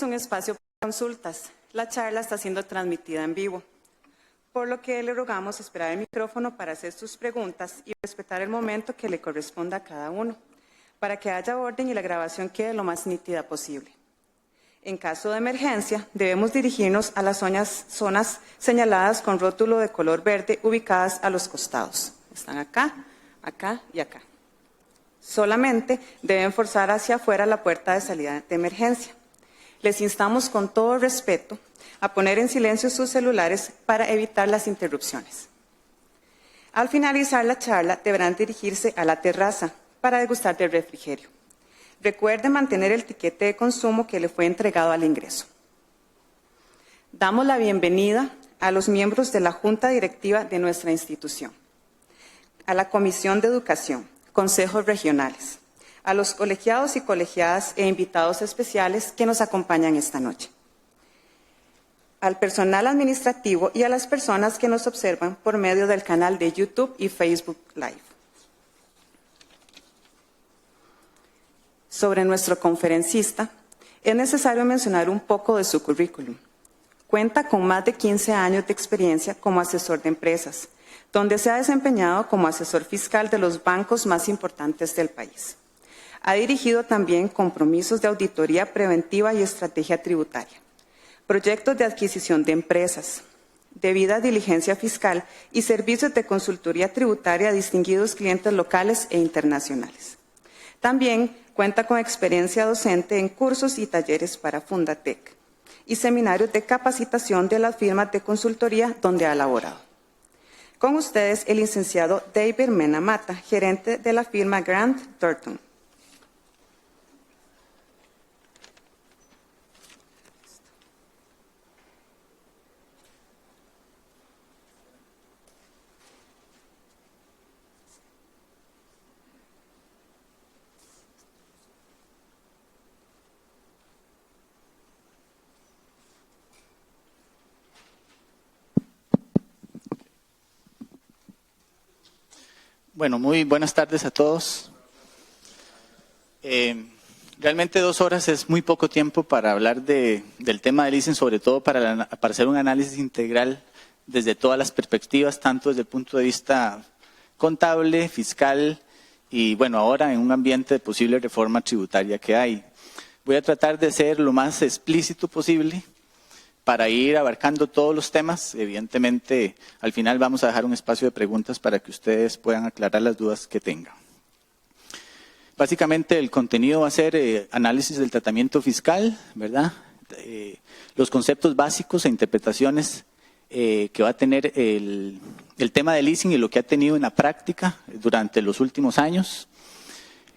un espacio para consultas. La charla está siendo transmitida en vivo, por lo que le rogamos esperar el micrófono para hacer sus preguntas y respetar el momento que le corresponda a cada uno, para que haya orden y la grabación quede lo más nítida posible. En caso de emergencia, debemos dirigirnos a las zonas señaladas con rótulo de color verde ubicadas a los costados. Están acá, acá y acá. Solamente deben forzar hacia afuera la puerta de salida de emergencia. Les instamos con todo respeto a poner en silencio sus celulares para evitar las interrupciones. Al finalizar la charla, deberán dirigirse a la terraza para degustar del refrigerio. Recuerde mantener el tiquete de consumo que le fue entregado al ingreso. Damos la bienvenida a los miembros de la Junta Directiva de nuestra institución, a la Comisión de Educación, consejos regionales, a los colegiados y colegiadas e invitados especiales que nos acompañan esta noche, al personal administrativo y a las personas que nos observan por medio del canal de YouTube y Facebook Live. Sobre nuestro conferencista, es necesario mencionar un poco de su currículum. Cuenta con más de 15 años de experiencia como asesor de empresas, donde se ha desempeñado como asesor fiscal de los bancos más importantes del país. Ha dirigido también compromisos de auditoría preventiva y estrategia tributaria, proyectos de adquisición de empresas, debida diligencia fiscal y servicios de consultoría tributaria a distinguidos clientes locales e internacionales. También cuenta con experiencia docente en cursos y talleres para Fundatec y seminarios de capacitación de las firmas de consultoría donde ha laborado. Con ustedes, el licenciado David Mena Mata, gerente de la firma Grant Thornton. Bueno, muy buenas tardes a todos. Realmente 2 horas es muy poco tiempo para hablar del tema del leasing, sobre todo para hacer un análisis integral desde todas las perspectivas, tanto desde el punto de vista contable, fiscal y, bueno, ahora en un ambiente de posible reforma tributaria que hay. Voy a tratar de ser lo más explícito posible para ir abarcando todos los temas. Evidentemente, al final vamos a dejar un espacio de preguntas para que ustedes puedan aclarar las dudas que tengan. Básicamente, el contenido va a ser análisis del tratamiento fiscal, ¿verdad? Los conceptos básicos e interpretaciones que va a tener el tema del leasing y lo que ha tenido en la práctica durante los últimos años.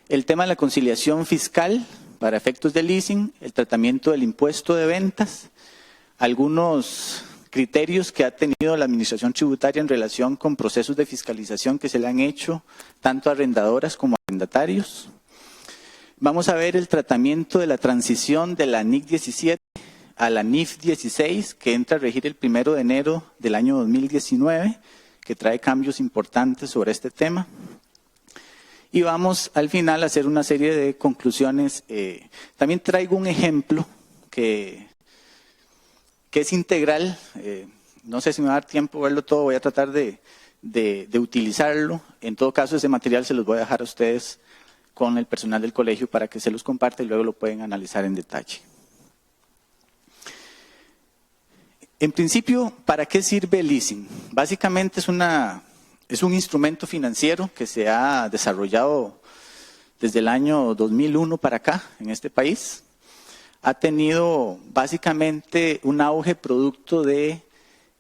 El tema de la conciliación fiscal para efectos del leasing, el tratamiento del impuesto de ventas, algunos criterios que ha tenido la Administración Tributaria en relación con procesos de fiscalización que se le han hecho tanto a arrendadoras como a arrendatarios. Vamos a ver el tratamiento de la transición de la NIC 17 a la NIF 16, que entra a regir el 1 de enero del año 2019, que trae cambios importantes sobre este tema. Y vamos al final a hacer una serie de conclusiones. También traigo un ejemplo que es integral. No sé si me va a dar tiempo verlo todo, voy a tratar de utilizarlo. En todo caso, ese material se los voy a dejar a ustedes con el personal del colegio para que se los comparta y luego lo pueden analizar en detalle. En principio, ¿para qué sirve el leasing? Básicamente es un instrumento financiero que se ha desarrollado desde el año 2001 para acá en este país. Ha tenido básicamente un auge producto de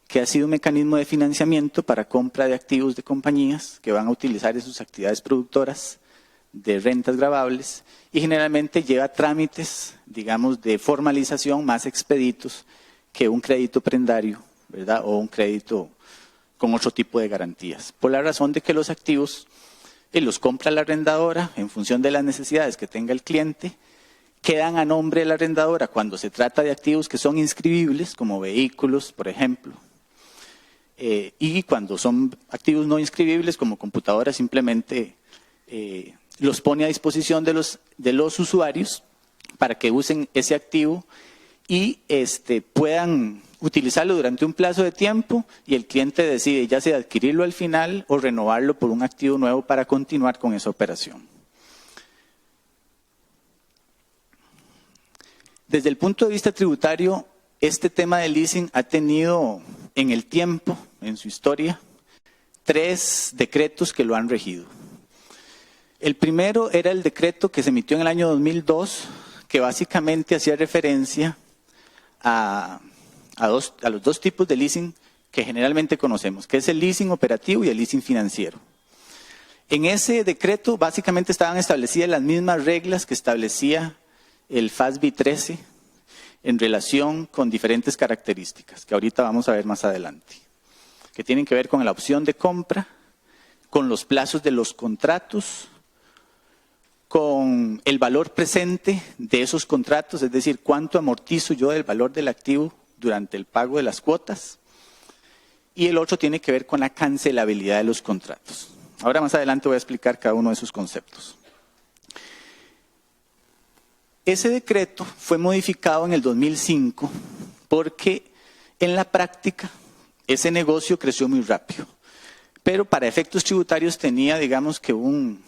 que ha sido un mecanismo de financiamiento para compra de activos de compañías que van a utilizar en sus actividades productoras de rentas gravables y generalmente lleva trámites, digamos, de formalización más expeditos que un crédito prendario, ¿verdad? O un crédito con otro tipo de garantías. Por la razón de que los activos los compra la arrendadora en función de las necesidades que tenga el cliente, quedan a nombre de la arrendadora cuando se trata de activos que son inscribibles, como vehículos, por ejemplo. Y cuando son activos no inscribibles, como computadoras, simplemente los pone a disposición de los usuarios para que usen ese activo y puedan utilizarlo durante un plazo de tiempo y el cliente decide ya sea adquirirlo al final o renovarlo por un activo nuevo para continuar con esa operación. Desde el punto de vista tributario, este tema del leasing ha tenido en el tiempo, en su historia, 3 decretos que lo han regido. El primero era el decreto que se emitió en el año 2002, que básicamente hacía referencia a los 2 tipos de leasing que generalmente conocemos, que es el leasing operativo y el leasing financiero. En ese decreto básicamente estaban establecidas las mismas reglas que establecía el FASB 13 en relación con diferentes características, que ahorita vamos a ver más adelante, que tienen que ver con la opción de compra, con los plazos de los contratos, con el valor presente de esos contratos, es decir, cuánto amortizo yo del valor del activo durante el pago de las cuotas, y el otro tiene que ver con la cancelabilidad de los contratos. Ahora más adelante voy a explicar cada uno de esos conceptos. Ese decreto fue modificado en el 2005 porque en la práctica ese negocio creció muy rápido, pero para efectos tributarios tenía, digamos que un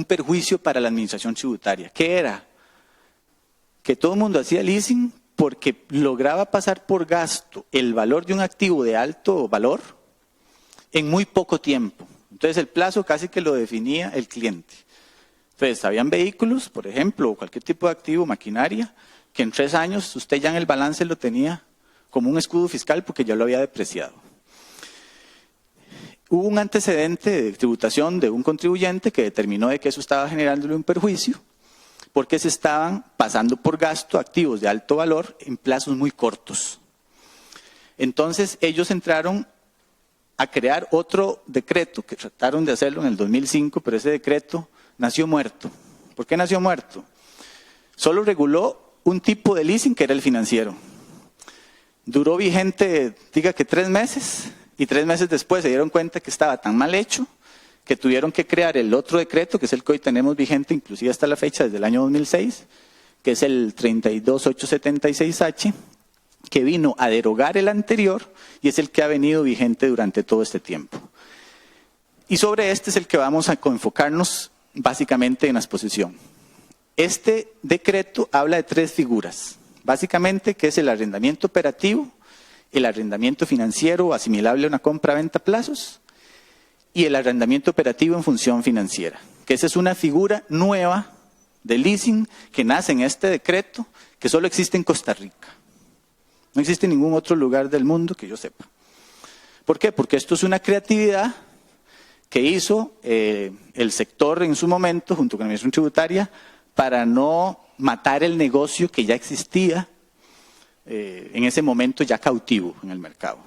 perjuicio para la administración tributaria. ¿Qué era? Que todo el mundo hacía leasing porque lograba pasar por gasto el valor de un activo de alto valor en muy poco tiempo. Entonces el plazo casi que lo definía el cliente. Entonces habían vehículos, por ejemplo, o cualquier tipo de activo, maquinaria, que en 3 años usted ya en el balance lo tenía como un escudo fiscal porque ya lo había depreciado. Hubo un antecedente de tributación de un contribuyente que determinó de que eso estaba generándole un perjuicio porque se estaban pasando por gasto activos de alto valor en plazos muy cortos. Entonces ellos entraron a crear otro decreto, que trataron de hacerlo en el 2005, pero ese decreto nació muerto. ¿Por qué nació muerto? Solo reguló un tipo de leasing que era el financiero. Duró vigente, diga que 3 meses, y 3 meses después se dieron cuenta que estaba tan mal hecho que tuvieron que crear el otro decreto, que es el que hoy tenemos vigente, inclusive hasta la fecha, desde el año 2006, que es el 32876H, que vino a derogar el anterior y es el que ha venido vigente durante todo este tiempo. Y sobre este es el que vamos a enfocarnos básicamente en la exposición. Este decreto habla de 3 figuras, básicamente que es el arrendamiento operativo, el arrendamiento financiero asimilable a una compra-venta a plazos y el arrendamiento operativo en función financiera, que esa es una figura nueva de leasing que nace en este decreto que solo existe en Costa Rica. No existe en ningún otro lugar del mundo que yo sepa. ¿Por qué? Porque esto es una creatividad que hizo el sector en su momento, junto con la Administración Tributaria, para no matar el negocio que ya existía en ese momento ya cautivo en el mercado.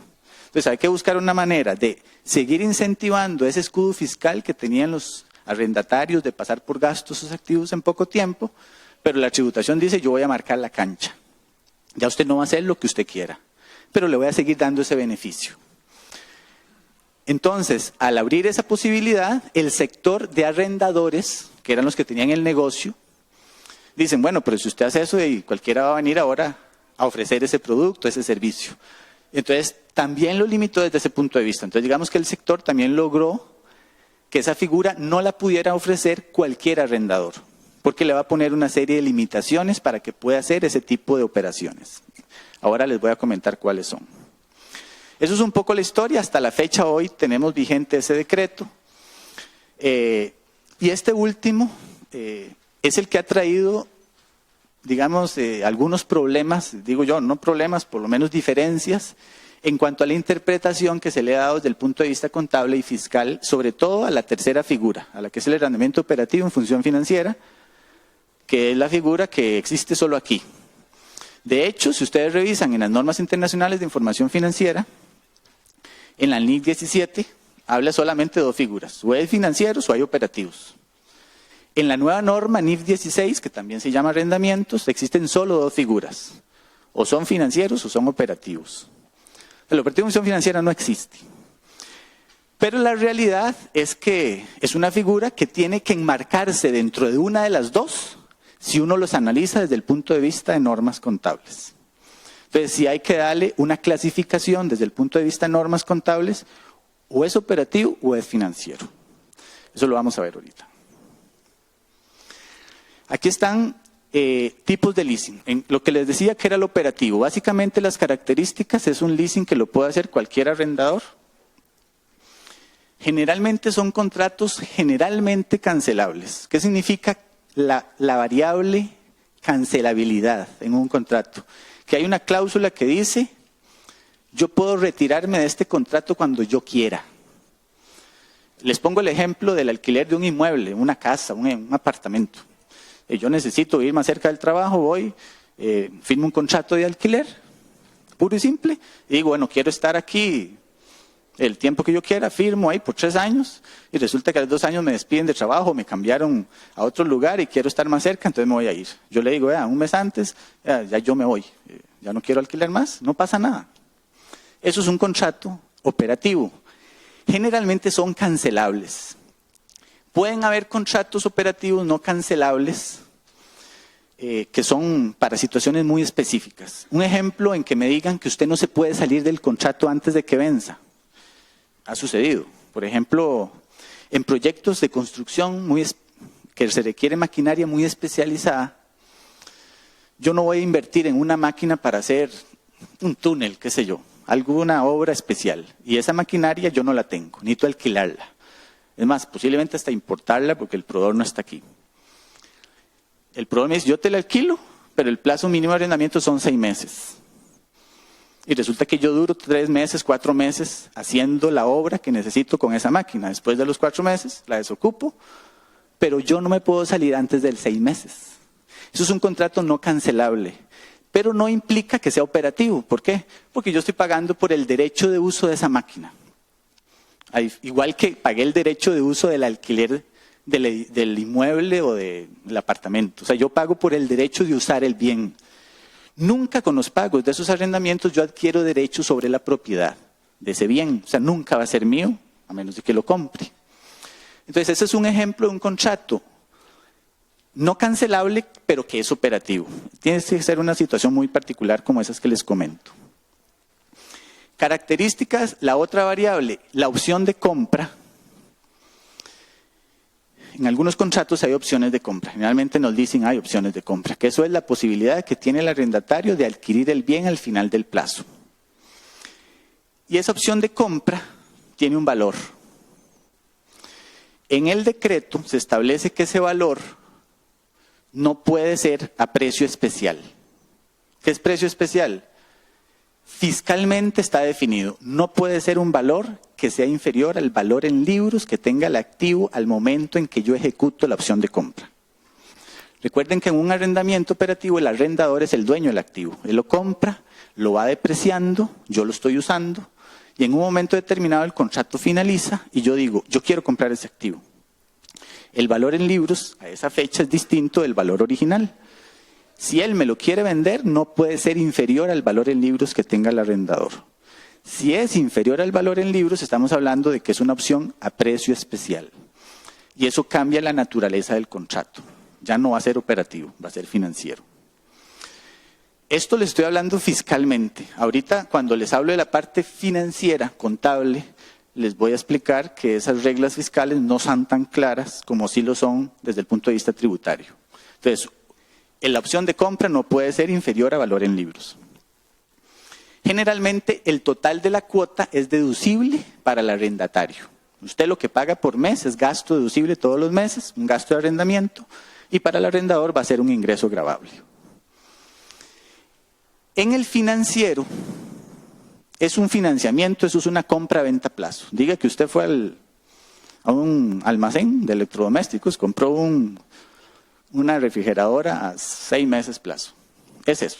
Entonces hay que buscar una manera de seguir incentivando ese escudo fiscal que tenían los arrendatarios de pasar por gastos sus activos en poco tiempo, pero la tributación dice yo voy a marcar la cancha. Ya usted no va a hacer lo que usted quiera, pero le voy a seguir dando ese beneficio. Entonces, al abrir esa posibilidad, el sector de arrendadores, que eran los que tenían el negocio, dicen, bueno, pero si usted hace eso, y cualquiera va a venir ahora a ofrecer ese producto, ese servicio. Entonces, también lo limitó desde ese punto de vista. Entonces, digamos que el sector también logró que esa figura no la pudiera ofrecer cualquier arrendador, porque le va a poner una serie de limitaciones para que pueda hacer ese tipo de operaciones. Ahora les voy a comentar cuáles son. Eso es un poco la historia. Hasta la fecha hoy tenemos vigente ese decreto. Y este último es el que ha traído, digamos, algunos problemas, digo yo, no problemas, por lo menos diferencias, en cuanto a la interpretación que se le ha dado desde el punto de vista contable y fiscal, sobre todo a la tercera figura, a la que es el arrendamiento operativo en función financiera, que es la figura que existe solo aquí. De hecho, si ustedes revisan en las normas internacionales de información financiera, en la NIF 17 habla solamente de 2 figuras, o hay financieros o hay operativos. En la nueva norma NIF 16, que también se llama arrendamientos, existen solo 2 figuras, o son financieros o son operativos. El operativo en función financiera no existe. Pero la realidad es que es una figura que tiene que enmarcarse dentro de una de las 2 si uno los analiza desde el punto de vista de normas contables. Entonces, si hay que darle una clasificación desde el punto de vista de normas contables, o es operativo o es financiero. Eso lo vamos a ver ahorita. Aquí están tipos de leasing. En lo que les decía que era el operativo. Básicamente las características es un leasing que lo puede hacer cualquier arrendador. Generalmente son contratos generalmente cancelables. ¿Qué significa la variable cancelabilidad en un contrato? Que hay una cláusula que dice, yo puedo retirarme de este contrato cuando yo quiera. Les pongo el ejemplo del alquiler de un inmueble, una casa, un apartamento. Yo necesito ir más cerca del trabajo, voy, firmo un contrato de alquiler, puro y simple, y digo, bueno, quiero estar aquí el tiempo que yo quiera, firmo ahí por 3 años, y resulta que a los 2 años me despiden de trabajo, me cambiaron a otro lugar y quiero estar más cerca, entonces me voy a ir. Yo le digo, un mes antes, ya yo me voy, ya no quiero alquilar más, no pasa nada. Eso es un contrato operativo. Generalmente son cancelables. Pueden haber contratos operativos no cancelables que son para situaciones muy específicas. Un ejemplo en que me digan que usted no se puede salir del contrato antes de que venza. Ha sucedido. Por ejemplo, en proyectos de construcción que se requiere maquinaria muy especializada, yo no voy a invertir en una máquina para hacer un túnel, qué sé yo, alguna obra especial. Y esa maquinaria yo no la tengo, necesito alquilarla. Es más, posiblemente hasta importarla porque el proveedor no está aquí. El proveedor me dice, yo te la alquilo, pero el plazo mínimo de arrendamiento son 6 meses. Y resulta que yo duro 3 meses, 4 meses haciendo la obra que necesito con esa máquina. Después de los 4 meses la desocupo, pero yo no me puedo salir antes de 6 meses. Eso es un contrato no cancelable, pero no implica que sea operativo. ¿Por qué? Porque yo estoy pagando por el derecho de uso de esa máquina. Igual que pagué el derecho de uso del alquiler del inmueble o del apartamento. O sea, yo pago por el derecho de usar el bien. Nunca con los pagos de esos arrendamientos yo adquiero derecho sobre la propiedad de ese bien. O sea, nunca va a ser mío, a menos de que lo compre. Entonces, ese es un ejemplo de un contrato no cancelable, pero que es operativo. Tiene que ser una situación muy particular como esas que les comento. Características, la otra variable, la opción de compra. En algunos contratos hay opciones de compra. Generalmente nos dicen hay opciones de compra, que eso es la posibilidad que tiene el arrendatario de adquirir el bien al final del plazo. Y esa opción de compra tiene un valor. En el decreto se establece que ese valor no puede ser a precio especial. ¿Qué es precio especial? Fiscalmente está definido. No puede ser un valor que sea inferior al valor en libros que tenga el activo al momento en que yo ejecuto la opción de compra. Recuerden que en un arrendamiento operativo el arrendador es el dueño del activo. Él lo compra, lo va depreciando, yo lo estoy usando y en un momento determinado el contrato finaliza y yo digo, yo quiero comprar ese activo. El valor en libros a esa fecha es distinto del valor original. Si él me lo quiere vender, no puede ser inferior al valor en libros que tenga el arrendador. Si es inferior al valor en libros, estamos hablando de que es una opción a precio especial. Y eso cambia la naturaleza del contrato. Ya no va a ser operativo, va a ser financiero. Esto les estoy hablando fiscalmente. Ahorita, cuando les hablo de la parte financiera, contable, les voy a explicar que esas reglas fiscales no son tan claras como sí lo son desde el punto de vista tributario. Entonces, la opción de compra no puede ser inferior a valor en libros. Generalmente el total de la cuota es deducible para el arrendatario. Usted lo que paga por mes es gasto deducible todos los meses, un gasto de arrendamiento, y para el arrendador va a ser un ingreso gravable. En el financiero, es un financiamiento, eso es una compra-venta a plazo. Diga que usted fue a un almacén de electrodomésticos, compró una refrigeradora a 6 meses plazo. Es eso.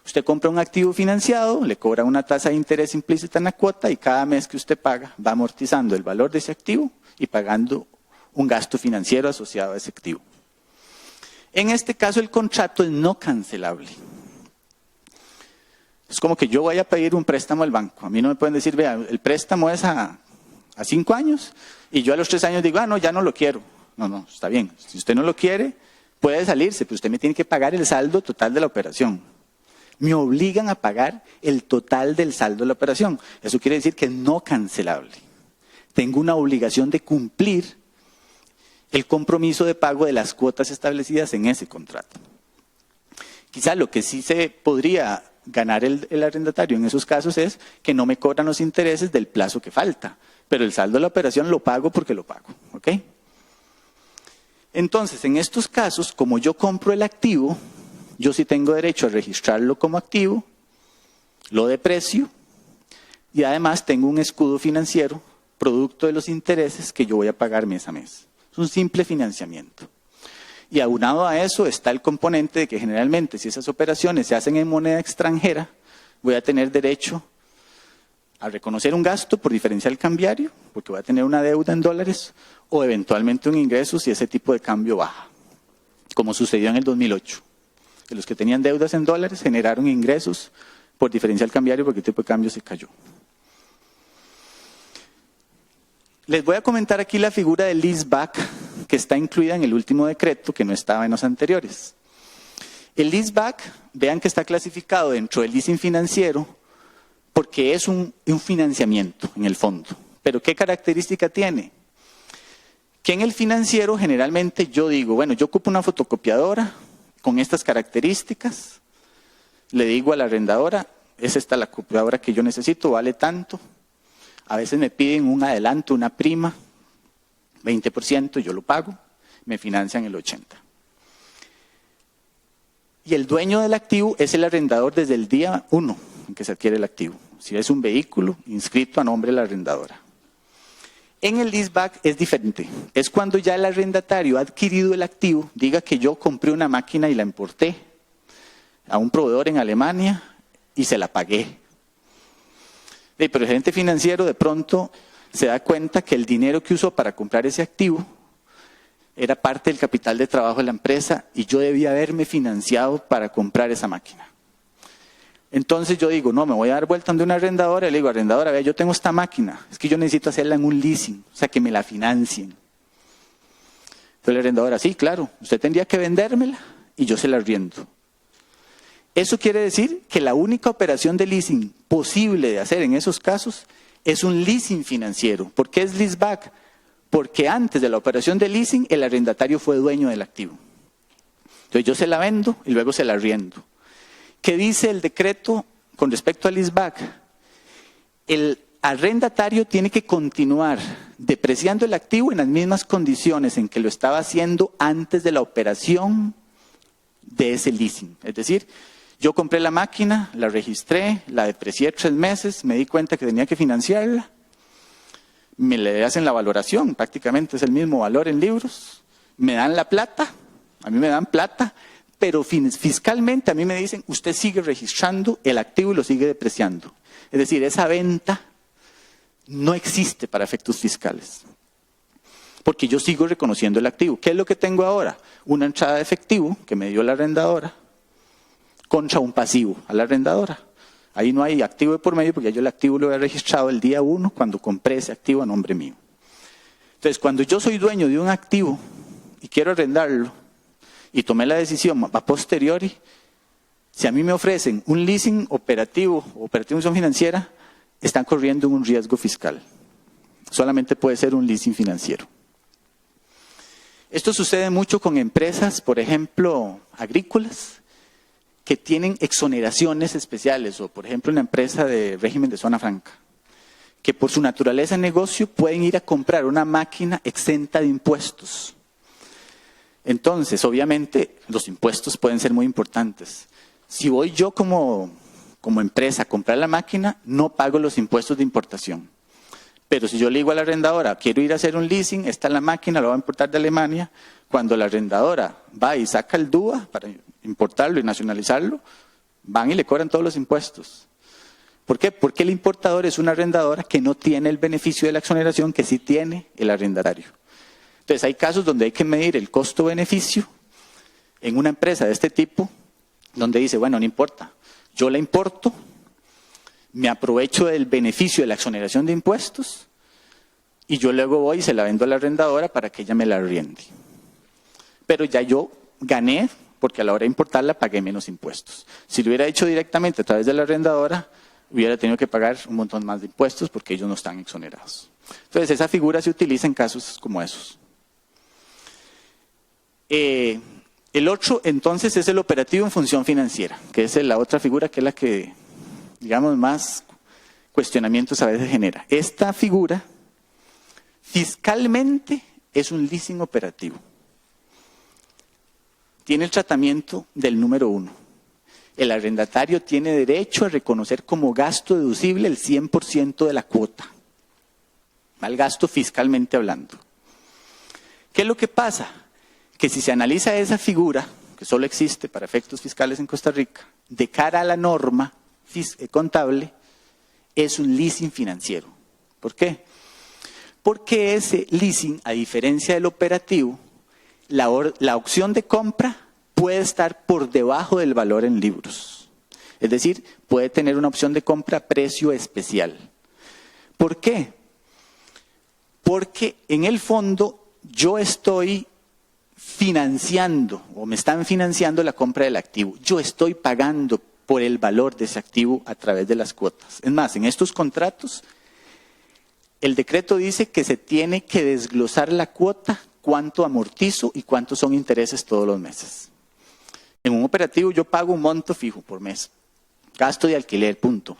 Usted compra un activo financiado, le cobra una tasa de interés implícita en la cuota y cada mes que usted paga va amortizando el valor de ese activo y pagando un gasto financiero asociado a ese activo. En este caso el contrato es no cancelable. Es como que yo voy a pedir un préstamo al banco. A mí no me pueden decir, vea, el préstamo es a 5 años y yo a los 3 años digo, no, ya no lo quiero. No, está bien. Si usted no lo quiere, puede salirse, pero usted me tiene que pagar el saldo total de la operación. Me obligan a pagar el total del saldo de la operación. Eso quiere decir que es no cancelable. Tengo una obligación de cumplir el compromiso de pago de las cuotas establecidas en ese contrato. Quizá lo que sí se podría ganar el arrendatario en esos casos es que no me cobran los intereses del plazo que falta, pero el saldo de la operación lo pago porque lo pago. ¿Ok? Entonces, en estos casos, como yo compro el activo, yo sí tengo derecho a registrarlo como activo, lo deprecio y además tengo un escudo financiero producto de los intereses que yo voy a pagar mes a mes. Es un simple financiamiento. Y aunado a eso está el componente de que generalmente si esas operaciones se hacen en moneda extranjera, voy a tener derecho a reconocer un gasto por diferencial cambiario, porque voy a tener una deuda en dólares, o eventualmente un ingreso si ese tipo de cambio baja, como sucedió en el 2008. Que los que tenían deudas en dólares generaron ingresos por diferencial cambiario porque el tipo de cambio se cayó. Les voy a comentar aquí la figura del leaseback que está incluida en el último decreto, que no estaba en los anteriores. El leaseback, vean que está clasificado dentro del leasing financiero porque es un financiamiento en el fondo. ¿Pero qué característica tiene? Que en el financiero generalmente yo digo, bueno, yo ocupo una fotocopiadora con estas características, le digo a la arrendadora, es esta la copiadora que yo necesito, vale tanto. A veces me piden un adelanto, una prima, 20%, yo lo pago, me financian el 80%. Y el dueño del activo es el arrendador desde el día 1 en que se adquiere el activo. Si es un vehículo inscrito a nombre de la arrendadora. En el leaseback es diferente. Es cuando ya el arrendatario ha adquirido el activo, diga que yo compré una máquina y la importé a un proveedor en Alemania y se la pagué. Pero el gerente financiero de pronto se da cuenta que el dinero que usó para comprar ese activo era parte del capital de trabajo de la empresa y yo debía haberme financiado para comprar esa máquina. Entonces yo digo, no, me voy a dar vuelta ante una arrendadora y le digo, arrendadora, vea, yo tengo esta máquina, es que yo necesito hacerla en un leasing, o sea, que me la financien. Entonces la arrendadora, sí, claro, usted tendría que vendérmela y yo se la arriendo. Eso quiere decir que la única operación de leasing posible de hacer en esos casos es un leasing financiero. ¿Por qué es leaseback? Porque antes de la operación de leasing el arrendatario fue dueño del activo. Entonces yo se la vendo y luego se la arriendo. ¿Qué dice el decreto con respecto al leaseback? El arrendatario tiene que continuar depreciando el activo en las mismas condiciones en que lo estaba haciendo antes de la operación de ese leasing. Es decir, yo compré la máquina, la registré, la deprecié 3 meses, me di cuenta que tenía que financiarla, me le hacen la valoración, prácticamente es el mismo valor en libros, me dan la plata, a mí me dan plata, pero fiscalmente a mí me dicen, usted sigue registrando el activo y lo sigue depreciando. Es decir, esa venta no existe para efectos fiscales, porque yo sigo reconociendo el activo. ¿Qué es lo que tengo ahora? Una entrada de efectivo que me dio la arrendadora contra un pasivo a la arrendadora. Ahí no hay activo de por medio porque yo el activo lo he registrado el día 1 cuando compré ese activo a nombre mío. Entonces, cuando yo soy dueño de un activo y quiero arrendarlo y tomé la decisión a posteriori, si a mí me ofrecen un leasing operativo o operación financiera, están corriendo un riesgo fiscal. Solamente puede ser un leasing financiero. Esto sucede mucho con empresas, por ejemplo, agrícolas, que tienen exoneraciones especiales, o por ejemplo una empresa de régimen de zona franca, que por su naturaleza de negocio pueden ir a comprar una máquina exenta de impuestos. Entonces, obviamente, los impuestos pueden ser muy importantes. Si voy yo como empresa a comprar la máquina, no pago los impuestos de importación. Pero si yo le digo a la arrendadora, quiero ir a hacer un leasing, esta es la máquina, lo voy a importar de Alemania, cuando la arrendadora va y saca el DUA para importarlo y nacionalizarlo, van y le cobran todos los impuestos. ¿Por qué? Porque el importador es una arrendadora que no tiene el beneficio de la exoneración que sí tiene el arrendatario. Entonces hay casos donde hay que medir el costo-beneficio en una empresa de este tipo, donde dice, bueno, no importa, yo la importo, me aprovecho del beneficio de la exoneración de impuestos y yo luego voy y se la vendo a la arrendadora para que ella me la arriende. Pero ya yo gané porque a la hora de importarla pagué menos impuestos. Si lo hubiera hecho directamente a través de la arrendadora, hubiera tenido que pagar un montón más de impuestos porque ellos no están exonerados. Entonces, esa figura se utiliza en casos como esos. El otro, entonces, es el operativo en función financiera, que es la otra figura que es la que, digamos, más cuestionamientos a veces genera. Esta figura, fiscalmente, es un leasing operativo. Tiene el tratamiento del número 1. El arrendatario tiene derecho a reconocer como gasto deducible el 100% de la cuota. Mal gasto fiscalmente hablando. ¿Qué es lo que pasa? Que si se analiza esa figura, que solo existe para efectos fiscales en Costa Rica, de cara a la norma contable, es un leasing financiero. ¿Por qué? Porque ese leasing, a diferencia del operativo, la opción de compra puede estar por debajo del valor en libros. Es decir, puede tener una opción de compra a precio especial. ¿Por qué? Porque en el fondo yo estoy financiando o me están financiando la compra del activo. Yo estoy pagando por el valor de ese activo a través de las cuotas. Es más, en estos contratos, el decreto dice que se tiene que desglosar la cuota, cuánto amortizo y cuántos son intereses todos los meses. En un operativo yo pago un monto fijo por mes, gasto de alquiler, punto.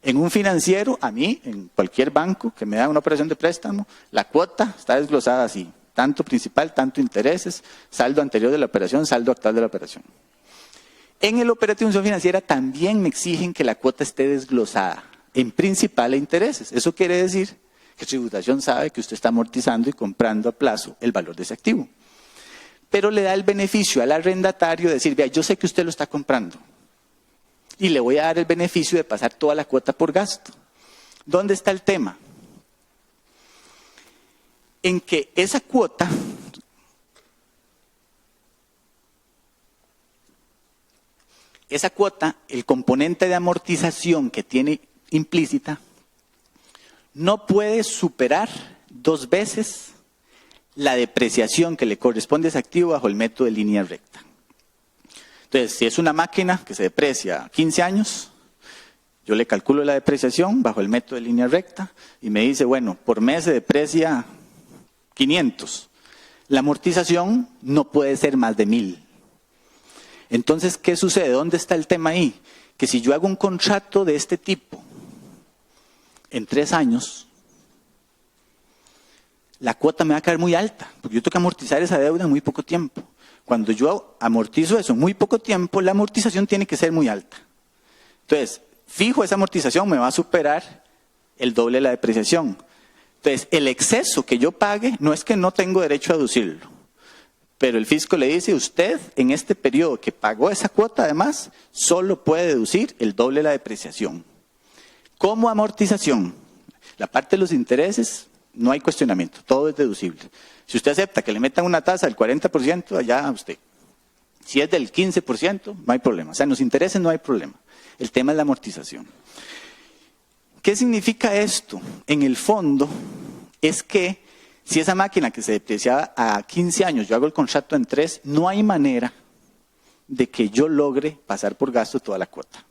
En un financiero, a mí, en cualquier banco que me da una operación de préstamo, la cuota está desglosada así, tanto principal, tanto intereses, saldo anterior de la operación, saldo actual de la operación. En el operativo de función financiera también me exigen que la cuota esté desglosada en principal e intereses. Eso quiere decir que tributación sabe que usted está amortizando y comprando a plazo el valor de ese activo. Pero le da el beneficio al arrendatario de decir, vea, yo sé que usted lo está comprando y le voy a dar el beneficio de pasar toda la cuota por gasto. ¿Dónde está el tema? En que esa cuota el componente de amortización que tiene implícita, no puede superar 2 veces la depreciación que le corresponde a ese activo bajo el método de línea recta. Entonces, si es una máquina que se deprecia 15 años, yo le calculo la depreciación bajo el método de línea recta y me dice, bueno, por mes se deprecia 500. La amortización no puede ser más de 1000. Entonces, ¿qué sucede? ¿Dónde está el tema ahí? Que si yo hago un contrato de este tipo en 3 años, la cuota me va a caer muy alta, porque yo tengo que amortizar esa deuda en muy poco tiempo. Cuando yo amortizo eso en muy poco tiempo, la amortización tiene que ser muy alta. Entonces, fijo, esa amortización me va a superar el doble de la depreciación. Entonces, el exceso que yo pague no es que no tengo derecho a deducirlo, pero el fisco le dice, usted en este periodo que pagó esa cuota, además, solo puede deducir el doble de la depreciación. Como amortización, la parte de los intereses, no hay cuestionamiento, todo es deducible. Si usted acepta que le metan una tasa del 40%, allá usted. Si es del 15%, no hay problema. O sea, en los intereses no hay problema. El tema es la amortización. ¿Qué significa esto? En el fondo, es que si esa máquina que se depreciaba a 15 años, yo hago el contrato en 3, no hay manera de que yo logre pasar por gasto toda la cuota.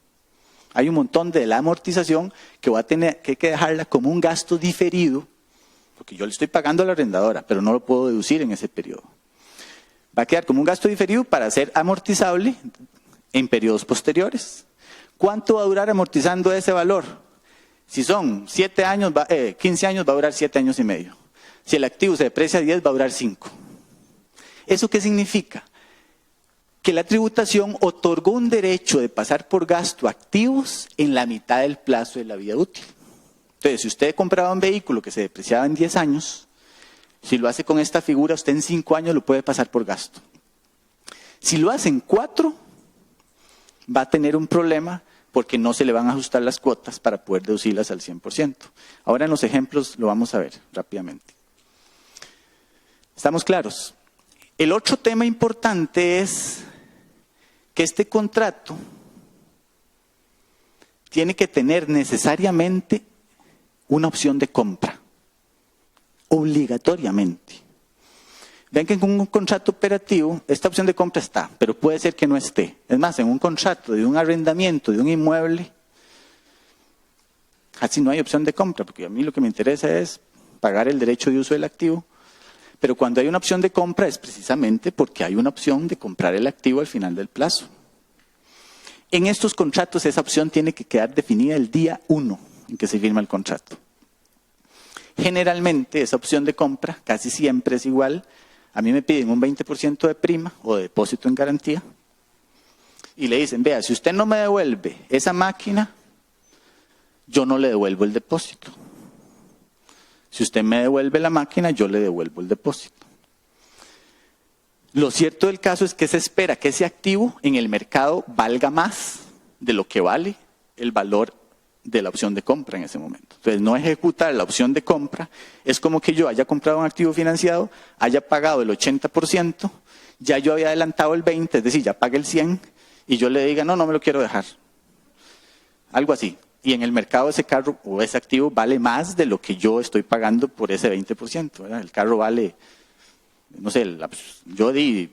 Hay un montón de la amortización que voy a tener que dejarla como un gasto diferido, porque yo le estoy pagando a la arrendadora, pero no lo puedo deducir en ese periodo. Va a quedar como un gasto diferido para ser amortizable en periodos posteriores. ¿Cuánto va a durar amortizando ese valor? Si son 15 años, va a durar 7 años y medio. Si el activo se deprecia a 10, va a durar 5. ¿Eso qué significa? Que la tributación otorgó un derecho de pasar por gasto activos en la mitad del plazo de la vida útil. Entonces, si usted compraba un vehículo que se depreciaba en 10 años, si lo hace con esta figura, usted en 5 años lo puede pasar por gasto. Si lo hace en 4, va a tener un problema porque no se le van a ajustar las cuotas para poder deducirlas al 100%. Ahora en los ejemplos lo vamos a ver rápidamente. ¿Estamos claros? El otro tema importante es que este contrato tiene que tener necesariamente una opción de compra, obligatoriamente. Ven que en un contrato operativo esta opción de compra está, pero puede ser que no esté. Es más, en un contrato de un arrendamiento de un inmueble, casi no hay opción de compra, porque a mí lo que me interesa es pagar el derecho de uso del activo. Pero cuando hay una opción de compra es precisamente porque hay una opción de comprar el activo al final del plazo. En estos contratos esa opción tiene que quedar definida el día 1 en que se firma el contrato. Generalmente esa opción de compra casi siempre es igual. A mí me piden un 20% de prima o de depósito en garantía y le dicen, vea, si usted no me devuelve esa máquina, yo no le devuelvo el depósito. Si usted me devuelve la máquina, yo le devuelvo el depósito. Lo cierto del caso es que se espera que ese activo en el mercado valga más de lo que vale el valor de la opción de compra en ese momento. Entonces, no ejecutar la opción de compra es como que yo haya comprado un activo financiado, haya pagado el 80%, ya yo había adelantado el 20%, es decir, ya pagué el 100%, y yo le diga, no, no me lo quiero dejar. Algo así. Y en el mercado ese carro o ese activo vale más de lo que yo estoy pagando por ese 20%. ¿verdad? El carro vale, no sé, yo di,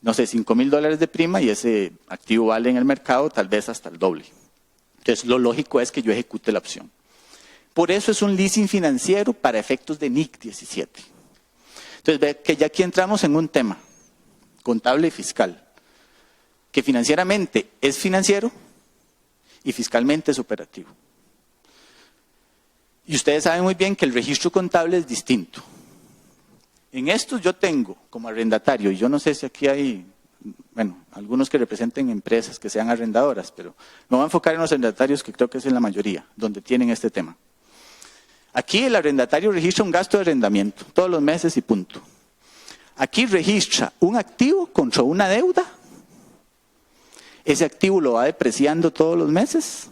no sé, $5,000 de prima y ese activo vale en el mercado tal vez hasta el doble. Entonces, lo lógico es que yo ejecute la opción. Por eso es un leasing financiero para efectos de NIC 17. Entonces, ve que ya aquí entramos en un tema contable y fiscal, que financieramente es financiero y fiscalmente es operativo. Y ustedes saben muy bien que el registro contable es distinto. En estos yo tengo como arrendatario, y yo no sé si aquí hay, bueno, algunos que representen empresas que sean arrendadoras, pero me voy a enfocar en los arrendatarios que creo que es en la mayoría, donde tienen este tema. Aquí el arrendatario registra un gasto de arrendamiento, todos los meses y punto. Aquí registra un activo contra una deuda. Ese activo lo va depreciando todos los meses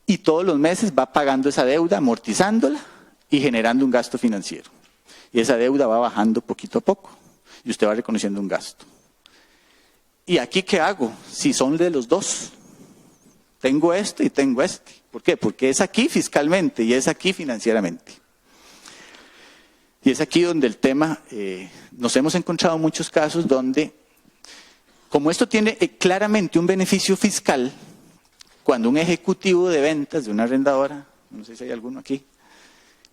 y todos los meses va pagando esa deuda, amortizándola y generando un gasto financiero. Y esa deuda va bajando poquito a poco y usted va reconociendo un gasto. ¿Y aquí qué hago? Si son de los dos. Tengo este y tengo este. ¿Por qué? Porque es aquí fiscalmente y es aquí financieramente. Y es aquí donde el tema, nos hemos encontrado muchos casos donde, como esto tiene claramente un beneficio fiscal, cuando un ejecutivo de ventas de una arrendadora, no sé si hay alguno aquí,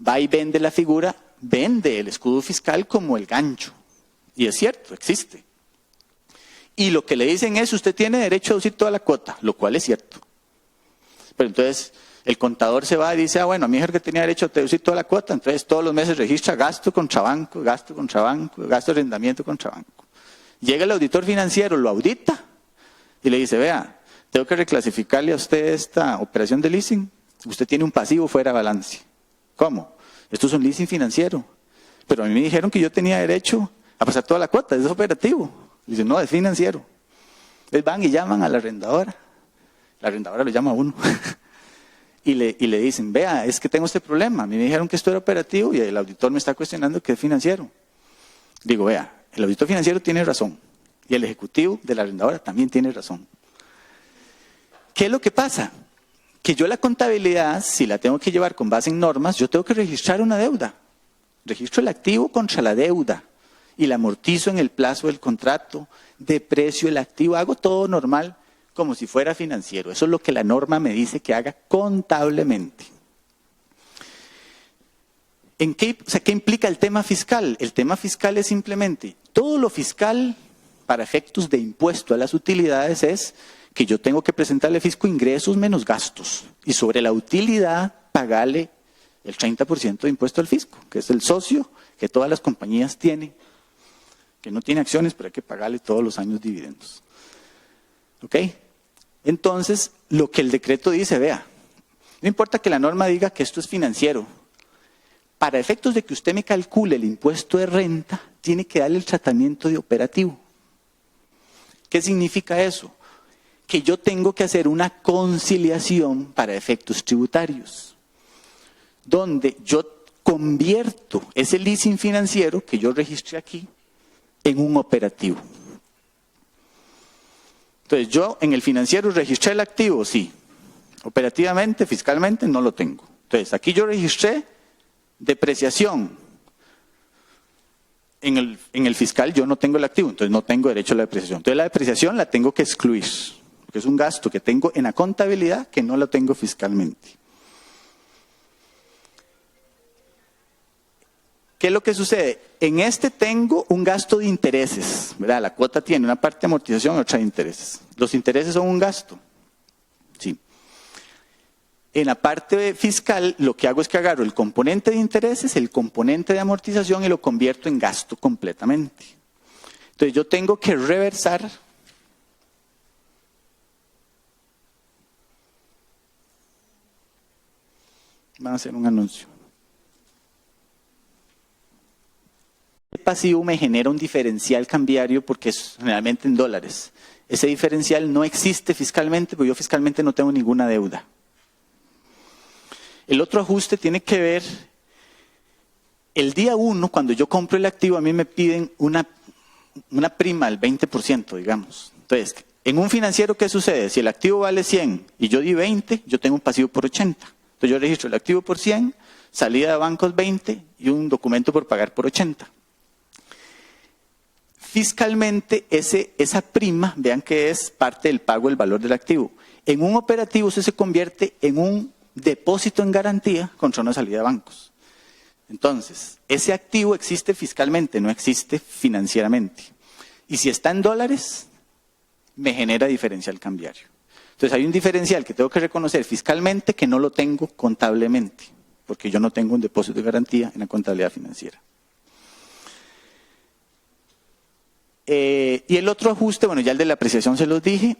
va y vende la figura, vende el escudo fiscal como el gancho. Y es cierto, existe. Y lo que le dicen es, usted tiene derecho a deducir toda la cuota, lo cual es cierto. Pero entonces el contador se va y dice, bueno, a mí es que tenía derecho a deducir toda la cuota, entonces todos los meses registra gasto contra banco, gasto contra banco, gasto de arrendamiento contra banco. Llega el auditor financiero, lo audita y le dice, vea, tengo que reclasificarle a usted esta operación de leasing. Usted tiene un pasivo fuera de balance. ¿Cómo? Esto es un leasing financiero. Pero a mí me dijeron que yo tenía derecho a pasar toda la cuota, es operativo. Dice, no, es financiero. Entonces van y llaman a la arrendadora. La arrendadora lo llama a uno. y le dicen, vea, es que tengo este problema. A mí me dijeron que esto era operativo y el auditor me está cuestionando que es financiero. Digo, vea, el auditor financiero tiene razón. Y el ejecutivo de la arrendadora también tiene razón. ¿Qué es lo que pasa? Que yo la contabilidad, si la tengo que llevar con base en normas, yo tengo que registrar una deuda. Registro el activo contra la deuda y la amortizo en el plazo del contrato, deprecio el activo, hago todo normal como si fuera financiero. Eso es lo que la norma me dice que haga contablemente. ¿Qué implica el tema fiscal? El tema fiscal es simplemente, todo lo fiscal para efectos de impuesto a las utilidades es que yo tengo que presentarle al fisco ingresos menos gastos y sobre la utilidad pagarle el 30% de impuesto al fisco, que es el socio que todas las compañías tienen, que no tiene acciones, pero hay que pagarle todos los años dividendos. ¿Ok? Entonces, lo que el decreto dice, vea, no importa que la norma diga que esto es financiero, para efectos de que usted me calcule el impuesto de renta, tiene que darle el tratamiento de operativo. ¿Qué significa eso? Que yo tengo que hacer una conciliación para efectos tributarios, donde yo convierto ese leasing financiero que yo registré aquí en un operativo. Entonces, yo en el financiero registré el activo, sí. Operativamente, fiscalmente, no lo tengo. Entonces, aquí yo registré depreciación en el fiscal yo no tengo el activo, entonces no tengo derecho a la depreciación. Entonces la depreciación la tengo que excluir, porque es un gasto que tengo en la contabilidad que no lo tengo fiscalmente. ¿Qué es lo que sucede? En este tengo un gasto de intereses, ¿verdad? La cuota tiene una parte de amortización y otra de intereses. Los intereses son un gasto. Sí. En la parte fiscal, lo que hago es que agarro el componente de intereses, el componente de amortización y lo convierto en gasto completamente. Entonces yo tengo que reversar van a hacer un anuncio. El pasivo me genera un diferencial cambiario porque es generalmente en dólares. Ese diferencial no existe fiscalmente porque yo fiscalmente no tengo ninguna deuda. El otro ajuste tiene que ver, el día 1, cuando yo compro el activo, a mí me piden una prima al 20%, digamos. Entonces, en un financiero, ¿qué sucede? Si el activo vale 100 y yo di 20, yo tengo un pasivo por 80. Entonces yo registro el activo por 100, salida de bancos 20 y un documento por pagar por 80. Fiscalmente, esa prima, vean que es parte del pago del valor del activo. En un operativo eso se convierte en un depósito en garantía contra una salida de bancos. Entonces, ese activo existe fiscalmente, no existe financieramente. Y si está en dólares, me genera diferencial cambiario. Entonces hay un diferencial que tengo que reconocer fiscalmente que no lo tengo contablemente, porque yo no tengo un depósito de garantía en la contabilidad financiera. Y el otro ajuste, bueno, ya el de la apreciación se los dije,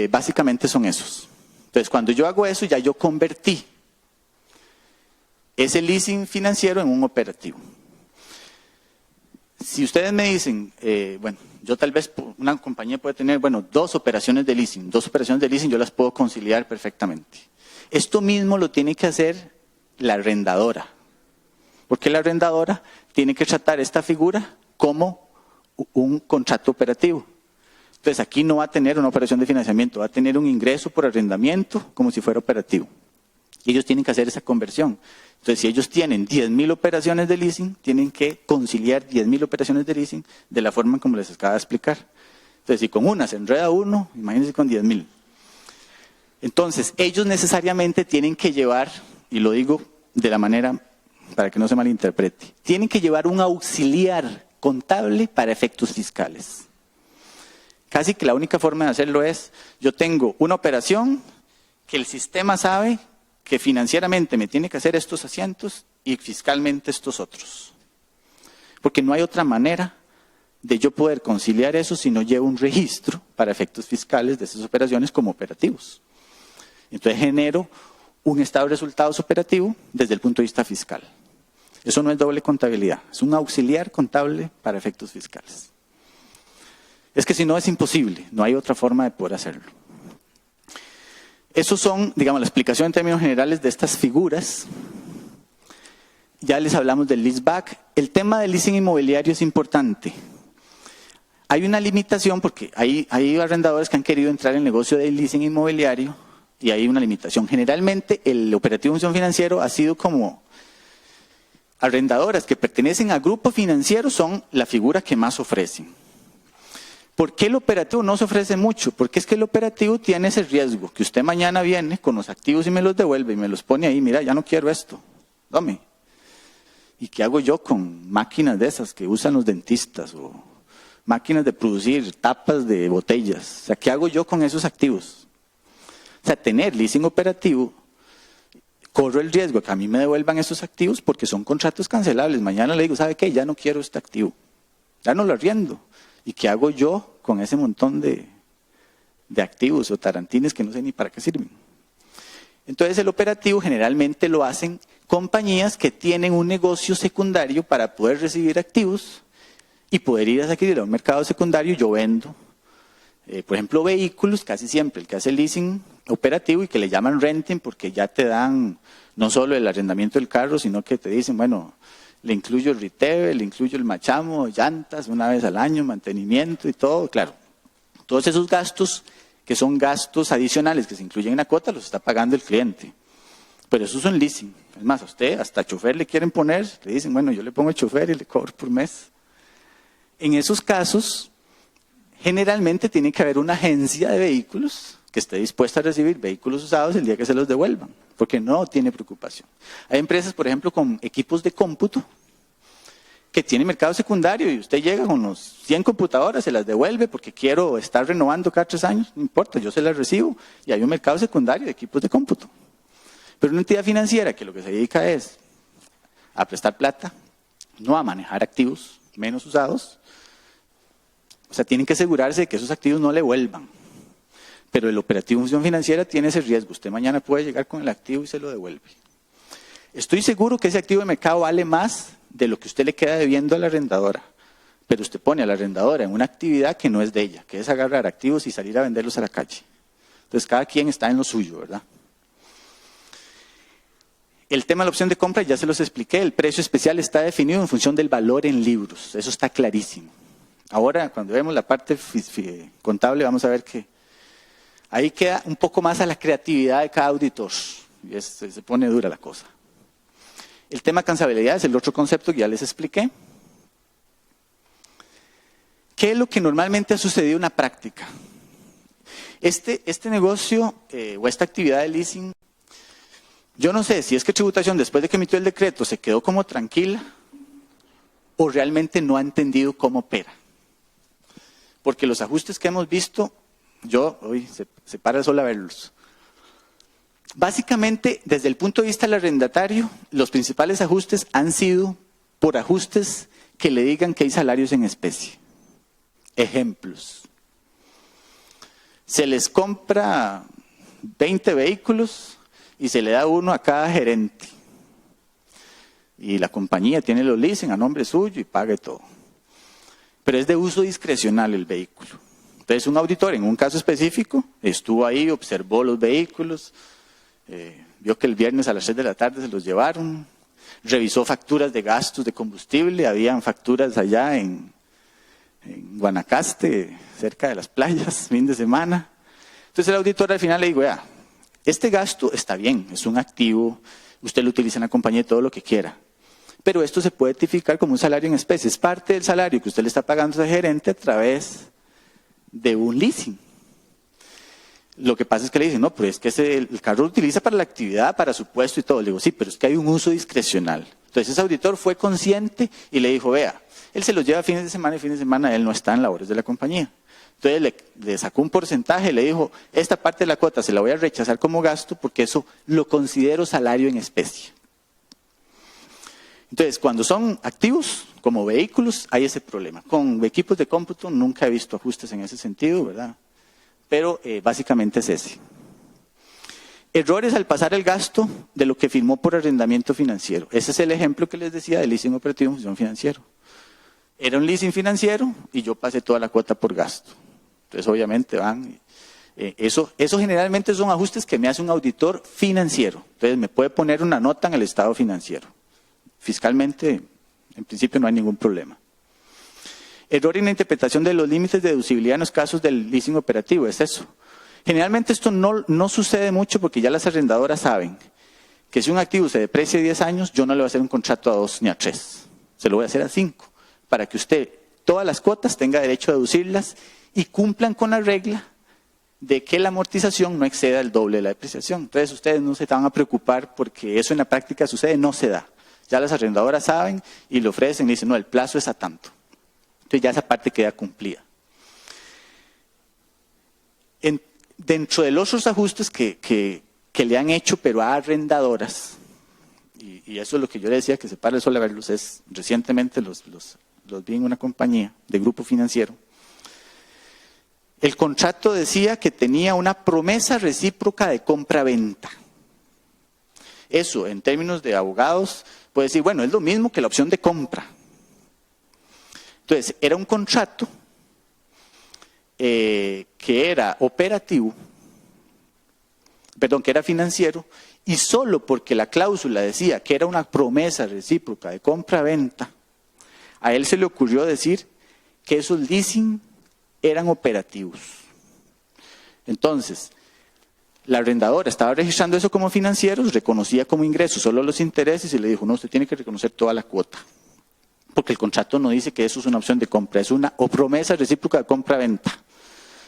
básicamente son esos. Entonces, cuando yo hago eso, ya yo convertí ese leasing financiero en un operativo. Si ustedes me dicen, bueno, yo tal vez, una compañía puede tener, bueno, 2 operaciones de leasing. 2 operaciones de leasing yo las puedo conciliar perfectamente. Esto mismo lo tiene que hacer la arrendadora. Porque la arrendadora tiene que tratar esta figura como un contrato operativo. Entonces aquí no va a tener una operación de financiamiento, va a tener un ingreso por arrendamiento como si fuera operativo. Y ellos tienen que hacer esa conversión. Entonces si ellos tienen 10.000 operaciones de leasing, tienen que conciliar 10.000 operaciones de leasing de la forma como les acabo de explicar. Entonces si con una se enreda uno, imagínense con 10.000. Entonces ellos necesariamente tienen que llevar, y lo digo de la manera para que no se malinterprete, tienen que llevar un auxiliar contable para efectos fiscales. Casi que la única forma de hacerlo es, yo tengo una operación que el sistema sabe que financieramente me tiene que hacer estos asientos y fiscalmente estos otros. Porque no hay otra manera de yo poder conciliar eso si no llevo un registro para efectos fiscales de esas operaciones como operativos. Entonces genero un estado de resultados operativo desde el punto de vista fiscal. Eso no es doble contabilidad, es un auxiliar contable para efectos fiscales. Es que si no es imposible, no hay otra forma de poder hacerlo. Esos son, digamos, la explicación en términos generales de estas figuras. Ya les hablamos del leaseback. El tema del leasing inmobiliario es importante. Hay una limitación porque hay arrendadores que han querido entrar en el negocio del leasing inmobiliario y hay una limitación. Generalmente el operativo de función financiero ha sido como arrendadoras que pertenecen a grupos financieros son la figura que más ofrecen. ¿Por qué el operativo no se ofrece mucho? Porque es que el operativo tiene ese riesgo, que usted mañana viene con los activos y me los devuelve y me los pone ahí, mira, ya no quiero esto, dame. ¿Y qué hago yo con máquinas de esas que usan los dentistas o máquinas de producir tapas de botellas? O sea, ¿qué hago yo con esos activos? O sea, tener leasing operativo, corro el riesgo que a mí me devuelvan esos activos porque son contratos cancelables. Mañana le digo, ¿sabe qué? Ya no quiero este activo, ya no lo arriendo. ¿Y qué hago yo con ese montón de activos o tarantines que no sé ni para qué sirven? Entonces el operativo generalmente lo hacen compañías que tienen un negocio secundario para poder recibir activos y poder ir a adquirir a un mercado secundario. Yo vendo, por ejemplo, vehículos, casi siempre el que hace leasing operativo y que le llaman renting porque ya te dan no solo el arrendamiento del carro, sino que te dicen, bueno, le incluyo el reteve, le incluyo el machamo, llantas una vez al año, mantenimiento y todo. Claro, todos esos gastos que son gastos adicionales que se incluyen en la cuota los está pagando el cliente. Pero eso es un leasing. Es más, a usted hasta chofer le quieren poner, le dicen, bueno, yo le pongo el chofer y le cobro por mes. En esos casos, generalmente tiene que haber una agencia de vehículos que esté dispuesta a recibir vehículos usados el día que se los devuelvan, porque no tiene preocupación. Hay empresas, por ejemplo, con equipos de cómputo, que tienen mercado secundario y usted llega con los 100 computadoras, se las devuelve porque quiero estar renovando cada 3 años, no importa, yo se las recibo y hay un mercado secundario de equipos de cómputo. Pero una entidad financiera que lo que se dedica es a prestar plata, no a manejar activos menos usados, o sea, tienen que asegurarse de que esos activos no le vuelvan. Pero el operativo de función financiera tiene ese riesgo. Usted mañana puede llegar con el activo y se lo devuelve. Estoy seguro que ese activo de mercado vale más de lo que usted le queda debiendo a la arrendadora. Pero usted pone a la arrendadora en una actividad que no es de ella, que es agarrar activos y salir a venderlos a la calle. Entonces, cada quien está en lo suyo, ¿verdad? El tema de la opción de compra ya se los expliqué. El precio especial está definido en función del valor en libros. Eso está clarísimo. Ahora, cuando vemos la parte contable, vamos a ver que ahí queda un poco más a la creatividad de cada auditor. Y se pone dura la cosa. El tema cansabilidad es el otro concepto que ya les expliqué. ¿Qué es lo que normalmente ha sucedido en la práctica? Este negocio o esta actividad de leasing, yo no sé si es que tributación después de que emitió el decreto se quedó como tranquila o realmente no ha entendido cómo opera. Porque los ajustes que hemos visto, se para el sol a verlos. Básicamente, desde el punto de vista del arrendatario, los principales ajustes han sido por ajustes que le digan que hay salarios en especie. Ejemplos. Se les compra 20 vehículos y se le da uno a cada gerente. Y la compañía tiene los leasing a nombre suyo y pague todo. Pero es de uso discrecional el vehículo. Entonces, un auditor en un caso específico estuvo ahí, observó los vehículos, vio que el viernes a las 3 de la tarde se los llevaron, revisó facturas de gastos de combustible, habían facturas allá en Guanacaste, cerca de las playas, fin de semana. Entonces el auditor al final le dijo, este gasto está bien, es un activo, usted lo utiliza en la compañía y todo lo que quiera. Pero esto se puede tipificar como un salario en especie. Es parte del salario que usted le está pagando a ese gerente a través de un leasing. Lo que pasa es que le dicen, no, pero es que el carro lo utiliza para la actividad, para su puesto y todo. Le digo, sí, pero es que hay un uso discrecional. Entonces ese auditor fue consciente y le dijo, vea, él se los lleva fines de semana y fines de semana él no está en labores de la compañía. Entonces le sacó un porcentaje, le dijo, esta parte de la cuota se la voy a rechazar como gasto porque eso lo considero salario en especie. Entonces, cuando son activos, como vehículos, hay ese problema. Con equipos de cómputo nunca he visto ajustes en ese sentido, ¿verdad? Pero básicamente es ese. Errores al pasar el gasto de lo que firmó por arrendamiento financiero. Ese es el ejemplo que les decía del leasing operativo en función financiero. Era un leasing financiero y yo pasé toda la cuota por gasto. Entonces, obviamente van... Eso generalmente son ajustes que me hace un auditor financiero. Entonces, me puede poner una nota en el estado financiero. Fiscalmente, en principio, no hay ningún problema. Error en la interpretación de los límites de deducibilidad en los casos del leasing operativo, es eso. Generalmente esto no sucede mucho porque ya las arrendadoras saben que si un activo se deprecia 10 años, yo no le voy a hacer un contrato a 2 ni a 3. Se lo voy a hacer a 5, para que usted todas las cuotas tenga derecho a deducirlas y cumplan con la regla de que la amortización no exceda el doble de la depreciación. Entonces ustedes no se van a preocupar porque eso en la práctica sucede, no se da. Ya las arrendadoras saben y le ofrecen y dicen, no, el plazo es a tanto. Entonces ya esa parte queda cumplida. Dentro de los otros ajustes que le han hecho, pero a arrendadoras, y eso es lo que yo le decía, que se para el sol a verlos, es recientemente los vi en una compañía de grupo financiero. El contrato decía que tenía una promesa recíproca de compra-venta. Eso, en términos de abogados, puede decir, bueno, es lo mismo que la opción de compra. Entonces, era un contrato que era operativo, que era financiero, y solo porque la cláusula decía que era una promesa recíproca de compra-venta, a él se le ocurrió decir que esos leasing eran operativos. Entonces, La arrendadora estaba registrando eso como financieros, reconocía como ingresos solo los intereses y le dijo, no, usted tiene que reconocer toda la cuota. Porque el contrato no dice que eso es una opción de compra, es una o promesa recíproca de compra-venta.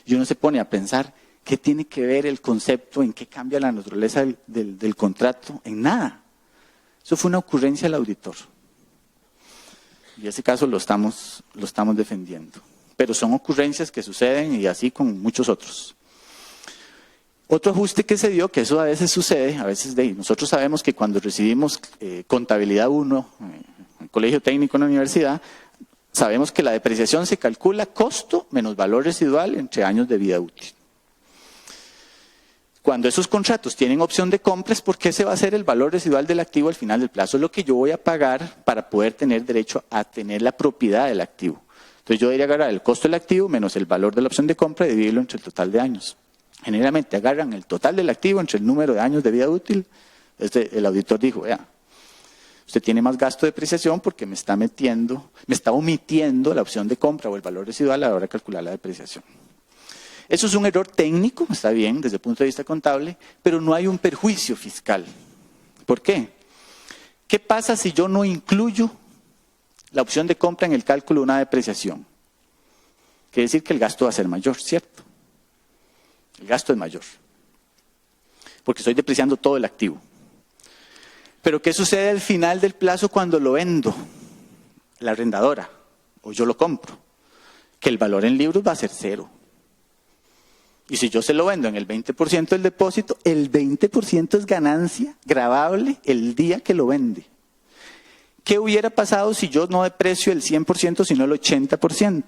Y uno se pone a pensar, ¿qué tiene que ver el concepto? ¿En qué cambia la naturaleza del contrato? En nada. Eso fue una ocurrencia del auditor. Y ese caso lo estamos defendiendo. Pero son ocurrencias que suceden y así con muchos otros. Otro ajuste que se dio, que eso a veces sucede, a veces nosotros sabemos que cuando recibimos contabilidad 1, en el colegio técnico en la universidad, sabemos que la depreciación se calcula costo menos valor residual entre años de vida útil. Cuando esos contratos tienen opción de compra es porque ese va a ser el valor residual del activo al final del plazo, es lo que yo voy a pagar para poder tener derecho a tener la propiedad del activo. Entonces yo debería agarrar el costo del activo menos el valor de la opción de compra y dividirlo entre el total de años. Generalmente agarran el total del activo entre el número de años de vida útil. El auditor dijo, vea, usted tiene más gasto de depreciación porque me está omitiendo la opción de compra o el valor residual a la hora de calcular la depreciación. Eso es un error técnico, está bien desde el punto de vista contable, pero no hay un perjuicio fiscal. ¿Por qué? ¿Qué pasa si yo no incluyo la opción de compra en el cálculo de una depreciación? Quiere decir que el gasto va a ser mayor, ¿cierto? El gasto es mayor, porque estoy depreciando todo el activo. Pero ¿qué sucede al final del plazo cuando lo vendo? La arrendadora, o yo lo compro, que el valor en libros va a ser 0. Y si yo se lo vendo en el 20% del depósito, el 20% es ganancia gravable el día que lo vende. ¿Qué hubiera pasado si yo no deprecio el 100% sino el 80%?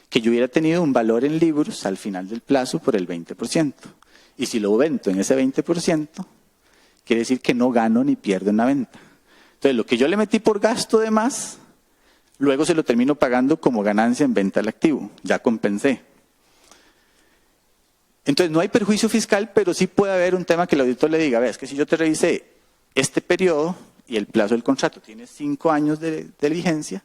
Que yo hubiera tenido un valor en libros al final del plazo por el 20%. Y si lo vendo en ese 20%, quiere decir que no gano ni pierdo en la venta. Entonces, lo que yo le metí por gasto de más, luego se lo termino pagando como ganancia en venta del activo. Ya compensé. Entonces, no hay perjuicio fiscal, pero sí puede haber un tema que el auditor le diga, es que si yo te revisé este periodo y el plazo del contrato tiene 5 años de vigencia,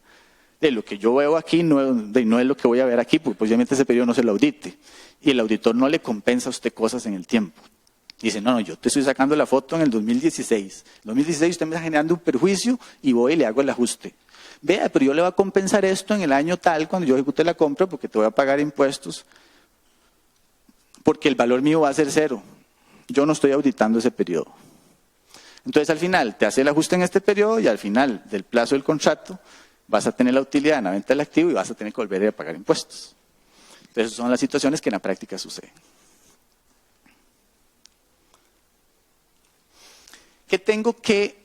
de lo que yo veo aquí no es lo que voy a ver aquí, porque posiblemente ese periodo no se lo audite. Y el auditor no le compensa a usted cosas en el tiempo. Dice, no, yo te estoy sacando la foto en el 2016. En el 2016 usted me está generando un perjuicio y voy y le hago el ajuste. Vea, pero yo le voy a compensar esto en el año tal, cuando yo ejecute la compra, porque te voy a pagar impuestos, porque el valor mío va a ser 0. Yo no estoy auditando ese periodo. Entonces al final te hace el ajuste en este periodo y al final del plazo del contrato vas a tener la utilidad en la venta del activo y vas a tener que volver a pagar impuestos. Entonces, esas son las situaciones que en la práctica suceden. ¿Qué tengo que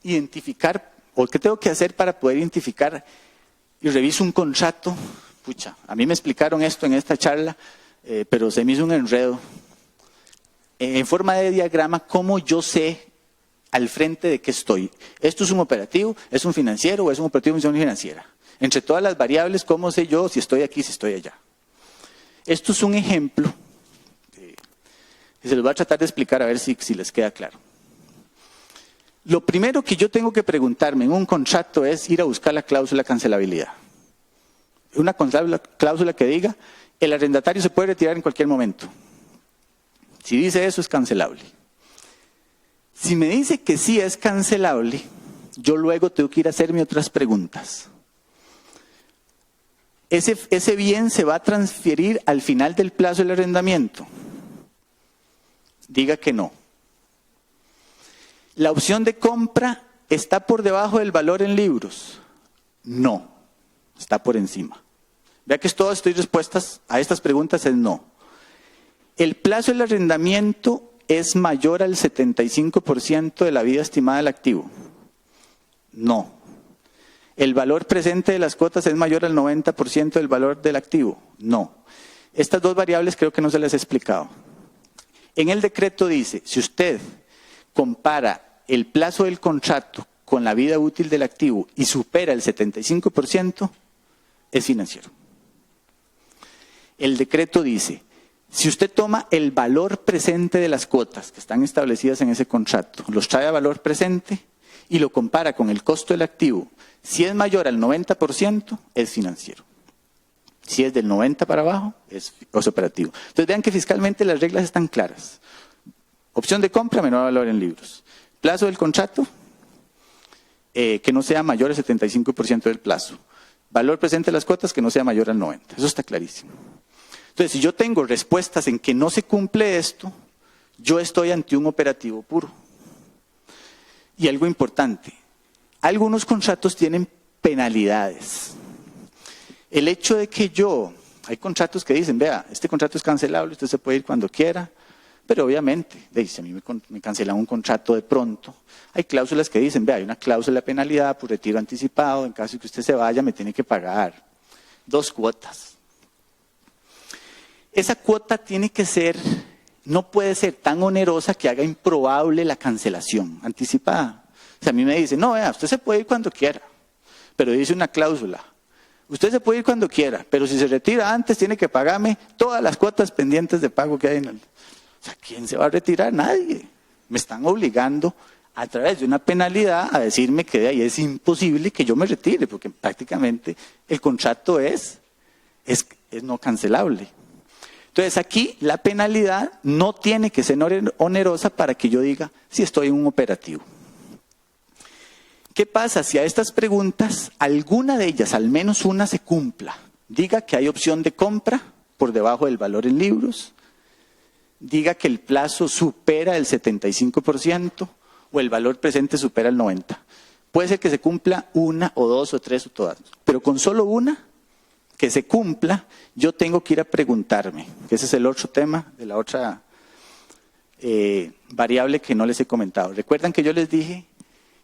identificar o qué tengo que hacer para poder identificar y reviso un contrato? Pucha, a mí me explicaron esto en esta charla, pero se me hizo un enredo. En forma de diagrama, ¿cómo yo sé al frente de qué estoy? ¿Esto es un operativo, es un financiero o es un operativo de función financiera? Entre todas las variables, ¿cómo sé yo si estoy aquí, si estoy allá? Esto es un ejemplo, y se los voy a tratar de explicar a ver si les queda claro. Lo primero que yo tengo que preguntarme en un contrato es ir a buscar la cláusula de cancelabilidad. Una cláusula que diga, el arrendatario se puede retirar en cualquier momento. Si dice eso, es cancelable. Si me dice que sí es cancelable, yo luego tengo que ir a hacerme otras preguntas. ¿Ese bien se va a transferir al final del plazo del arrendamiento? Diga que no. ¿La opción de compra está por debajo del valor en libros? No, está por encima. Vea que todas estas respuestas a estas preguntas es no. ¿El plazo del arrendamiento es mayor al 75% de la vida estimada del activo? No. ¿El valor presente de las cuotas es mayor al 90% del valor del activo? No. Estas dos variables creo que no se les he explicado. En el decreto dice, si usted compara el plazo del contrato con la vida útil del activo y supera el 75%, es financiero. El decreto dice, si usted toma el valor presente de las cuotas que están establecidas en ese contrato, los trae a valor presente y lo compara con el costo del activo, si es mayor al 90%, es financiero. Si es del 90 para abajo, es operativo. Entonces vean que fiscalmente las reglas están claras. Opción de compra, menor valor en libros. Plazo del contrato, que no sea mayor al 75% del plazo. Valor presente de las cuotas, que no sea mayor al 90%. Eso está clarísimo. Entonces, si yo tengo respuestas en que no se cumple esto, yo estoy ante un operativo puro. Y algo importante, algunos contratos tienen penalidades. El hecho de que hay contratos que dicen, vea, este contrato es cancelable, usted se puede ir cuando quiera, pero obviamente, si a mí me cancelan un contrato de pronto, hay cláusulas que dicen, vea, hay una cláusula de penalidad por retiro anticipado, en caso de que usted se vaya me tiene que pagar 2 cuotas. Esa cuota tiene que ser, no puede ser tan onerosa que haga improbable la cancelación anticipada. O sea, a mí me dicen, no, vea, usted se puede ir cuando quiera, pero dice una cláusula. Usted se puede ir cuando quiera, pero si se retira antes tiene que pagarme todas las cuotas pendientes de pago que hay en el... O sea, ¿quién se va a retirar? Nadie. Me están obligando a través de una penalidad a decirme que de ahí es imposible que yo me retire, porque prácticamente el contrato es no cancelable. Entonces aquí la penalidad no tiene que ser onerosa para que yo diga si estoy en un operativo. ¿Qué pasa si a estas preguntas, alguna de ellas, al menos una, se cumpla? Diga que hay opción de compra por debajo del valor en libros, diga que el plazo supera el 75% o el valor presente supera el 90%. Puede ser que se cumpla una o dos o tres o todas, pero con solo una que se cumpla, yo tengo que ir a preguntarme, que ese es el otro tema de la otra variable que no les he comentado. ¿Recuerdan que yo les dije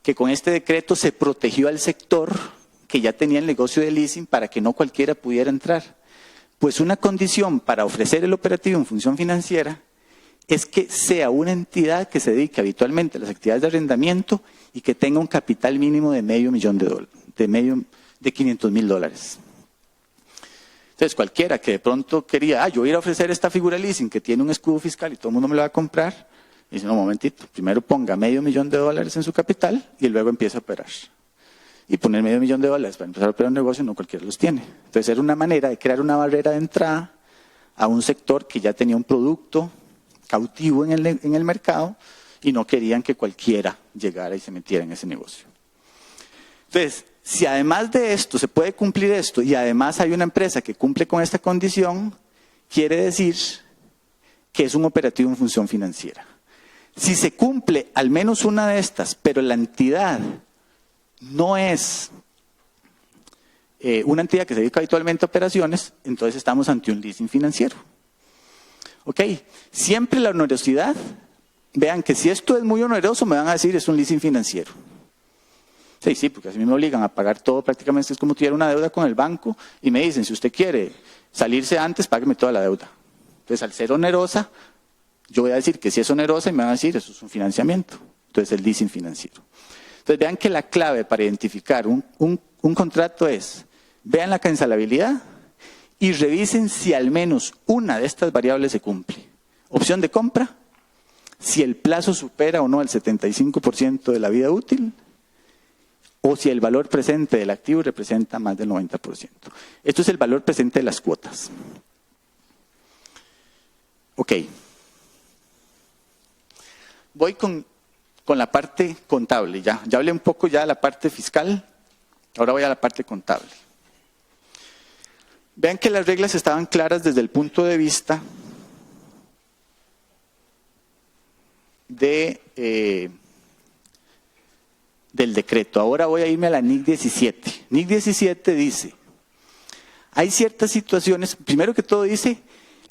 que con este decreto se protegió al sector que ya tenía el negocio de leasing para que no cualquiera pudiera entrar? Pues una condición para ofrecer el operativo en función financiera es que sea una entidad que se dedique habitualmente a las actividades de arrendamiento y que tenga un capital mínimo de $500,000, de $500,000. Entonces cualquiera que de pronto quería, yo voy a ir a ofrecer esta figura leasing que tiene un escudo fiscal y todo el mundo me lo va a comprar, dice, no, un momentito, primero ponga $500,000 en su capital y luego empieza a operar. Y poner $500,000 para empezar a operar un negocio no cualquiera los tiene. Entonces era una manera de crear una barrera de entrada a un sector que ya tenía un producto cautivo en el mercado y no querían que cualquiera llegara y se metiera en ese negocio. Entonces, si además de esto se puede cumplir esto y además hay una empresa que cumple con esta condición, quiere decir que es un operativo en función financiera. Si se cumple al menos una de estas, pero la entidad no es una entidad que se dedica habitualmente a operaciones, entonces estamos ante un leasing financiero. ¿Ok? Siempre la onerosidad, vean que si esto es muy oneroso, me van a decir es un leasing financiero. Sí, porque así me obligan a pagar todo, prácticamente es como tuviera una deuda con el banco y me dicen, si usted quiere salirse antes, págueme toda la deuda. Entonces, al ser onerosa, yo voy a decir que si es onerosa y me van a decir, eso es un financiamiento. Entonces, el leasing financiero. Entonces, vean que la clave para identificar un contrato es, vean la cancelabilidad y revisen si al menos una de estas variables se cumple. Opción de compra, si el plazo supera o no el 75% de la vida útil, o si el valor presente del activo representa más del 90%. Esto es el valor presente de las cuotas. Ok. Voy con la parte contable. Ya hablé un poco ya de la parte fiscal, ahora voy a la parte contable. Vean que las reglas estaban claras desde el punto de vista del decreto. Ahora voy a irme a la NIC 17. NIC 17 dice, hay ciertas situaciones, primero que todo dice,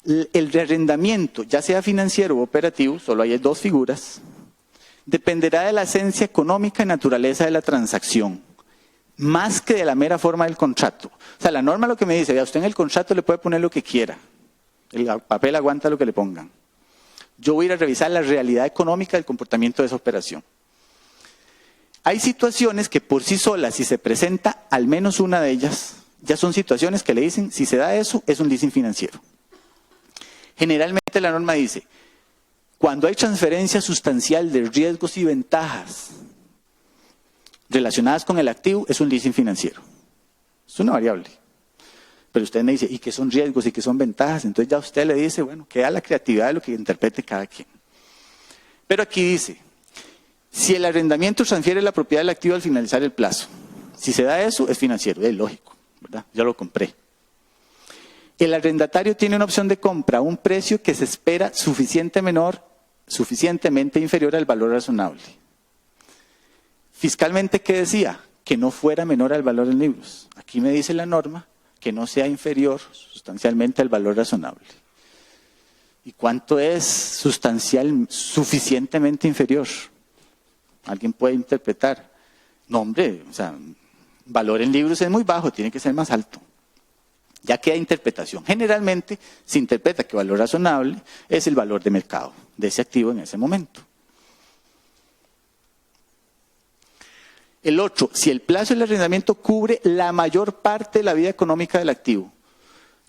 el rearrendamiento, ya sea financiero o operativo, solo hay dos figuras, dependerá de la esencia económica y naturaleza de la transacción, más que de la mera forma del contrato. O sea, la norma lo que me dice, vea, usted en el contrato le puede poner lo que quiera, el papel aguanta lo que le pongan. Yo voy a ir a revisar la realidad económica del comportamiento de esa operación. Hay situaciones que por sí solas, si se presenta al menos una de ellas, ya son situaciones que le dicen, si se da eso, es un leasing financiero. Generalmente la norma dice, cuando hay transferencia sustancial de riesgos y ventajas relacionadas con el activo, es un leasing financiero. Es una variable. pero usted me dice, ¿y qué son riesgos y qué son ventajas? Entonces ya usted le dice, bueno, queda la creatividad de lo que interprete cada quien. Pero aquí dice, si el arrendamiento transfiere la propiedad del activo al finalizar el plazo, si se da eso, es financiero, es lógico, ¿verdad? Ya lo compré. El arrendatario tiene una opción de compra a un precio que se espera suficientemente inferior al valor razonable. Fiscalmente, ¿qué decía? Que no fuera menor al valor en libros. Aquí me dice la norma que no sea inferior sustancialmente al valor razonable. ¿Y cuánto es suficientemente inferior? Alguien puede interpretar. No, hombre, o sea, valor en libros es muy bajo, tiene que ser más alto. Ya queda interpretación. Generalmente se interpreta que valor razonable es el valor de mercado de ese activo en ese momento. El otro, si el plazo del arrendamiento cubre la mayor parte de la vida económica del activo.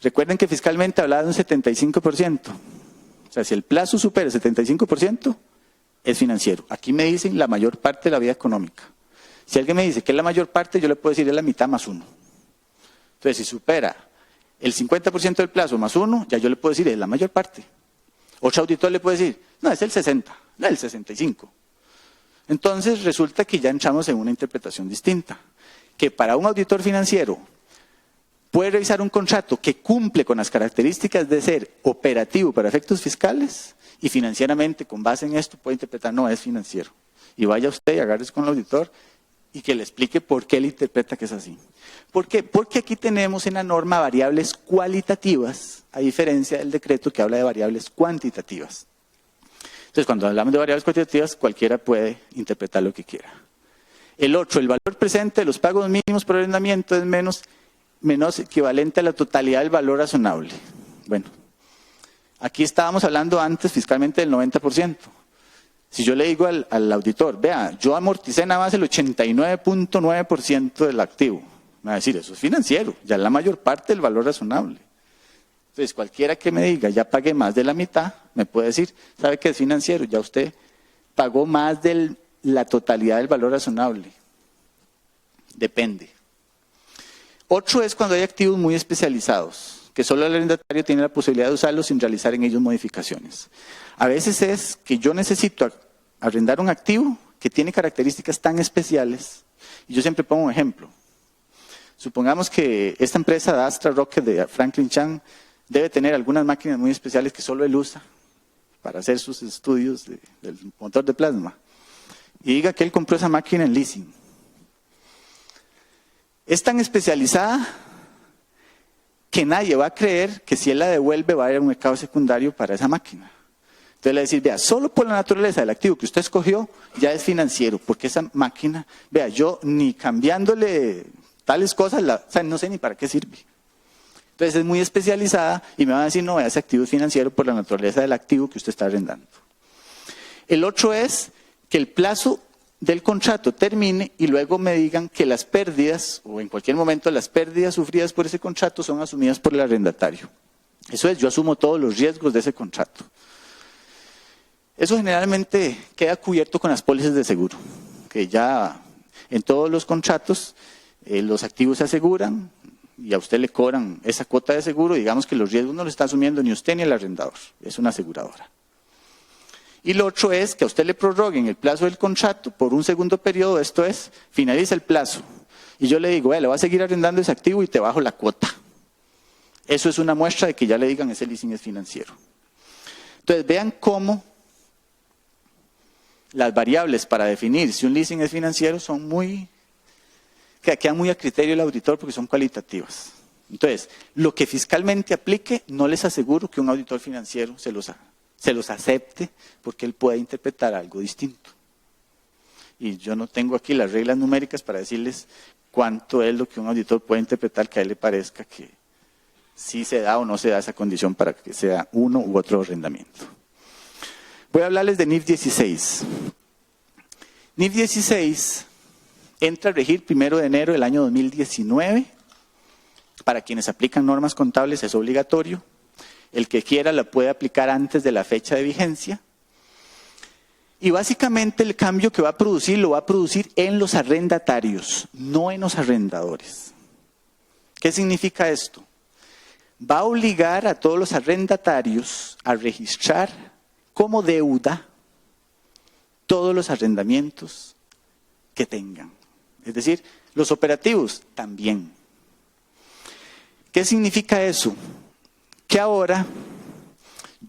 Recuerden que fiscalmente hablaba de un 75%. O sea, si el plazo supera el 75%, es financiero. Aquí me dicen la mayor parte de la vida económica. Si alguien me dice que es la mayor parte, yo le puedo decir es la mitad más uno. Entonces, si supera el 50% del plazo más uno, ya yo le puedo decir es la mayor parte. Otro auditor le puede decir, no, es el 60, no, el 65. Entonces resulta que ya entramos en una interpretación distinta, que para un auditor financiero puede revisar un contrato que cumple con las características de ser operativo para efectos fiscales y financieramente con base en esto puede interpretar no es financiero. Y vaya usted y agárrese con el auditor y que le explique por qué le interpreta que es así. ¿Por qué? Porque aquí tenemos en la norma variables cualitativas, a diferencia del decreto que habla de variables cuantitativas. Entonces, cuando hablamos de variables cuantitativas, cualquiera puede interpretar lo que quiera. El otro, el valor presente de los pagos mínimos por arrendamiento es menos equivalente a la totalidad del valor razonable. Bueno, aquí estábamos hablando antes fiscalmente del 90%. Si yo le digo al auditor, vea, yo amorticé nada más el 89.9% del activo, me va a decir, eso es financiero, ya es la mayor parte del valor razonable. Entonces, cualquiera que me diga, ya pagué más de la mitad, me puede decir, ¿sabe qué es financiero? Ya usted pagó más de la totalidad del valor razonable. Depende. Otro es cuando hay activos muy especializados, que solo el arrendatario tiene la posibilidad de usarlos sin realizar en ellos modificaciones. A veces es que yo necesito arrendar un activo que tiene características tan especiales, y yo siempre pongo un ejemplo. Supongamos que esta empresa de Astra Rocket de Franklin Chan debe tener algunas máquinas muy especiales que solo él usa para hacer sus estudios del motor de plasma. Y diga que él compró esa máquina en leasing. Es tan especializada que nadie va a creer que si él la devuelve va a ir a un mercado secundario para esa máquina. Entonces le va a decir, vea, solo por la naturaleza del activo que usted escogió ya es financiero, porque esa máquina, vea, yo ni cambiándole tales cosas, o sea, no sé ni para qué sirve. Entonces es muy especializada y me van a decir, no, ese activo es financiero por la naturaleza del activo que usted está arrendando. El otro es que el plazo del contrato termine y luego me digan que las pérdidas, o en cualquier momento las pérdidas sufridas por ese contrato son asumidas por el arrendatario. Eso es, yo asumo todos los riesgos de ese contrato. Eso generalmente queda cubierto con las pólizas de seguro, que ya en todos los contratos los activos se aseguran y a usted le cobran esa cuota de seguro, digamos que los riesgos no lo está asumiendo ni usted ni el arrendador, es una aseguradora. Y lo otro es que a usted le prorroguen el plazo del contrato por un segundo periodo, esto es, finaliza el plazo. Y yo le digo, le voy a seguir arrendando ese activo y te bajo la cuota. Eso es una muestra de que ya le digan ese leasing es financiero. Entonces vean cómo las variables para definir si un leasing es financiero son quedan muy a criterio del auditor porque son cualitativas. Entonces, lo que fiscalmente aplique, no les aseguro que un auditor financiero se los acepte porque él puede interpretar algo distinto. Y yo no tengo aquí las reglas numéricas para decirles cuánto es lo que un auditor puede interpretar que a él le parezca que sí se da o no se da esa condición para que sea uno u otro arrendamiento. Voy a hablarles de NIF 16. NIF 16 entra a regir 1 de enero del año 2019. Para quienes aplican normas contables es obligatorio. El que quiera la puede aplicar antes de la fecha de vigencia. Y básicamente el cambio que va a producir lo va a producir en los arrendatarios, no en los arrendadores. ¿Qué significa esto? va a obligar a todos los arrendatarios a registrar como deuda todos los arrendamientos que tengan. Es decir, los operativos también. ¿Qué significa eso? Que ahora,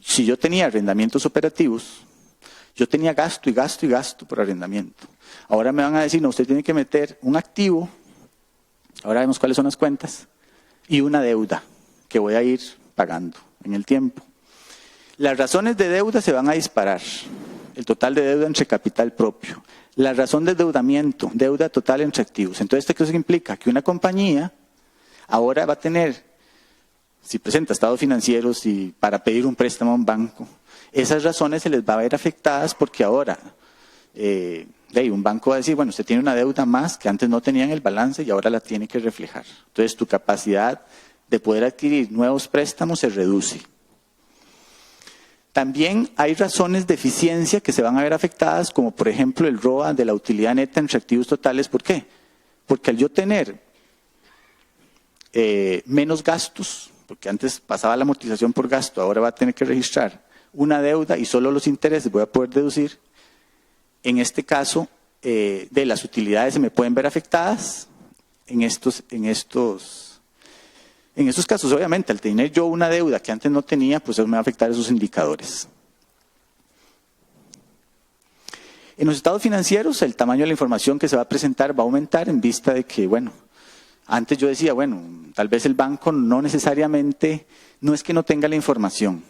si yo tenía arrendamientos operativos, yo tenía gasto y gasto y gasto por arrendamiento. Ahora me van a decir, no, usted tiene que meter un activo, ahora vemos cuáles son las cuentas, y una deuda que voy a ir pagando en el tiempo. Las razones de deuda se van a disparar. El total de deuda entre capital propio. La razón de endeudamiento, deuda total entre activos. Entonces, ¿esto qué implica? Que una compañía ahora va a tener, si presenta estados financieros y para pedir un préstamo a un banco, esas razones se les va a ver afectadas porque ahora un banco va a decir, bueno, usted tiene una deuda más que antes no tenía en el balance y ahora la tiene que reflejar. Entonces, tu capacidad de poder adquirir nuevos préstamos se reduce. También hay razones de eficiencia que se van a ver afectadas, como por ejemplo el ROA de la utilidad neta entre activos totales. ¿Por qué? Porque al yo tener menos gastos, porque antes pasaba la amortización por gasto, ahora va a tener que registrar una deuda y solo los intereses voy a poder deducir. En este caso, de las utilidades se me pueden ver afectadas en estos casos. Obviamente, al tener yo una deuda que antes no tenía, pues eso me va a afectar esos indicadores. En los estados financieros, el tamaño de la información que se va a presentar va a aumentar en vista de que, bueno, antes yo decía, bueno, tal vez el banco no necesariamente, no es que no tenga la información.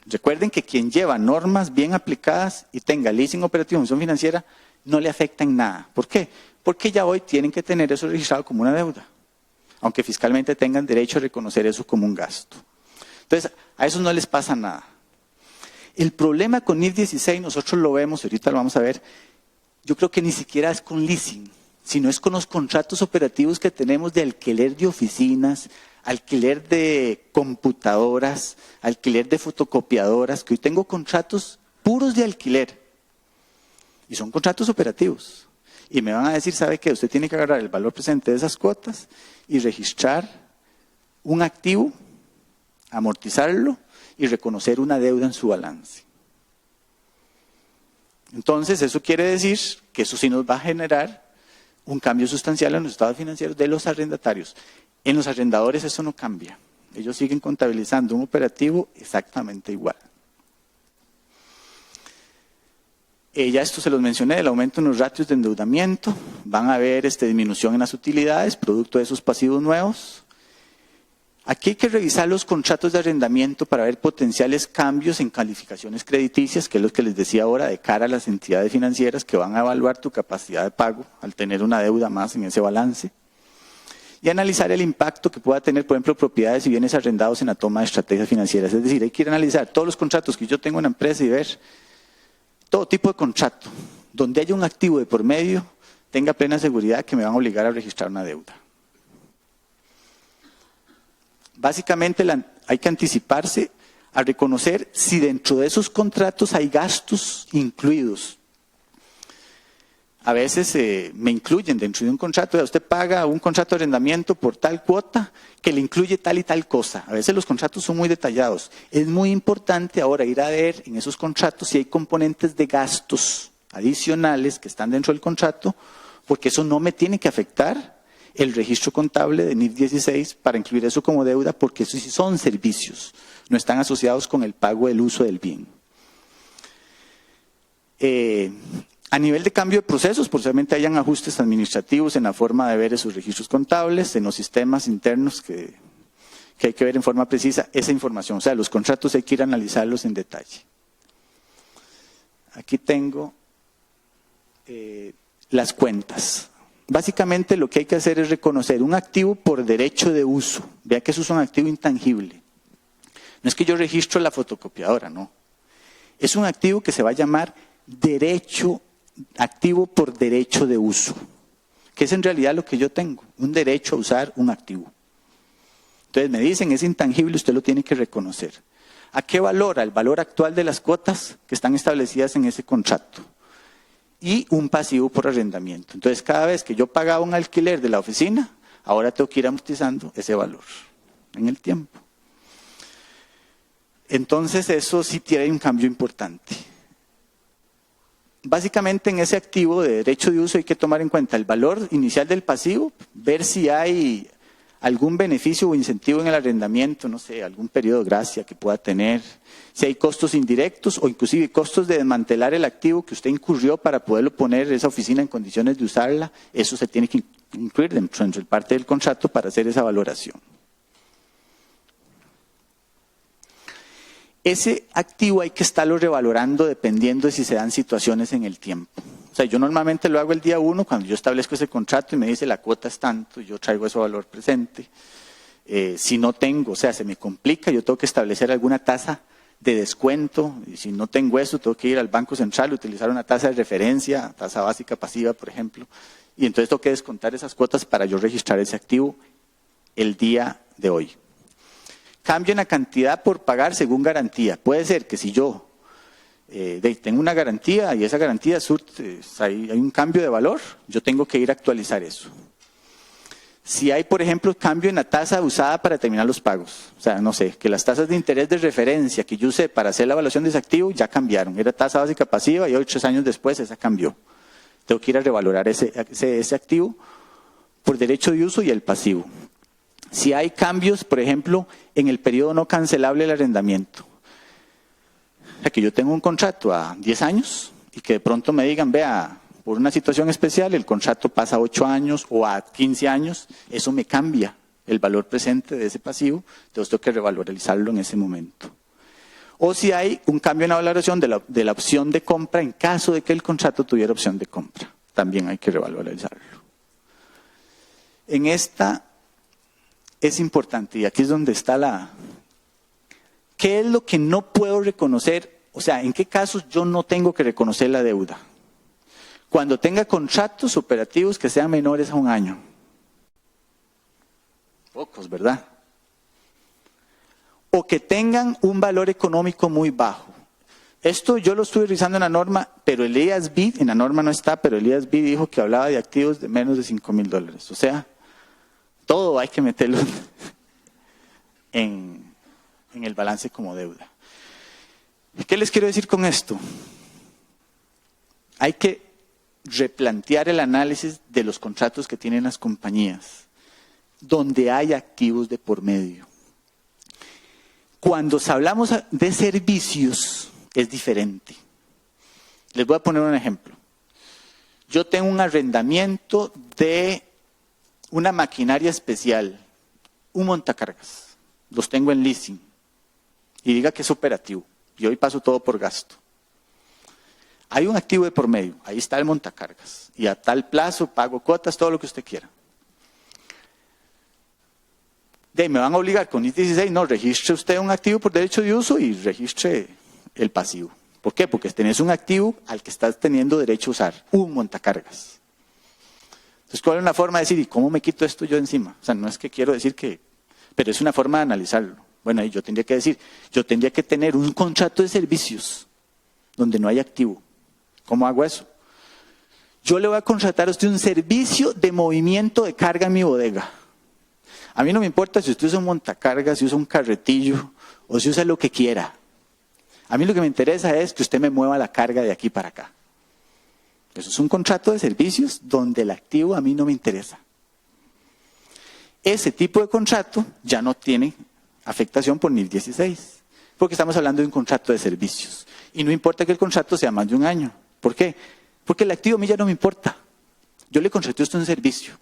Recuerden que quien lleva normas bien aplicadas y tenga leasing operativo en función financiera, no le afecta en nada. ¿Por qué? Porque ya hoy tienen que tener eso registrado como una deuda, aunque fiscalmente tengan derecho a reconocer eso como un gasto. Entonces, a esos no les pasa nada. El problema con NIF 16, nosotros lo vemos, ahorita lo vamos a ver, yo creo que ni siquiera es con leasing, sino es con los contratos operativos que tenemos de alquiler de oficinas, alquiler de computadoras, alquiler de fotocopiadoras, que hoy tengo contratos puros de alquiler. Y son contratos operativos. Y me van a decir, ¿sabe qué? Usted tiene que agarrar el valor presente de esas cuotas y registrar un activo, amortizarlo y reconocer una deuda en su balance. Entonces, eso quiere decir que eso sí nos va a generar un cambio sustancial en los estados financieros de los arrendatarios. En los arrendadores eso no cambia. Ellos siguen contabilizando un operativo exactamente igual. Ya esto se los mencioné, el aumento en los ratios de endeudamiento. Van a haber disminución en las utilidades, producto de esos pasivos nuevos. Aquí hay que revisar los contratos de arrendamiento para ver potenciales cambios en calificaciones crediticias, que es lo que les decía ahora, de cara a las entidades financieras que van a evaluar tu capacidad de pago al tener una deuda más en ese balance. Y analizar el impacto que pueda tener, por ejemplo, propiedades y bienes arrendados en la toma de estrategias financieras. Es decir, hay que ir a analizar todos los contratos que yo tengo en la empresa y ver todo tipo de contrato, donde haya un activo de por medio, tenga plena seguridad que me van a obligar a registrar una deuda. Básicamente hay que anticiparse a reconocer si dentro de esos contratos hay gastos incluidos. A veces me incluyen dentro de un contrato, usted paga un contrato de arrendamiento por tal cuota que le incluye tal y tal cosa. A veces los contratos son muy detallados. Es muy importante ahora ir a ver en esos contratos si hay componentes de gastos adicionales que están dentro del contrato, porque eso no me tiene que afectar el registro contable de NIF 16 para incluir eso como deuda, porque eso sí son servicios, no están asociados con el pago del uso del bien. A nivel de cambio de procesos, posiblemente hayan ajustes administrativos en la forma de ver esos registros contables, en los sistemas internos que hay que ver en forma precisa esa información. O sea, los contratos hay que ir a analizarlos en detalle. Aquí tengo las cuentas. Básicamente lo que hay que hacer es reconocer un activo por derecho de uso. Vea que eso es un activo intangible. No es que yo registro la fotocopiadora, no. Es un activo que se va a llamar activo por derecho de uso, que es en realidad lo que yo tengo, un derecho a usar un activo. Entonces me dicen, es intangible, usted lo tiene que reconocer. ¿A qué valora? El valor actual de las cuotas que están establecidas en ese contrato. Y un pasivo por arrendamiento. Entonces, cada vez que yo pagaba un alquiler de la oficina, ahora tengo que ir amortizando ese valor en el tiempo. Entonces eso sí tiene un cambio importante. Básicamente en ese activo de derecho de uso hay que tomar en cuenta el valor inicial del pasivo, ver si hay algún beneficio o incentivo en el arrendamiento, no sé, algún periodo de gracia que pueda tener, si hay costos indirectos o inclusive costos de desmantelar el activo que usted incurrió para poderlo poner esa oficina en condiciones de usarla, eso se tiene que incluir dentro de parte del contrato para hacer esa valoración. Ese activo hay que estarlo revalorando dependiendo de si se dan situaciones en el tiempo. O sea, yo normalmente lo hago el día 1 cuando yo establezco ese contrato y me dice la cuota es tanto, yo traigo ese valor presente. Si no tengo, o sea, se me complica, yo tengo que establecer alguna tasa de descuento, y si no tengo eso, tengo que ir al Banco Central, utilizar una tasa de referencia, tasa básica pasiva, por ejemplo, y entonces tengo que descontar esas cuotas para yo registrar ese activo el día de hoy. Cambio en la cantidad por pagar según garantía. Puede ser que si yo tengo una garantía y esa garantía hay un cambio de valor, yo tengo que ir a actualizar eso. Si hay, por ejemplo, cambio en la tasa usada para terminar los pagos, o sea, no sé, que las tasas de interés de referencia que yo usé para hacer la evaluación de ese activo ya cambiaron. Era tasa básica pasiva y hoy, 3 años después, esa cambió. Tengo que ir a revalorar ese activo por derecho de uso y el pasivo. Si hay cambios, por ejemplo, en el periodo no cancelable del arrendamiento. O sea, que yo tengo un contrato a 10 años y que de pronto me digan, vea, por una situación especial el contrato pasa a 8 años o a 15 años, eso me cambia el valor presente de ese pasivo, entonces tengo que revalorizarlo en ese momento. O si hay un cambio en la valoración de la opción de compra en caso de que el contrato tuviera opción de compra, también hay que revalorizarlo. En esta es importante, y aquí es donde está ¿qué es lo que no puedo reconocer? O sea, ¿en qué casos yo no tengo que reconocer la deuda? Cuando tenga contratos operativos que sean menores a 1 año. Pocos, ¿verdad? O que tengan un valor económico muy bajo. Esto yo lo estuve revisando en la norma, pero el IASB, en la norma no está, pero el IASB dijo que hablaba de activos de menos de $5,000. O sea, todo hay que meterlo en el balance como deuda. ¿Qué les quiero decir con esto? Hay que replantear el análisis de los contratos que tienen las compañías, donde hay activos de por medio. Cuando hablamos de servicios, es diferente. Les voy a poner un ejemplo. Yo tengo un arrendamiento de una maquinaria especial, un montacargas. Los tengo en leasing. Y diga que es operativo. Y hoy paso todo por gasto. Hay un activo de por medio. Ahí está el montacargas. Y a tal plazo pago cuotas, todo lo que usted quiera. Me van a obligar con IS 16, no, registre usted un activo por derecho de uso y registre el pasivo. ¿Por qué? Porque tenés un activo al que estás teniendo derecho a usar, un montacargas. Entonces, ¿cuál es una forma de decir, ¿y cómo me quito esto yo encima? O sea, no es que quiero decir que, pero es una forma de analizarlo. Bueno, ahí yo tendría que decir, yo tendría que tener un contrato de servicios donde no hay activo. ¿Cómo hago eso? Yo le voy a contratar a usted un servicio de movimiento de carga en mi bodega. A mí no me importa si usted usa un montacargas, si usa un carretillo o si usa lo que quiera. A mí lo que me interesa es que usted me mueva la carga de aquí para acá. Eso es un contrato de servicios donde el activo a mí no me interesa. Ese tipo de contrato ya no tiene afectación por NIF 16, porque estamos hablando de un contrato de servicios. Y no importa que el contrato sea más de 1 año. ¿Por qué? Porque el activo a mí ya no me importa. Yo le contraté a usted un servicio.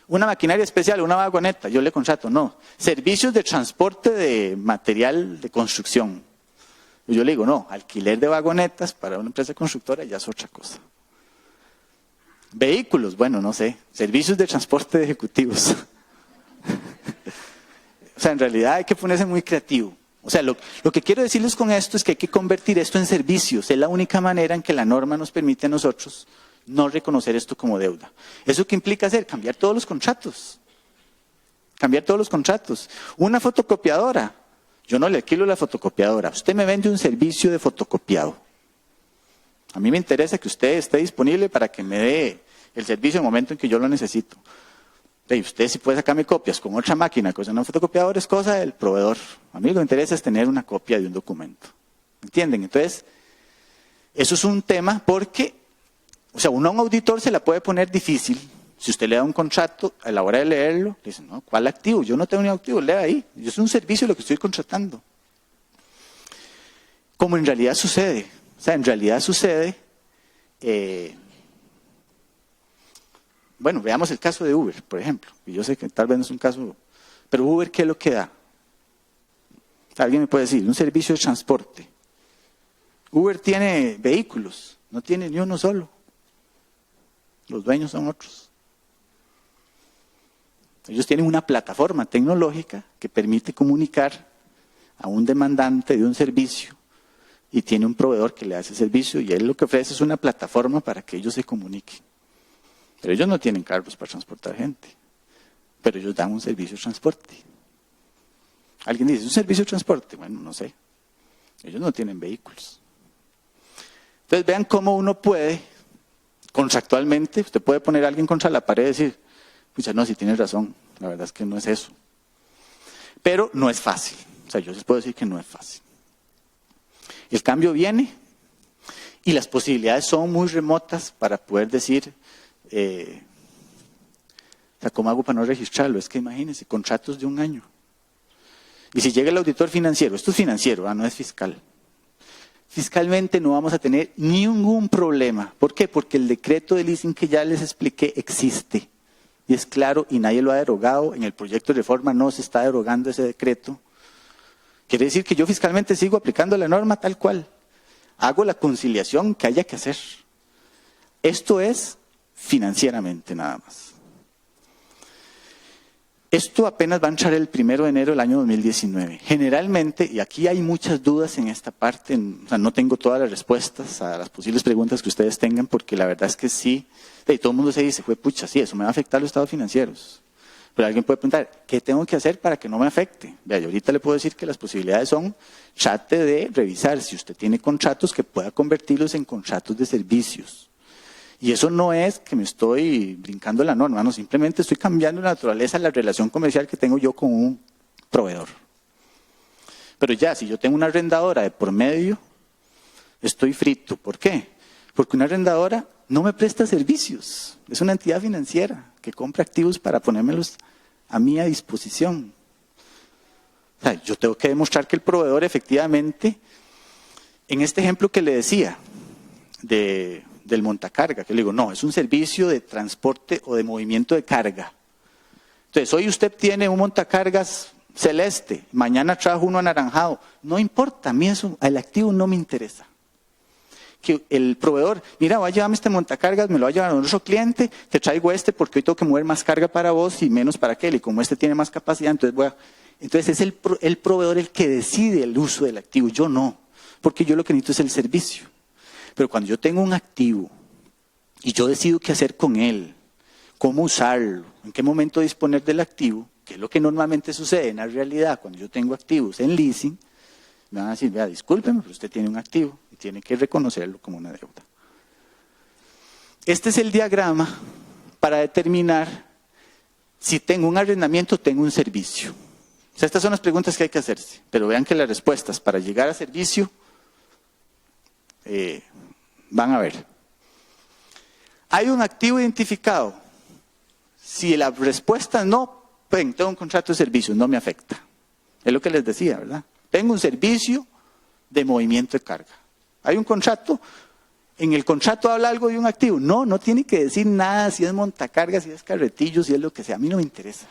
Una maquinaria especial, una vagoneta, yo le contrato, no. Servicios de transporte de material de construcción. Yo le digo, no, alquiler de vagonetas para una empresa constructora ya es otra cosa. Vehículos, bueno, no sé. Servicios de transporte de ejecutivos. O sea, en realidad hay que ponerse muy creativo. O sea, lo que quiero decirles con esto es que hay que convertir esto en servicios. Es la única manera en que la norma nos permite a nosotros no reconocer esto como deuda. ¿Eso qué implica hacer? Cambiar todos los contratos. Cambiar todos los contratos. Una fotocopiadora. Yo no le alquilo la fotocopiadora. Usted me vende un servicio de fotocopiado. A mí me interesa que usted esté disponible para que me dé el servicio en el momento en que yo lo necesito. Y usted si puede sacarme copias con otra máquina, cosa no fotocopiador, es cosa del proveedor. A mí lo que me interesa es tener una copia de un documento. ¿Entienden? Entonces, eso es un tema porque, o sea, uno a un auditor se la puede poner difícil. Si usted le da un contrato, a la hora de leerlo, le dice, no, ¿cuál activo? Yo no tengo ni activo, lea ahí. Yo es un servicio lo que estoy contratando. Como en realidad sucede. O sea, en realidad sucede. Bueno, veamos el caso de Uber, por ejemplo. Y yo sé que tal vez no es un caso, pero Uber, ¿qué es lo que da? Alguien me puede decir, un servicio de transporte. Uber tiene vehículos, no tiene ni uno solo. Los dueños son otros. Ellos tienen una plataforma tecnológica que permite comunicar a un demandante de un servicio y tiene un proveedor que le hace servicio y él lo que ofrece es una plataforma para que ellos se comuniquen. Pero ellos no tienen carros para transportar gente, pero ellos dan un servicio de transporte. Alguien dice, ¿es un servicio de transporte? Bueno, no sé. Ellos no tienen vehículos. Entonces vean cómo uno puede, contractualmente, usted puede poner a alguien contra la pared y decir, pucha, no, si tiene razón, la verdad es que no es eso. Pero no es fácil. O sea, yo les puedo decir que no es fácil. El cambio viene y las posibilidades son muy remotas para poder decir, o sea, ¿cómo hago para no registrarlo? Es que imagínense, contratos de un año. Y si llega el auditor financiero, esto es financiero, no es fiscal. Fiscalmente no vamos a tener ningún problema. ¿Por qué? Porque el decreto de leasing que ya les expliqué existe. Y es claro y nadie lo ha derogado. En el proyecto de reforma no se está derogando ese decreto. Quiere decir que yo fiscalmente sigo aplicando la norma tal cual. Hago la conciliación que haya que hacer. Esto es financieramente nada más. Esto apenas va a entrar el 1 de enero del año 2019. Generalmente, y aquí hay muchas dudas en esta parte, o sea, no tengo todas las respuestas a las posibles preguntas que ustedes tengan, porque la verdad es que sí, y todo el mundo se dice, pucha, sí, eso me va a afectar los estados financieros. Pero alguien puede preguntar, ¿qué tengo que hacer para que no me afecte? Vea, yo ahorita le puedo decir que las posibilidades son, trate de revisar si usted tiene contratos que pueda convertirlos en contratos de servicios. Y eso no es que me estoy brincando la norma, no, simplemente estoy cambiando la naturaleza de la relación comercial que tengo yo con un proveedor. Pero ya, si yo tengo una arrendadora de por medio, estoy frito. ¿Por qué? Porque una arrendadora no me presta servicios. Es una entidad financiera que compra activos para ponérmelos a mi disposición. O sea, yo tengo que demostrar que el proveedor efectivamente, en este ejemplo que le decía, del montacarga, que le digo, no, es un servicio de transporte o de movimiento de carga. Entonces, hoy usted tiene un montacargas celeste, mañana trajo uno anaranjado. No importa, a mí eso, el activo no me interesa. Que el proveedor, mira, va a llevarme este montacargas, me lo va a llevar a otro cliente, te traigo este porque hoy tengo que mover más carga para vos y menos para aquel, y como este tiene más capacidad, entonces es el proveedor el que decide el uso del activo, yo no, porque yo lo que necesito es el servicio. Pero cuando yo tengo un activo y yo decido qué hacer con él, cómo usarlo, en qué momento disponer del activo, que es lo que normalmente sucede en la realidad cuando yo tengo activos en leasing, me van a decir, vea, discúlpeme, pero usted tiene un activo y tiene que reconocerlo como una deuda. Este es el diagrama para determinar si tengo un arrendamiento o tengo un servicio. O sea, estas son las preguntas que hay que hacerse, pero vean que las respuestas para llegar a servicio van a ver. ¿Hay un activo identificado? Si la respuesta es no, pues tengo un contrato de servicio, no me afecta. Es lo que les decía, ¿verdad? Tengo un servicio de movimiento de carga. ¿Hay un contrato? ¿En el contrato habla algo de un activo? No, no tiene que decir nada si es montacarga, si es carretillo, si es lo que sea. A mí no me interesa.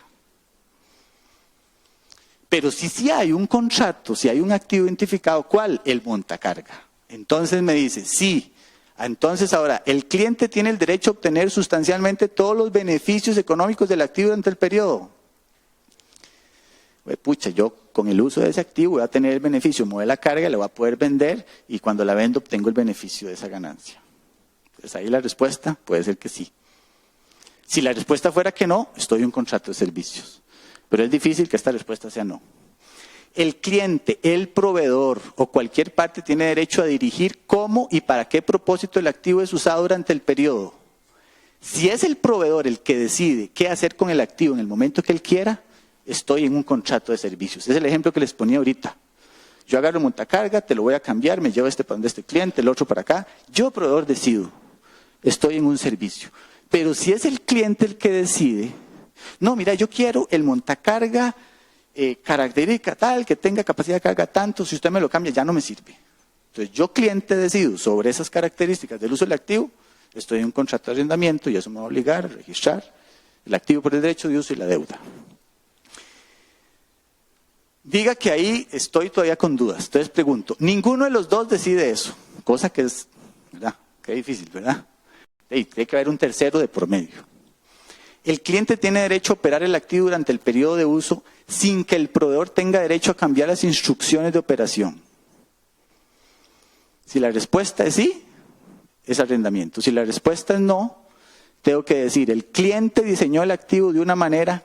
Pero si hay un contrato, si hay un activo identificado, ¿cuál? El montacarga. Entonces me dice, sí. Entonces ahora, el cliente tiene el derecho a obtener sustancialmente todos los beneficios económicos del activo durante el periodo. Pucha, yo con el uso de ese activo voy a tener el beneficio, mueve la carga, la voy a poder vender y cuando la vendo obtengo el beneficio de esa ganancia. Entonces ahí la respuesta puede ser que sí. Si la respuesta fuera que no, estoy en un contrato de servicios. Pero es difícil que esta respuesta sea no. El cliente, el proveedor o cualquier parte tiene derecho a dirigir cómo y para qué propósito el activo es usado durante el periodo. Si es el proveedor el que decide qué hacer con el activo en el momento que él quiera, estoy en un contrato de servicios. Es el ejemplo que les ponía ahorita. Yo agarro montacarga, te lo voy a cambiar, me llevo este para donde este cliente, el otro para acá. Yo, proveedor, decido. Estoy en un servicio. Pero si es el cliente el que decide, no, mira, yo quiero el montacarga característica tal, que tenga capacidad de carga tanto, si usted me lo cambia ya no me sirve. Entonces yo, cliente, decido sobre esas características del uso del activo, estoy en un contrato de arrendamiento y eso me va a obligar a registrar el activo por el derecho de uso y la deuda. Diga que ahí estoy todavía con dudas. Entonces pregunto, ninguno de los dos decide eso, cosa que es, ¿verdad? Qué difícil, ¿verdad? Tiene que haber un tercero de por medio. El cliente tiene derecho a operar el activo durante el periodo de uso sin que el proveedor tenga derecho a cambiar las instrucciones de operación. Si la respuesta es sí, es arrendamiento. Si la respuesta es no, tengo que decir, el cliente diseñó el activo de una manera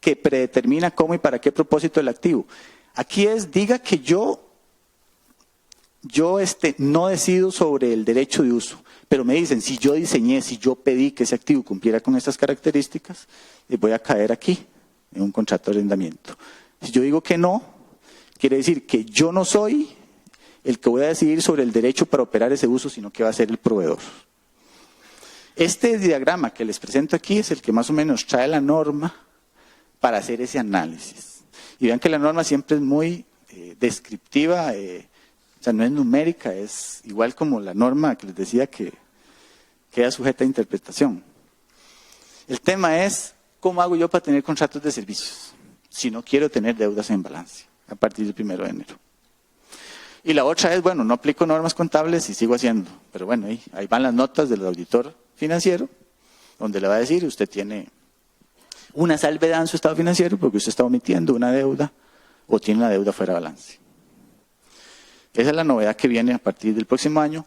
que predetermina cómo y para qué propósito el activo. Aquí es, diga que yo no decido sobre el derecho de uso, pero me dicen, si yo diseñé, si yo pedí que ese activo cumpliera con estas características, voy a caer aquí, en un contrato de arrendamiento. Si yo digo que no, quiere decir que yo no soy el que voy a decidir sobre el derecho para operar ese uso, sino que va a ser el proveedor. Este diagrama que les presento aquí es el que más o menos trae la norma para hacer ese análisis. Y vean que la norma siempre es muy descriptiva, o sea, no es numérica, es igual como la norma que les decía que queda sujeta a interpretación. El tema es, ¿cómo hago yo para tener contratos de servicios si no quiero tener deudas en balance a partir del 1 de enero? Y la otra es, bueno, no aplico normas contables y sigo haciendo. Pero bueno, ahí van las notas del auditor financiero, donde le va a decir, usted tiene una salvedad en su estado financiero porque usted está omitiendo una deuda o tiene la deuda fuera de balance. Esa es la novedad que viene a partir del próximo año.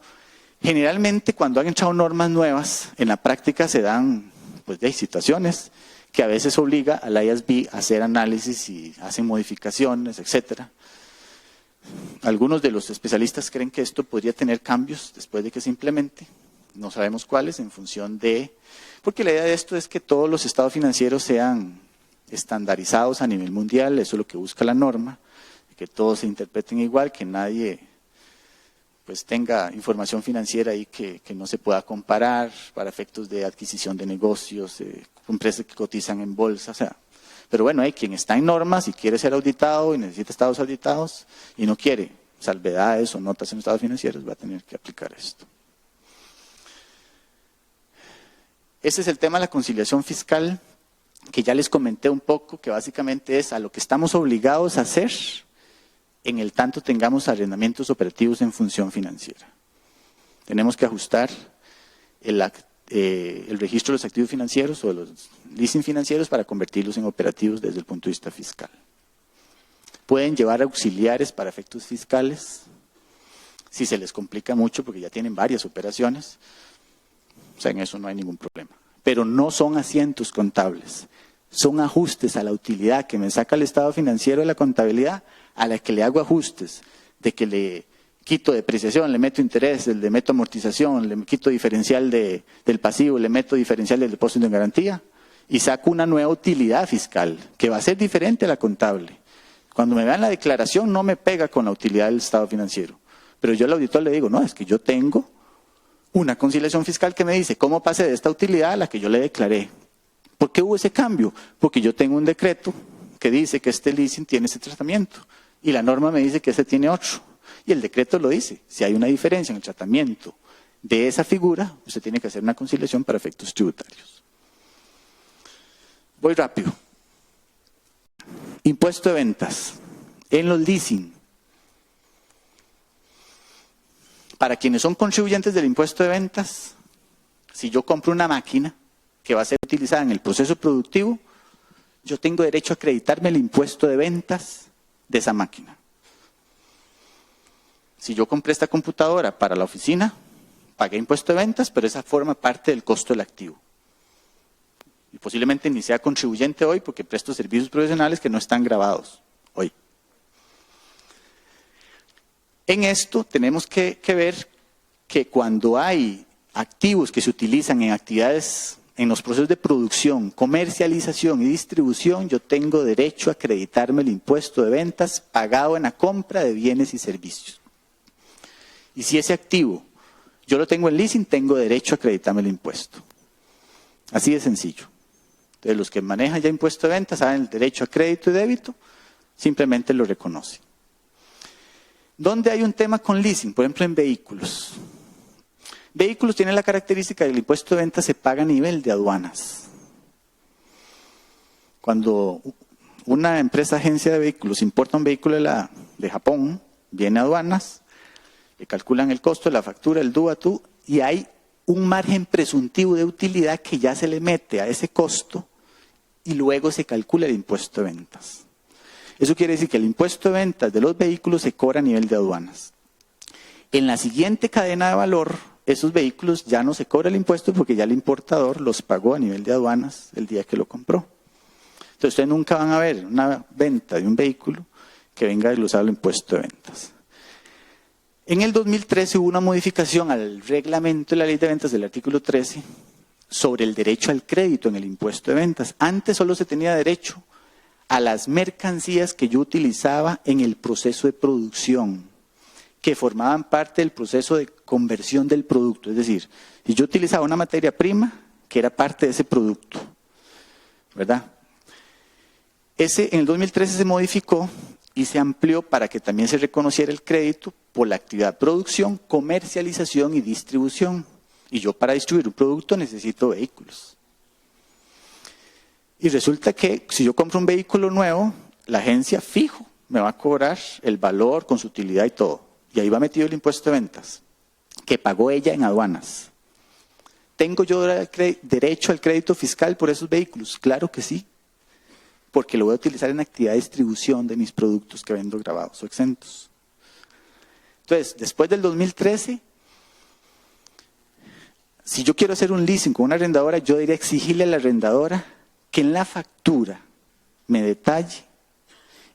Generalmente, cuando han entrado normas nuevas, en la práctica se dan hay situaciones que a veces obliga al IASB a hacer análisis y hacen modificaciones, etcétera. Algunos de los especialistas creen que esto podría tener cambios después de que se implemente. No sabemos cuáles, en función de... Porque la idea de esto es que todos los estados financieros sean estandarizados a nivel mundial, eso es lo que busca la norma, que todos se interpreten igual, que nadie tenga información financiera ahí que no se pueda comparar para efectos de adquisición de negocios, empresas que cotizan en bolsa, o sea. Pero bueno, hay quien está en normas y quiere ser auditado y necesita estados auditados y no quiere salvedades o notas en estados financieros, va a tener que aplicar esto. Ese es el tema de la conciliación fiscal, que ya les comenté un poco, que básicamente es a lo que estamos obligados a hacer en el tanto tengamos arrendamientos operativos en función financiera. Tenemos que ajustar el registro de los activos financieros o de los leasing financieros para convertirlos en operativos desde el punto de vista fiscal. Pueden llevar auxiliares para efectos fiscales, si se les complica mucho porque ya tienen varias operaciones, o sea, en eso no hay ningún problema. Pero no son asientos contables, son ajustes a la utilidad que me saca el estado financiero de la contabilidad, a la que le hago ajustes, de que le quito depreciación, le meto interés, le meto amortización, le quito diferencial del pasivo, le meto diferencial del depósito en garantía y saco una nueva utilidad fiscal que va a ser diferente a la contable. Cuando me vean la declaración no me pega con la utilidad del estado financiero, pero yo al auditor le digo, no, es que yo tengo una conciliación fiscal que me dice cómo pasé de esta utilidad a la que yo le declaré. ¿Por qué hubo ese cambio? Porque yo tengo un decreto que dice que este leasing tiene ese tratamiento y la norma me dice que ese tiene otro. Y el decreto lo dice, si hay una diferencia en el tratamiento de esa figura, usted tiene que hacer una conciliación para efectos tributarios. Voy rápido. Impuesto de ventas en los leasing. Para quienes son contribuyentes del impuesto de ventas, si yo compro una máquina que va a ser utilizada en el proceso productivo, yo tengo derecho a acreditarme el impuesto de ventas de esa máquina. Si yo compré esta computadora para la oficina, pagué impuesto de ventas, pero esa forma parte del costo del activo. Y posiblemente ni sea contribuyente hoy porque presto servicios profesionales que no están grabados hoy. En esto tenemos que ver que cuando hay activos que se utilizan en actividades, en los procesos de producción, comercialización y distribución, yo tengo derecho a acreditarme el impuesto de ventas pagado en la compra de bienes y servicios. Y si ese activo yo lo tengo en leasing, tengo derecho a acreditarme el impuesto. Así de sencillo. Entonces, los que manejan ya impuesto de ventas saben el derecho a crédito y débito, simplemente lo reconocen. ¿Dónde hay un tema con leasing? Por ejemplo, en vehículos. Vehículos tienen la característica de que el impuesto de venta se paga a nivel de aduanas. Cuando una empresa agencia de vehículos importa un vehículo de Japón, viene a aduanas, le calculan el costo, la factura, el due a tú, y hay un margen presuntivo de utilidad que ya se le mete a ese costo y luego se calcula el impuesto de ventas. Eso quiere decir que el impuesto de ventas de los vehículos se cobra a nivel de aduanas. En la siguiente cadena de valor, esos vehículos ya no se cobra el impuesto porque ya el importador los pagó a nivel de aduanas el día que lo compró. Entonces, ustedes nunca van a ver una venta de un vehículo que venga a desglosar el impuesto de ventas. En el 2013 hubo una modificación al reglamento de la ley de ventas del artículo 13 sobre el derecho al crédito en el impuesto de ventas. Antes solo se tenía derecho a las mercancías que yo utilizaba en el proceso de producción, que formaban parte del proceso de conversión del producto. Es decir, si yo utilizaba una materia prima que era parte de ese producto, ¿verdad? En el 2013 se modificó y se amplió para que también se reconociera el crédito por la actividad producción, comercialización y distribución. Y yo para distribuir un producto necesito vehículos. Y resulta que si yo compro un vehículo nuevo, la agencia fijo me va a cobrar el valor con su utilidad y todo. Y ahí va metido el impuesto de ventas, que pagó ella en aduanas. ¿Tengo yo derecho al crédito fiscal por esos vehículos? Claro que sí, porque lo voy a utilizar en actividad de distribución de mis productos que vendo grabados o exentos. Entonces, después del 2013, si yo quiero hacer un leasing con una arrendadora, yo debería exigirle a la arrendadora que en la factura me detalle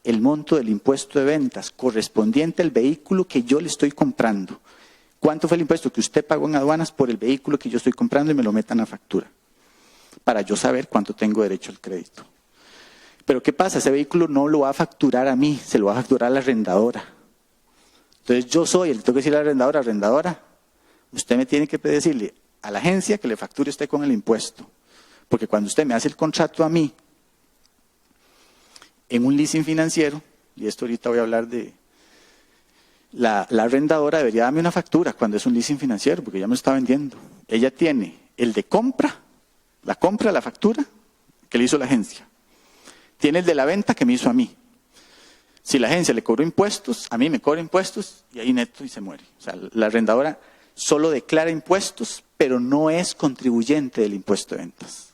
el monto del impuesto de ventas correspondiente al vehículo que yo le estoy comprando. ¿Cuánto fue el impuesto que usted pagó en aduanas por el vehículo que yo estoy comprando y me lo metan a factura? Para yo saber cuánto tengo derecho al crédito. Pero ¿qué pasa? Ese vehículo no lo va a facturar a mí, se lo va a facturar a la arrendadora. Entonces yo soy el que tengo que decirle a la arrendadora, usted me tiene que decirle a la agencia que le facture usted con el impuesto. Porque cuando usted me hace el contrato a mí, en un leasing financiero, y esto ahorita voy a hablar de, la arrendadora debería darme una factura cuando es un leasing financiero, porque ya me lo está vendiendo. Ella tiene el de compra, la factura, que le hizo la agencia. Tiene el de la venta que me hizo a mí. Si la agencia le cobró impuestos, a mí me cobra impuestos y ahí neto y se muere. O sea, la arrendadora solo declara impuestos, pero no es contribuyente del impuesto de ventas.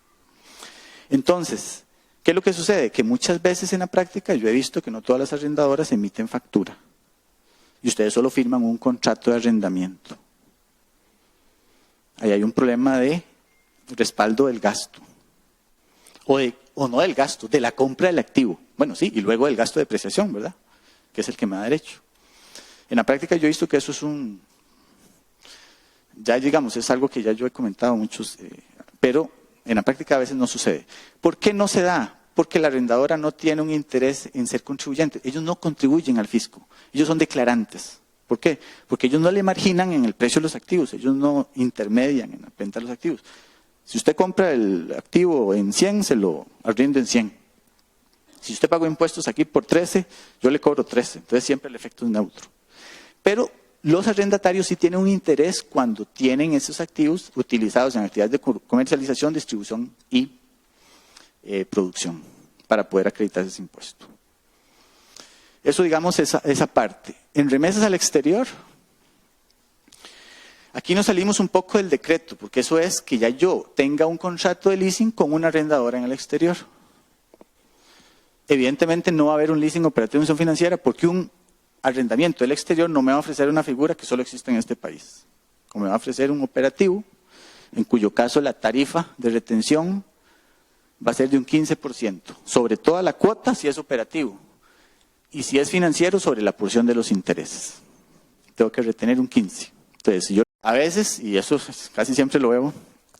Entonces, ¿qué es lo que sucede? Que muchas veces en la práctica yo he visto que no todas las arrendadoras emiten factura. Y ustedes solo firman un contrato de arrendamiento. Ahí hay un problema de respaldo del gasto. O no del gasto, de la compra del activo. Bueno, sí, y luego del gasto de depreciación, ¿verdad? Que es el que me da derecho. En la práctica yo he visto que eso es ya digamos, es algo que ya yo he comentado muchos, pero en la práctica a veces no sucede. ¿Por qué no se da? Porque la arrendadora no tiene un interés en ser contribuyente. Ellos no contribuyen al fisco, ellos son declarantes. ¿Por qué? Porque ellos no le marginan en el precio de los activos, ellos no intermedian en la venta de los activos. Si usted compra el activo en 100, se lo arriendo en 100. Si usted pagó impuestos aquí por 13, yo le cobro 13. Entonces siempre el efecto es neutro. Pero los arrendatarios sí tienen un interés cuando tienen esos activos utilizados en actividades de comercialización, distribución y producción para poder acreditar ese impuesto. Eso, digamos, esa parte. En remesas al exterior, aquí nos salimos un poco del decreto, porque eso es que ya yo tenga un contrato de leasing con una arrendadora en el exterior. Evidentemente no va a haber un leasing operativo de institución financiera porque un arrendamiento del exterior no me va a ofrecer una figura que solo existe en este país. O me va a ofrecer un operativo, en cuyo caso la tarifa de retención va a ser de un 15%, sobre toda la cuota si es operativo, y si es financiero sobre la porción de los intereses. Tengo que retener un 15%. Entonces, si yo A veces, y eso casi siempre lo veo,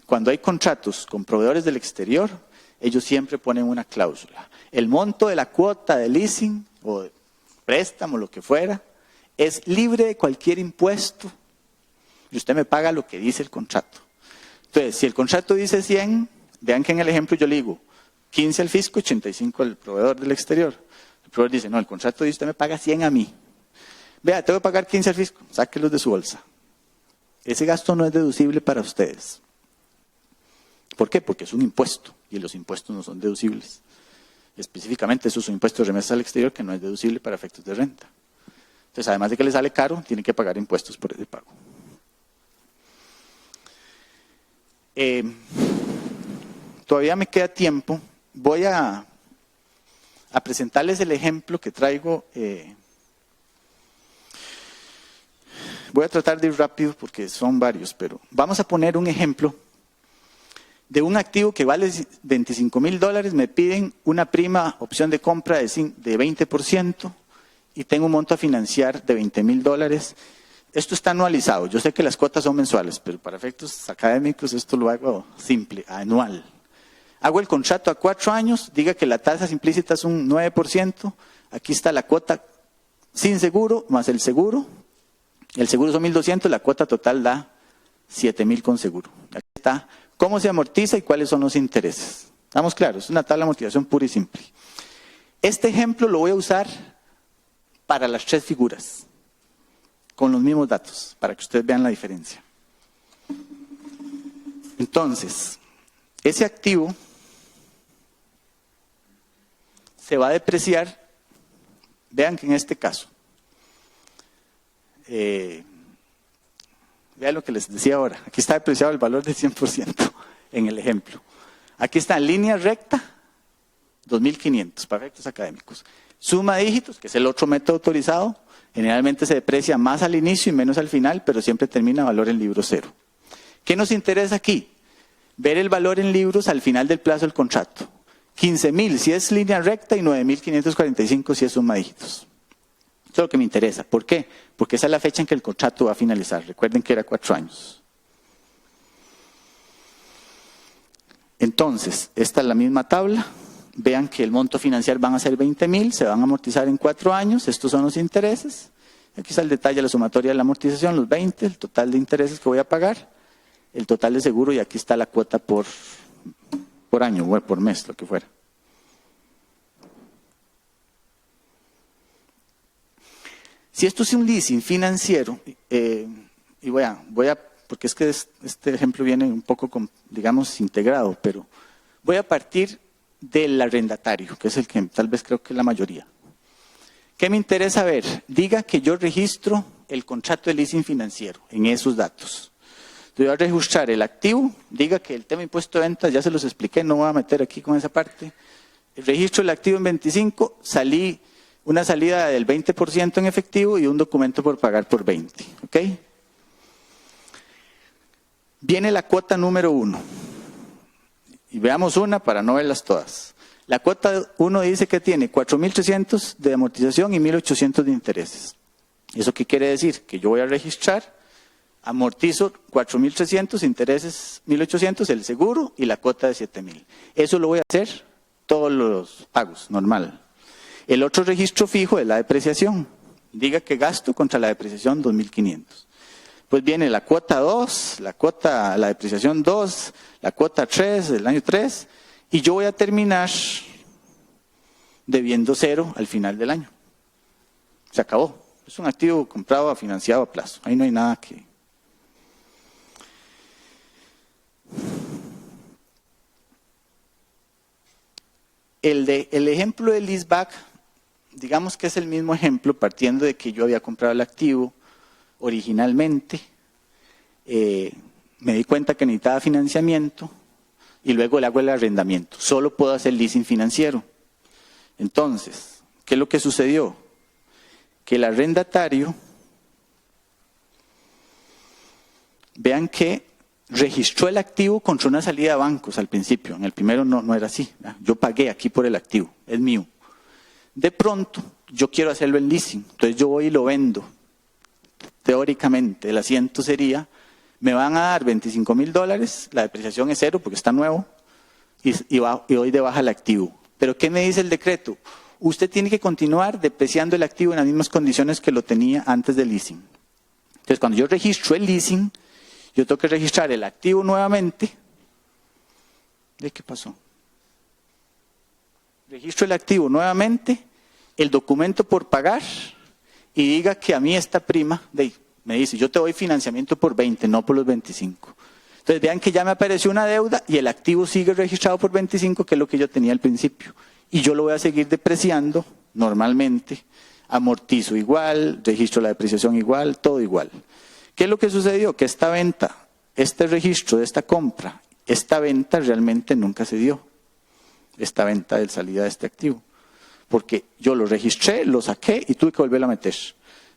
cuando hay contratos con proveedores del exterior, ellos siempre ponen una cláusula. El monto de la cuota de leasing o de préstamo, lo que fuera, es libre de cualquier impuesto y usted me paga lo que dice el contrato. Entonces, si el contrato dice 100, vean que en el ejemplo yo le digo 15 al fisco, 85 al proveedor del exterior. El proveedor dice, no, el contrato dice usted me paga 100 a mí. Vea, tengo que pagar 15 al fisco, sáquelos de su bolsa. Ese gasto no es deducible para ustedes. ¿Por qué? Porque es un impuesto y los impuestos no son deducibles. Específicamente, eso es un impuesto de remesas al exterior que no es deducible para efectos de renta. Entonces, además de que le sale caro, tiene que pagar impuestos por ese pago. Todavía me queda tiempo. Voy a presentarles el ejemplo que traigo. Voy a tratar de ir rápido porque son varios, pero vamos a poner un ejemplo de un activo que vale $25,000. Me piden una prima opción de compra de 20% y tengo un monto a financiar de $20,000. Esto está anualizado. Yo sé que las cuotas son mensuales, pero para efectos académicos esto lo hago simple, anual. Hago el contrato a 4 años, diga que la tasa implícita es un 9%. Aquí está la cuota sin seguro más el seguro. El seguro son 1,200, la cuota total da 7,000 con seguro. Aquí está cómo se amortiza y cuáles son los intereses. ¿Estamos claros? Es una tabla de amortización pura y simple. Este ejemplo lo voy a usar para las 3 figuras, con los mismos datos, para que ustedes vean la diferencia. Entonces, ese activo se va a depreciar. Vean que en este caso, vean lo que les decía ahora. Aquí está depreciado el valor del 100% en el ejemplo. Aquí está en línea recta, 2.500 para efectos académicos. Suma de dígitos, que es el otro método autorizado, generalmente se deprecia más al inicio y menos al final, pero siempre termina valor en libro cero. ¿Qué nos interesa aquí? Ver el valor en libros al final del plazo del contrato. 15,000 si es línea recta y 9,545 si es suma de dígitos. Eso es lo que me interesa. ¿Por qué? Porque esa es la fecha en que el contrato va a finalizar. Recuerden que era 4 años. Entonces, esta es la misma tabla. Vean que el monto financiar van a ser 20,000, se van a amortizar en 4 años. Estos son los intereses. Aquí está el detalle de la sumatoria de la amortización, los 20, el total de intereses que voy a pagar, el total de seguro y aquí está la cuota por año o por mes, lo que fuera. Si esto es un leasing financiero, y voy a, porque es que este ejemplo viene un poco, digamos, integrado, pero voy a partir del arrendatario, que es el que tal vez creo que es la mayoría. ¿Qué me interesa ver? Diga que yo registro el contrato de leasing financiero en esos datos. Voy a registrar el activo, diga que el tema de impuesto de ventas, ya se los expliqué, no voy a meter aquí con esa parte. Registro el activo en 25, una salida del 20% en efectivo y un documento por pagar por 20. ¿Ok? Viene la cuota número 1. Y veamos una para no verlas todas. La cuota 1 dice que tiene 4,300 de amortización y 1,800 de intereses. ¿Eso qué quiere decir? Que yo voy a registrar, amortizo 4,300, intereses 1,800, el seguro y la cuota de 7,000. Eso lo voy a hacer todos los pagos, normal. El otro registro fijo es la depreciación. Diga que gasto contra la depreciación 2,500. Pues viene la cuota 2, la depreciación 2, la cuota 3, el año 3, y yo voy a terminar debiendo 0 al final del año. Se acabó. Es un activo comprado, financiado a plazo. Ahí no hay nada que... El ejemplo del leaseback, digamos que es el mismo ejemplo, partiendo de que yo había comprado el activo originalmente, me di cuenta que necesitaba financiamiento y luego le hago el arrendamiento. Solo puedo hacer leasing financiero. Entonces, ¿qué es lo que sucedió? Que el arrendatario, vean que registró el activo contra una salida de bancos al principio. En el primero no era así. Yo pagué aquí por el activo, es mío. De pronto, yo quiero hacerlo en leasing, entonces yo voy y lo vendo. Teóricamente, el asiento sería me van a dar $25,000, la depreciación es cero porque está nuevo, y doy de baja el activo. ¿Pero qué me dice el decreto? Usted tiene que continuar depreciando el activo en las mismas condiciones que lo tenía antes del leasing. Entonces, cuando yo registro el leasing, yo tengo que registrar el activo nuevamente. ¿De qué pasó? Registro el activo nuevamente, el documento por pagar, y diga que a mí esta prima, me dice, yo te doy financiamiento por 20, no por los 25. Entonces vean que ya me apareció una deuda y el activo sigue registrado por 25, que es lo que yo tenía al principio. Y yo lo voy a seguir depreciando normalmente, amortizo igual, registro la depreciación igual, todo igual. ¿Qué es lo que sucedió? Que esta venta, este registro de esta compra, esta venta realmente nunca se dio. Esta venta de salida de este activo. Porque yo lo registré, lo saqué y tuve que volverlo a meter.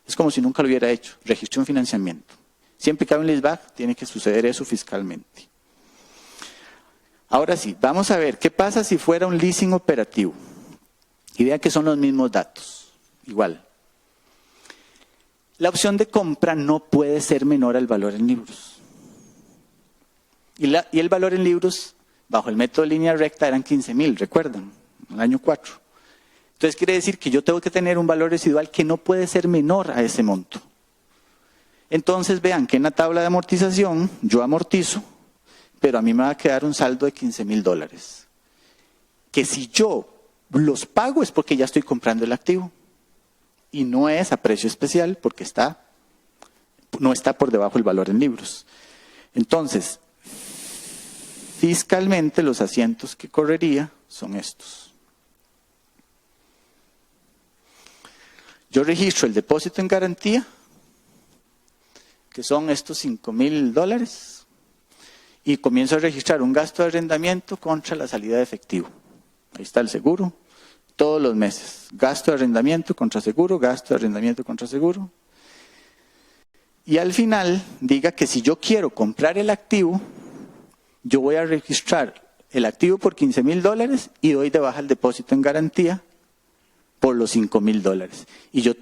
Es como si nunca lo hubiera hecho. Registré un financiamiento. Siempre que hay un leaseback, tiene que suceder eso fiscalmente. Ahora sí, vamos a ver qué pasa si fuera un leasing operativo. Y vean que son los mismos datos. Igual. La opción de compra no puede ser menor al valor en libros. Y el valor en libros, bajo el método de línea recta, eran 15,000, ¿recuerdan? En el año 4. Entonces quiere decir que yo tengo que tener un valor residual que no puede ser menor a ese monto. Entonces vean que en la tabla de amortización yo amortizo, pero a mí me va a quedar un saldo de $15,000. Que si yo los pago es porque ya estoy comprando el activo. Y no es a precio especial porque no está por debajo del valor en libros. Entonces, fiscalmente los asientos que correría son estos. Yo registro el depósito en garantía, que son estos $5,000, y comienzo a registrar un gasto de arrendamiento contra la salida de efectivo. Ahí está el seguro, todos los meses. Gasto de arrendamiento contra seguro, gasto de arrendamiento contra seguro. Y al final diga que si yo quiero comprar el activo, yo voy a registrar el activo por $15,000 y doy de baja el depósito en garantía por los $5,000. Y yo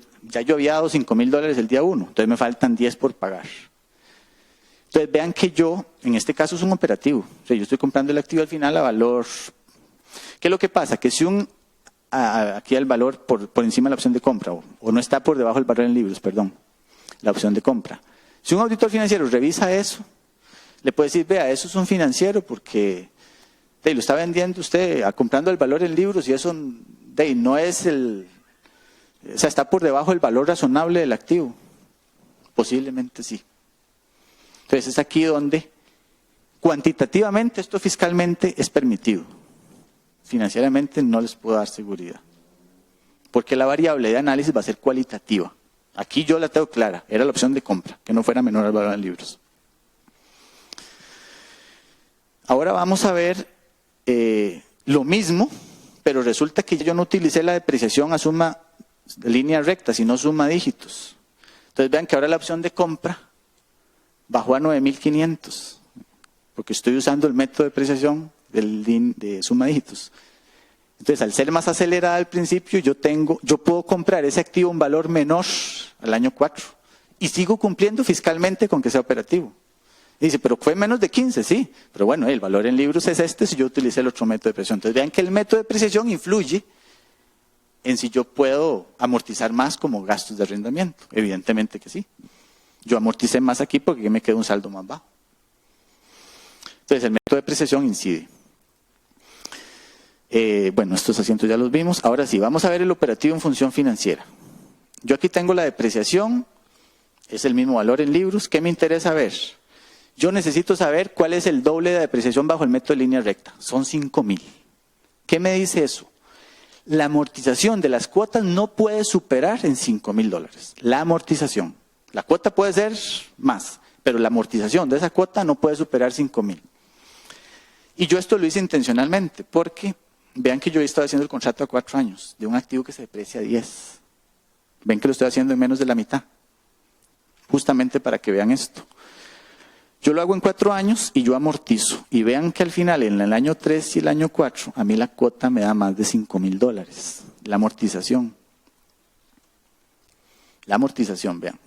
había dado $5,000 el día 1, entonces me faltan 10 por pagar. Entonces vean que en este caso es un operativo. O sea, yo estoy comprando el activo al final a valor. ¿Qué es lo que pasa? Que si aquí el valor por encima de la opción de compra, o no está por debajo del valor en libros, perdón, la opción de compra. Si un auditor financiero revisa eso, le puede decir, vea, eso es un financiero porque lo está vendiendo usted comprando el valor en libros y eso no es o sea, está por debajo del valor razonable del activo. Posiblemente sí. Entonces es aquí donde cuantitativamente esto fiscalmente es permitido. Financieramente no les puedo dar seguridad. Porque la variable de análisis va a ser cualitativa. Aquí yo la tengo clara, era la opción de compra, que no fuera menor al valor en libros. Ahora vamos a ver lo mismo, pero resulta que yo no utilicé la depreciación a suma de línea recta, sino suma dígitos. Entonces vean que ahora la opción de compra bajó a 9,500, porque estoy usando el método de depreciación de suma dígitos. Entonces, al ser más acelerada al principio, yo puedo comprar ese activo a un valor menor al año 4 y sigo cumpliendo fiscalmente con que sea operativo. Y dice, pero fue menos de 15, sí, pero bueno, el valor en libros es este si yo utilicé el otro método de depreciación. Entonces, vean que el método de depreciación influye en si yo puedo amortizar más como gastos de arrendamiento. Evidentemente que sí. Yo amorticé más aquí porque me quedó un saldo más bajo. Entonces, el método de depreciación incide. Bueno, estos asientos ya los vimos. Ahora sí, vamos a ver el operativo en función financiera. Yo aquí tengo la depreciación, es el mismo valor en libros. ¿Qué me interesa ver? Yo necesito saber cuál es el doble de depreciación bajo el método de línea recta. Son 5,000. ¿Qué me dice eso? La amortización de las cuotas no puede superar en $5,000. La amortización. La cuota puede ser más, pero la amortización de esa cuota no puede superar 5,000. Y yo esto lo hice intencionalmente, porque vean que yo he estado haciendo el contrato a 4 años de un activo que se deprecia a 10. Ven que lo estoy haciendo en menos de la mitad. Justamente para que vean esto. Yo lo hago en 4 años y yo amortizo. Y vean que al final, en el año 3 y el año 4, a mí la cuota me da más de $5,000. La amortización. La amortización, vean.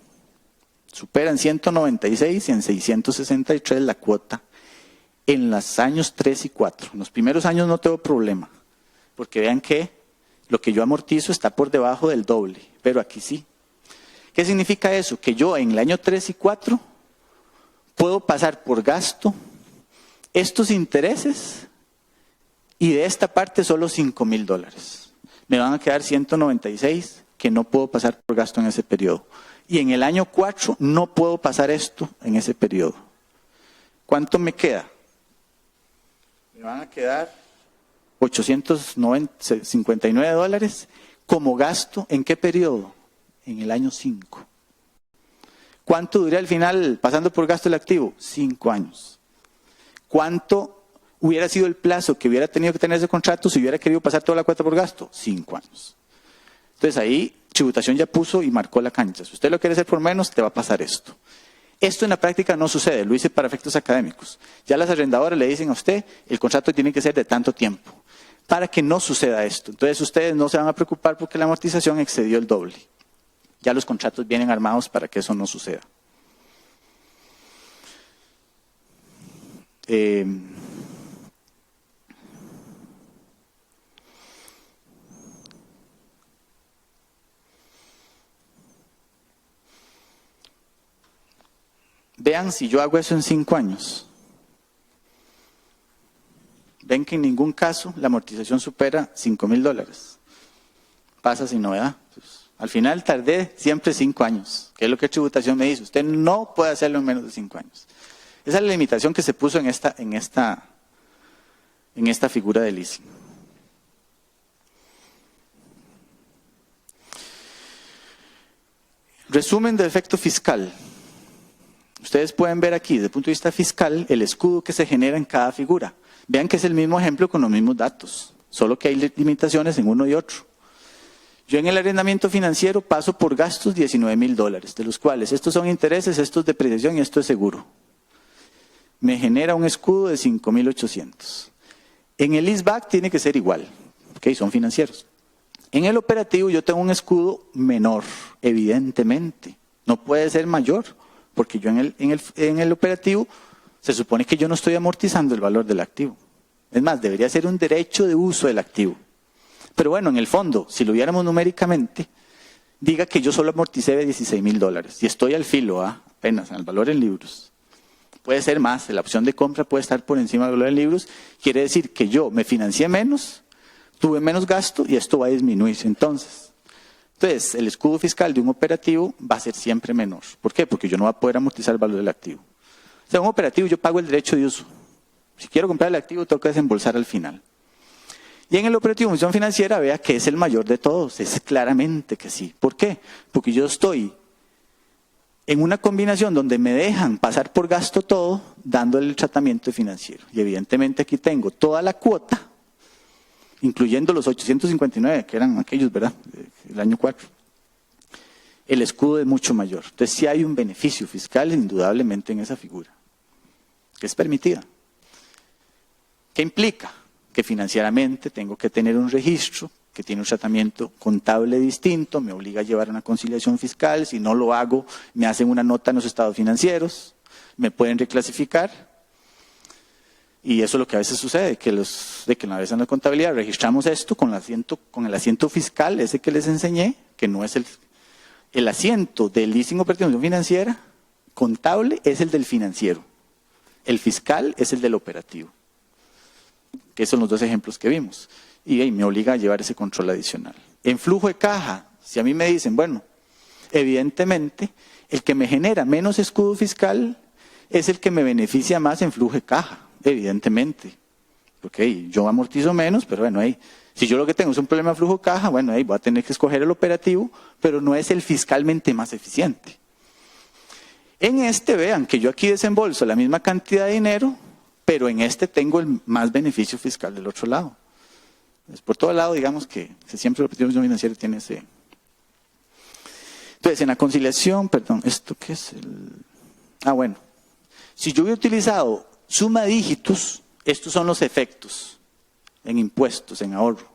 Superan 196 y en 663 la cuota en los años 3 y 4. En los primeros años no tengo problema, porque vean que lo que yo amortizo está por debajo del doble, pero aquí sí. ¿Qué significa eso? Que yo en el año 3 y 4 puedo pasar por gasto estos intereses y de esta parte solo $5,000. Me van a quedar 196 que no puedo pasar por gasto en ese periodo. Y en el año 4 no puedo pasar esto en ese periodo. ¿Cuánto me queda? Me van a quedar $859 como gasto. ¿En qué periodo? En el año 5. ¿Cuánto duré al final pasando por gasto el activo? 5 años. ¿Cuánto hubiera sido el plazo que hubiera tenido que tener ese contrato si hubiera querido pasar toda la cuota por gasto? 5 años. Entonces ahí tributación ya puso y marcó la cancha. Si usted lo quiere hacer por menos, te va a pasar esto. Esto en la práctica no sucede, lo hice para efectos académicos. Ya las arrendadoras le dicen a usted, el contrato tiene que ser de tanto tiempo, para que no suceda esto. Entonces ustedes no se van a preocupar porque la amortización excedió el doble. Ya los contratos vienen armados para que eso no suceda. Vean si yo hago eso en 5 años. Ven que en ningún caso la amortización supera $5,000. Pasa sin novedad. Pues, al final tardé siempre 5 años, que es lo que tributación me dice. Usted no puede hacerlo en menos de 5 años. Esa es la limitación que se puso en esta figura de leasing. Resumen de efecto fiscal. Ustedes pueden ver aquí, desde el punto de vista fiscal, el escudo que se genera en cada figura. Vean que es el mismo ejemplo con los mismos datos, solo que hay limitaciones en uno y otro. Yo en el arrendamiento financiero paso por gastos $19,000, de los cuales estos son intereses, estos depreciación y esto es seguro. Me genera un escudo de 5,800. En el leaseback tiene que ser igual, ¿okay? Son financieros. En el operativo yo tengo un escudo menor, evidentemente. No puede ser mayor, porque yo en el operativo se supone que yo no estoy amortizando el valor del activo. Es más, debería ser un derecho de uso del activo. Pero bueno, en el fondo, si lo viéramos numéricamente, diga que yo solo amorticé de $16,000 y estoy al filo, apenas al valor en libros. Puede ser más, la opción de compra puede estar por encima del valor en libros. Quiere decir que yo me financié menos, tuve menos gasto y esto va a disminuirse entonces. Entonces, el escudo fiscal de un operativo va a ser siempre menor. ¿Por qué? Porque yo no voy a poder amortizar el valor del activo. O sea, en un operativo yo pago el derecho de uso. Si quiero comprar el activo, tengo que desembolsar al final. Y en el operativo de función financiera, vea que es el mayor de todos. Es claramente que sí. ¿Por qué? Porque yo estoy en una combinación donde me dejan pasar por gasto todo, dándole el tratamiento financiero. Y evidentemente aquí tengo toda la cuota, incluyendo los 859, que eran aquellos, ¿verdad?, el año 4. El escudo es mucho mayor. Entonces sí hay un beneficio fiscal indudablemente en esa figura, que es permitida. ¿Qué implica? Que financieramente tengo que tener un registro que tiene un tratamiento contable distinto, me obliga a llevar una conciliación fiscal, si no lo hago me hacen una nota en los estados financieros, me pueden reclasificar. Y eso es lo que a veces sucede, que una vez en la contabilidad registramos esto con el asiento fiscal, ese que les enseñé, que no es el asiento del leasing operación financiera, contable es el del financiero, el fiscal es el del operativo, que son los dos ejemplos que vimos. Y me obliga a llevar ese control adicional. En flujo de caja, si a mí me dicen, bueno, evidentemente, el que me genera menos escudo fiscal es el que me beneficia más en flujo de caja. Evidentemente, porque yo amortizo menos, pero bueno, si yo lo que tengo es un problema de flujo de caja, bueno, voy a tener que escoger el operativo, pero no es el fiscalmente más eficiente. En este, vean que yo aquí desembolso la misma cantidad de dinero, pero en este tengo el más beneficio fiscal del otro lado. Pues por todo lado, digamos que siempre el operativo financiero tiene ese. Entonces, en la conciliación, perdón, ¿esto qué es? Bueno, si yo hubiera utilizado suma de dígitos, estos son los efectos en impuestos, en ahorro.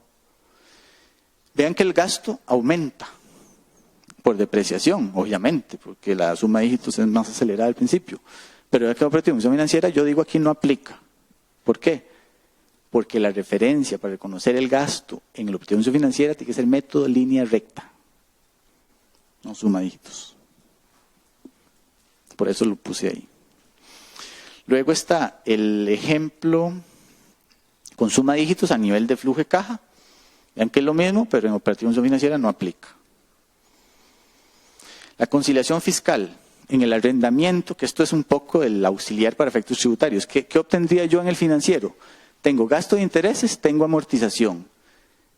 Vean que el gasto aumenta. por depreciación, obviamente, porque la suma de dígitos es más acelerada al principio. Pero ya que operativo de función financiera, yo digo aquí no aplica. ¿Por qué? Porque la referencia para reconocer el gasto en el operativo de función financiera tiene que ser método línea recta, no suma de dígitos. Por eso lo puse ahí. Luego está el ejemplo con suma de dígitos a nivel de flujo de caja. Vean que es lo mismo, pero en operativo de función financiera no aplica. La conciliación fiscal en el arrendamiento, que esto es un poco el auxiliar para efectos tributarios. ¿Qué obtendría yo en el financiero? Tengo gasto de intereses, tengo amortización.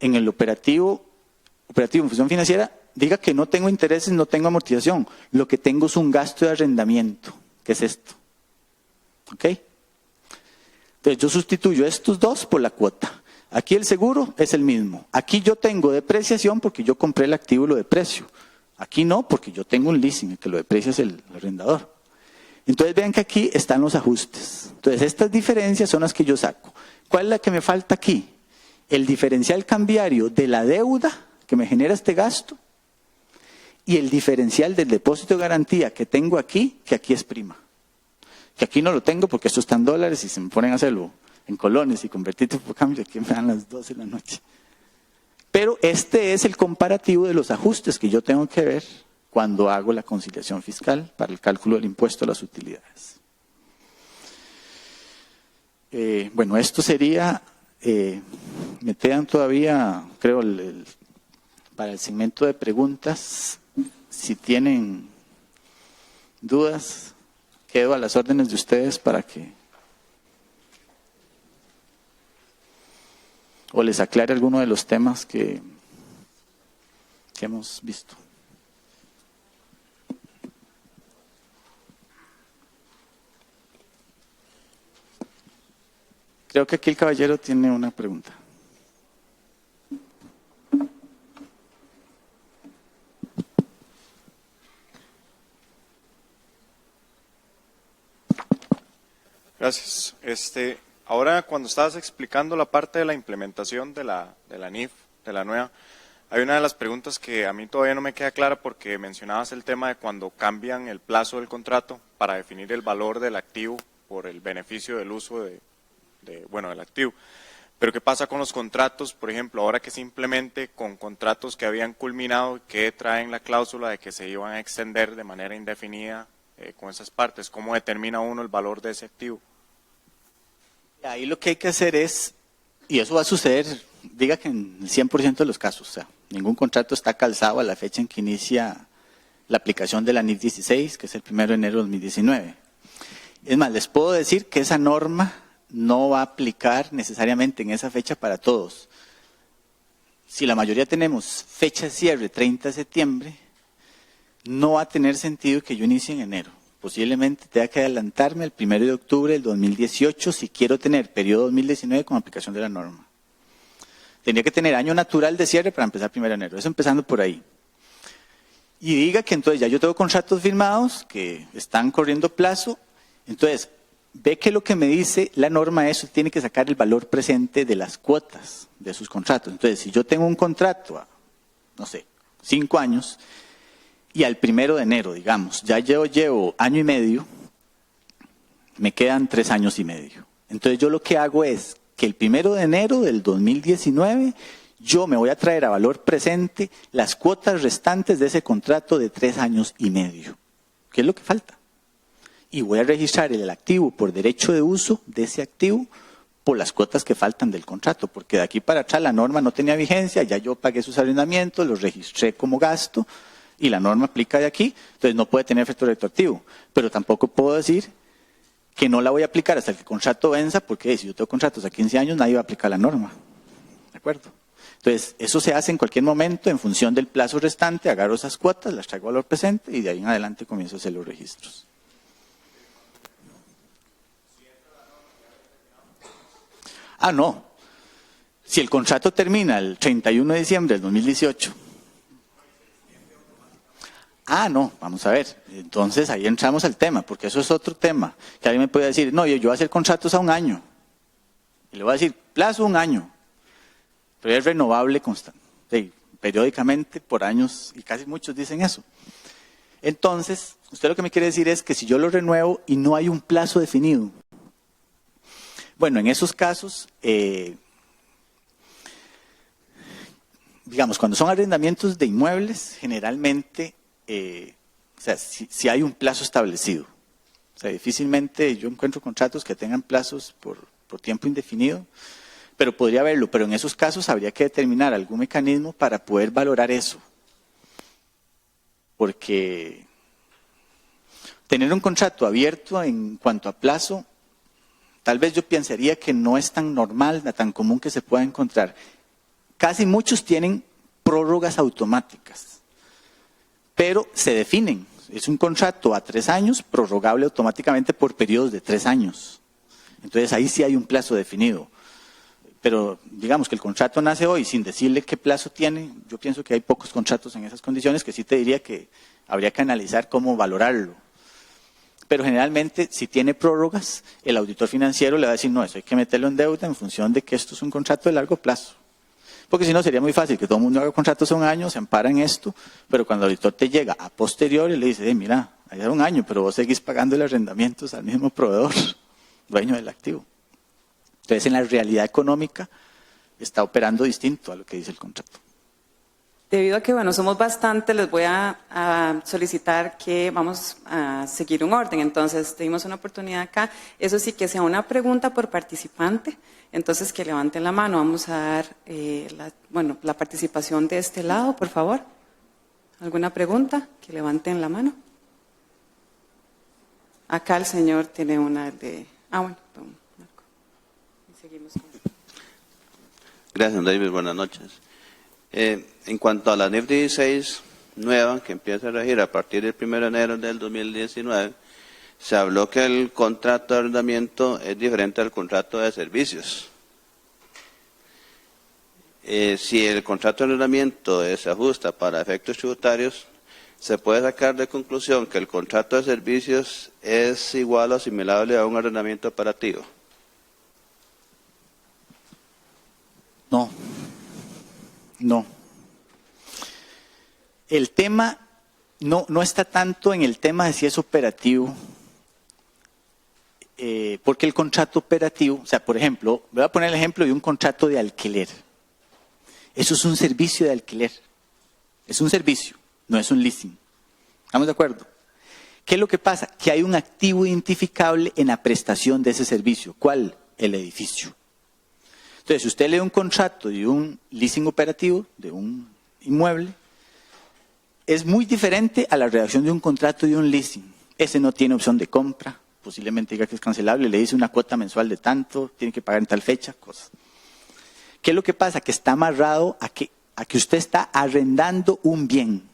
En el operativo en función financiera, diga que no tengo intereses, no tengo amortización. Lo que tengo es un gasto de arrendamiento, que es esto. ¿Ok? Entonces yo sustituyo estos dos por la cuota. Aquí el seguro es el mismo. Aquí yo tengo depreciación porque yo compré el activo y lo deprecio. Aquí no, porque yo tengo un leasing, el que lo deprecia es el arrendador. Entonces vean que aquí están los ajustes. Entonces estas diferencias son las que yo saco. ¿Cuál es la que me falta aquí? El diferencial cambiario de la deuda que me genera este gasto y el diferencial del depósito de garantía que tengo aquí, que aquí es prima. Que aquí no lo tengo porque esto está en dólares y se me ponen a hacerlo en colones y convertir tipo de cambio, aquí me dan las 12 de la noche. Pero este es el comparativo de los ajustes que yo tengo que ver cuando hago la conciliación fiscal para el cálculo del impuesto a las utilidades. Bueno, esto sería, me quedan todavía, creo, para el segmento de preguntas. Si tienen dudas, quedo a las órdenes de ustedes para que o les aclare alguno de los temas que hemos visto. Creo que aquí el caballero tiene una pregunta. Gracias. Ahora, cuando estabas explicando la parte de la implementación de la NIF, de la nueva, hay una de las preguntas que a mí todavía no me queda clara porque mencionabas el tema de cuando cambian el plazo del contrato para definir el valor del activo por el beneficio del uso del activo. Pero ¿qué pasa con los contratos, por ejemplo, ahora que simplemente con contratos que habían culminado, que traen la cláusula de que se iban a extender de manera indefinida con esas partes? ¿Cómo determina uno el valor de ese activo? Ahí lo que hay que hacer es, y eso va a suceder, diga que en el 100% de los casos, o sea, ningún contrato está calzado a la fecha en que inicia la aplicación de la NIF 16, que es el 1 de enero de 2019. Es más, les puedo decir que esa norma no va a aplicar necesariamente en esa fecha para todos. Si la mayoría tenemos fecha de cierre 30 de septiembre, no va a tener sentido que yo inicie en enero. Posiblemente tenga que adelantarme el 1 de octubre del 2018 si quiero tener periodo 2019 con aplicación de la norma. Tendría que tener año natural de cierre para empezar 1 de enero. Eso empezando por ahí. Y diga que entonces ya yo tengo contratos firmados que están corriendo plazo. Entonces, ve que lo que me dice la norma es que tiene que sacar el valor presente de las cuotas de sus contratos. Entonces, si yo tengo un contrato a, no sé, 5 años y al 1 de enero, digamos, ya yo llevo año y medio, me quedan 3 años y medio. Entonces, yo lo que hago es que el 1 de enero del 2019 yo me voy a traer a valor presente las cuotas restantes de ese contrato de 3 años y medio. ¿Qué es lo que falta? Y voy a registrar el activo por derecho de uso de ese activo por las cuotas que faltan del contrato, porque de aquí para atrás la norma no tenía vigencia, ya yo pagué sus arrendamientos, los registré como gasto y la norma aplica de aquí, entonces no puede tener efecto retroactivo. Pero tampoco puedo decir que no la voy a aplicar hasta que el contrato venza, porque si yo tengo contratos a 15 años nadie va a aplicar la norma. ¿De acuerdo? Entonces, eso se hace en cualquier momento en función del plazo restante, agarro esas cuotas, las traigo a valor presente y de ahí en adelante comienzo a hacer los registros. Ah, no. Si el contrato termina el 31 de diciembre del 2018. Ah, no, vamos a ver. Entonces ahí entramos al tema, porque eso es otro tema. Que alguien me puede decir, no, yo voy a hacer contratos a 1 año. Y le voy a decir, plazo 1 año. Pero es renovable constante. periódicamente por años, y casi muchos dicen eso. Entonces, usted lo que me quiere decir es que si yo lo renuevo y no hay un plazo definido, bueno, en esos casos, digamos, cuando son arrendamientos de inmuebles, generalmente, o sea, si hay un plazo establecido. O sea, difícilmente yo encuentro contratos que tengan plazos por tiempo indefinido, pero podría haberlo. Pero en esos casos habría que determinar algún mecanismo para poder valorar eso. Porque tener un contrato abierto en cuanto a plazo, tal vez yo pensaría que no es tan normal, tan común que se pueda encontrar. Casi muchos tienen prórrogas automáticas, pero se definen. Es un contrato a 3 años, prorrogable automáticamente por periodos de 3 años. Entonces ahí sí hay un plazo definido. Pero digamos que el contrato nace hoy sin decirle qué plazo tiene. Yo pienso que hay pocos contratos en esas condiciones que sí te diría que habría que analizar cómo valorarlo. Pero generalmente, si tiene prórrogas, el auditor financiero le va a decir, no, eso hay que meterlo en deuda en función de que esto es un contrato de largo plazo. Porque si no, sería muy fácil que todo el mundo haga contratos a 1 año, se ampara en esto, pero cuando el auditor te llega a posteriori le dice, mira, allá era 1 año, pero vos seguís pagando los arrendamientos al mismo proveedor, dueño del activo. Entonces, en la realidad económica está operando distinto a lo que dice el contrato. Debido a que, bueno, somos bastantes, les voy a solicitar que vamos a seguir un orden. Entonces, tenemos una oportunidad acá. Eso sí, que sea una pregunta por participante. Entonces, que levanten la mano. Vamos a dar la participación de este lado, por favor. ¿Alguna pregunta? Que levanten la mano. Acá el señor tiene una de... bueno, don Marco. Y seguimos con... Gracias, David. Buenas noches. En cuanto a la NIF 16 nueva, que empieza a regir a partir del 1 de enero del 2019, se habló que el contrato de arrendamiento es diferente al contrato de servicios. Si el contrato de arrendamiento se ajusta para efectos tributarios, se puede sacar de conclusión que el contrato de servicios es igual o asimilable a un arrendamiento operativo. No. El tema no está tanto en el tema de si es operativo, porque el contrato operativo, o sea, por ejemplo, voy a poner el ejemplo de un contrato de alquiler. Eso es un servicio de alquiler. Es un servicio, no es un leasing. ¿Estamos de acuerdo? ¿Qué es lo que pasa? Que hay un activo identificable en la prestación de ese servicio. ¿Cuál? El edificio. Entonces, si usted lee un contrato de un leasing operativo, de un inmueble, es muy diferente a la redacción de un contrato de un leasing. Ese no tiene opción de compra, posiblemente diga que es cancelable, le dice una cuota mensual de tanto, tiene que pagar en tal fecha, cosas. ¿Qué es lo que pasa? Que está amarrado a que usted está arrendando un bien.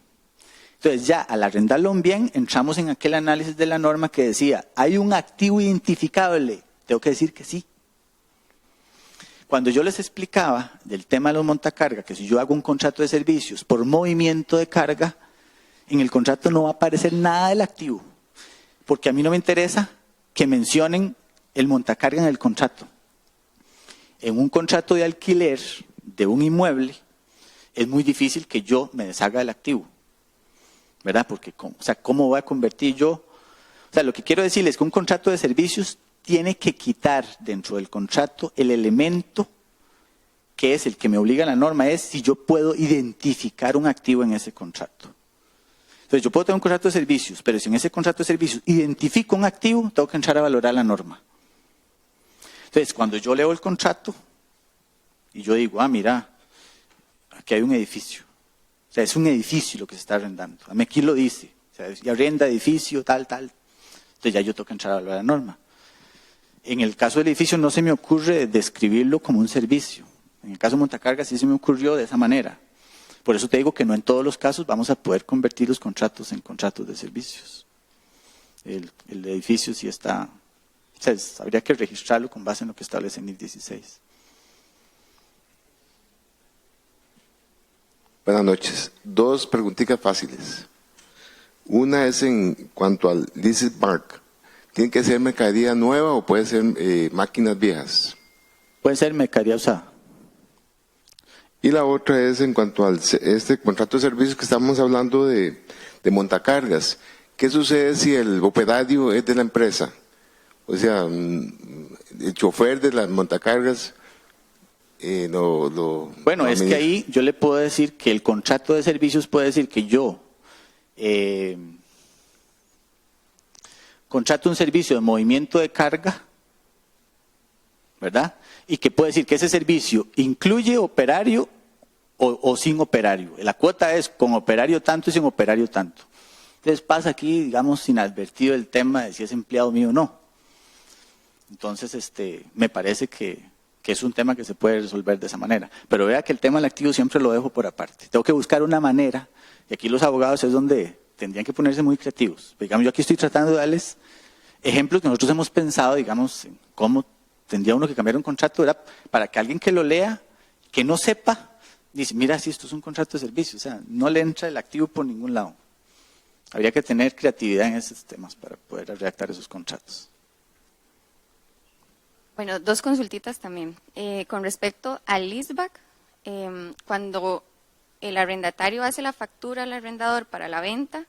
Entonces, ya al arrendarlo un bien, entramos en aquel análisis de la norma que decía, ¿hay un activo identificable? Tengo que decir que sí. Cuando yo les explicaba del tema de los montacargas, que si yo hago un contrato de servicios por movimiento de carga, en el contrato no va a aparecer nada del activo, porque a mí no me interesa que mencionen el montacarga en el contrato. En un contrato de alquiler de un inmueble, es muy difícil que yo me deshaga del activo, ¿verdad? Porque, ¿cómo voy a convertir yo? O sea, lo que quiero decirles es que un contrato de servicios tiene que quitar dentro del contrato el elemento que es el que me obliga a la norma, es si yo puedo identificar un activo en ese contrato. Entonces yo puedo tener un contrato de servicios, pero si en ese contrato de servicios identifico un activo, tengo que entrar a valorar la norma. Entonces cuando yo leo el contrato y yo digo, mira, aquí hay un edificio. O sea, es un edificio lo que se está arrendando. A mí aquí lo dice. O sea, y arrenda edificio, tal. Entonces ya yo tengo que entrar a valorar la norma. En el caso del edificio no se me ocurre describirlo como un servicio. En el caso de montacargas sí se me ocurrió de esa manera. Por eso te digo que no en todos los casos vamos a poder convertir los contratos en contratos de servicios. El edificio sí está... O sea, habría que registrarlo con base en lo que establece NIF 16. Buenas noches. 2 preguntitas fáciles. Una es en cuanto al leasing park. ¿Tiene que ser mercadería nueva o puede ser máquinas viejas? Puede ser mercadería usada. Y la otra es en cuanto al este contrato de servicios que estamos hablando de montacargas. ¿Qué sucede si el operario es de la empresa? O sea, el chofer de las montacargas Bueno, es que ahí yo le puedo decir que el contrato de servicios puede decir que yo contrato un servicio de movimiento de carga, ¿verdad? Y que puede decir que ese servicio incluye operario o sin operario. La cuota es con operario tanto y sin operario tanto. Entonces pasa aquí, digamos, inadvertido el tema de si es empleado mío o no. Entonces, me parece que es un tema que se puede resolver de esa manera. Pero vea que el tema del activo siempre lo dejo por aparte. Tengo que buscar una manera, y aquí los abogados es donde tendrían que ponerse muy creativos. Digamos, yo aquí estoy tratando de darles ejemplos que nosotros hemos pensado, digamos, en cómo tendría uno que cambiar un contrato, era para que alguien que lo lea, que no sepa, dice, mira, si esto es un contrato de servicio, o sea, no le entra el activo por ningún lado. Habría que tener creatividad en esos temas para poder redactar esos contratos. Bueno, dos consultitas también. Con respecto al leaseback, cuando el arrendatario hace la factura al arrendador para la venta,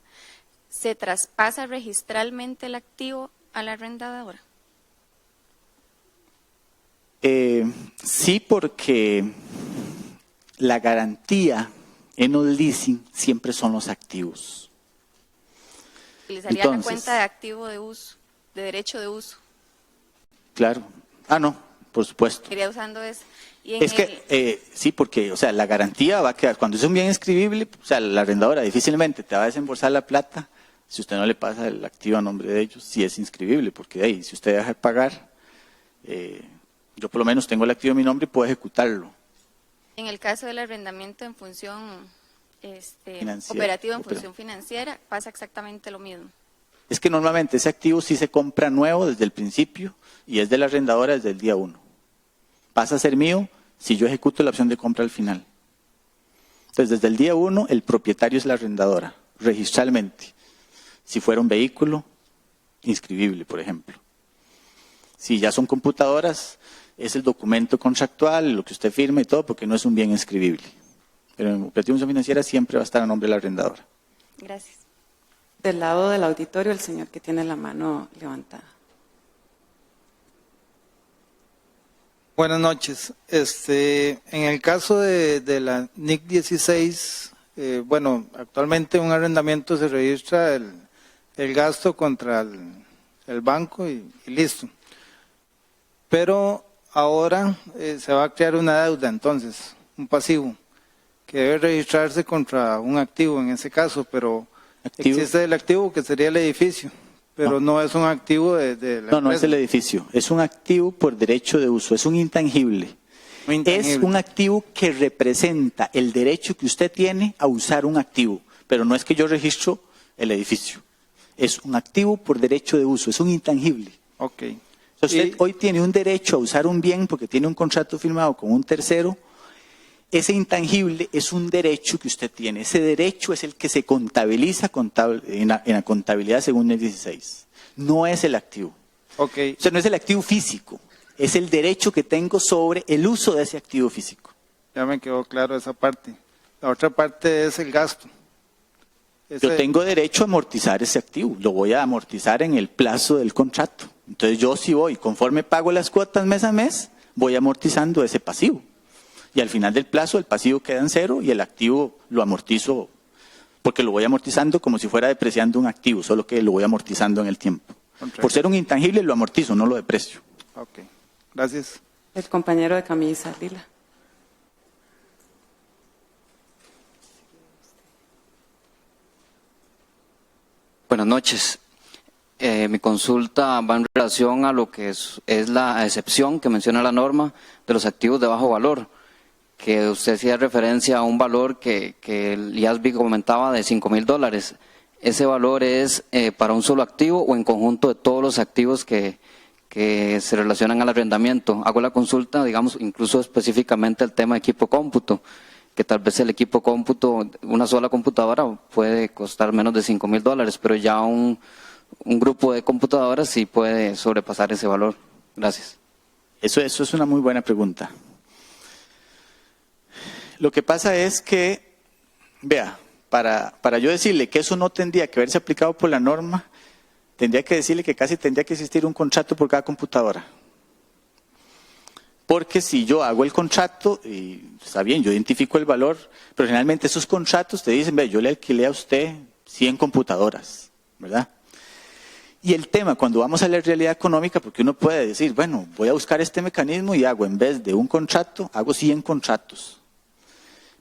¿se traspasa registralmente el activo al arrendador? Sí, porque la garantía en un leasing siempre son los activos. Utilizaría la cuenta de activo de uso, de derecho de uso. Claro. Ah, no, por supuesto. Quería usando eso. Es que, sí, porque, o sea, la garantía va a quedar, cuando es un bien inscribible, o sea, la arrendadora difícilmente te va a desembolsar la plata si usted no le pasa el activo a nombre de ellos, si es inscribible, porque de ahí, si usted deja de pagar, yo por lo menos tengo el activo a mi nombre y puedo ejecutarlo. En el caso del arrendamiento en función Financiera, operativo, en función financiera, pasa exactamente lo mismo. Es que normalmente ese activo sí se compra nuevo desde el principio y es de la arrendadora desde el día 1. Pasa a ser mío si yo ejecuto la opción de compra al final. Entonces, desde el día 1, el propietario es la arrendadora, registralmente. Si fuera un vehículo, inscribible, por ejemplo. Si ya son computadoras, es el documento contractual, lo que usted firma y todo, porque no es un bien inscribible. Pero en operativa financiera siempre va a estar a nombre de la arrendadora. Gracias. Del lado del auditorio, el señor que tiene la mano levantada. Buenas noches. En el caso de la NIC 16, bueno, actualmente un arrendamiento se registra el gasto contra el banco y listo. Pero ahora se va a crear una deuda, entonces, un pasivo, que debe registrarse contra un activo en ese caso, pero existe el activo que sería el edificio, pero no es un activo de la No, no es el edificio, es un activo por derecho de uso, es un intangible. Es un activo que representa el derecho que usted tiene a usar un activo, pero no es que yo registro el edificio. Es un activo por derecho de uso, es un intangible. Ok. Entonces usted hoy tiene un derecho a usar un bien porque tiene un contrato firmado con un tercero. Ese intangible es un derecho que usted tiene. Ese derecho es el que se contabiliza en la contabilidad según el 16. No es el activo. Okay. O sea, no es el activo físico. Es el derecho que tengo sobre el uso de ese activo físico. Ya me quedó claro esa parte. La otra parte es el gasto. Yo tengo derecho a amortizar ese activo. Lo voy a amortizar en el plazo del contrato. Entonces yo si voy, conforme pago las cuotas mes a mes, voy amortizando ese pasivo. Y al final del plazo el pasivo queda en cero y el activo lo amortizo, porque lo voy amortizando como si fuera depreciando un activo, solo que lo voy amortizando en el tiempo. Por ser un intangible lo amortizo, no lo deprecio. Ok, gracias. El compañero de camisa lila. Buenas noches. Mi consulta va en relación a lo que es la excepción que menciona la norma de los activos de bajo valor, que usted hacía referencia a un valor que el IASBI comentaba de $5,000. ¿Ese valor es para un solo activo o en conjunto de todos los activos que se relacionan al arrendamiento? Hago la consulta, digamos, incluso específicamente el tema de equipo cómputo, que tal vez el equipo cómputo, una sola computadora puede costar menos de $5,000, pero ya un grupo de computadoras sí puede sobrepasar ese valor. Gracias. Eso es una muy buena pregunta. Lo que pasa es que, vea, para yo decirle que eso no tendría que haberse aplicado por la norma, tendría que decirle que casi tendría que existir un contrato por cada computadora. Porque si yo hago el contrato, y está bien, yo identifico el valor, pero generalmente esos contratos te dicen, ve, yo le alquilé a usted 100 computadoras, ¿verdad? Y el tema, cuando vamos a la realidad económica, porque uno puede decir, bueno, voy a buscar este mecanismo y hago, en vez de un contrato, hago 100 contratos.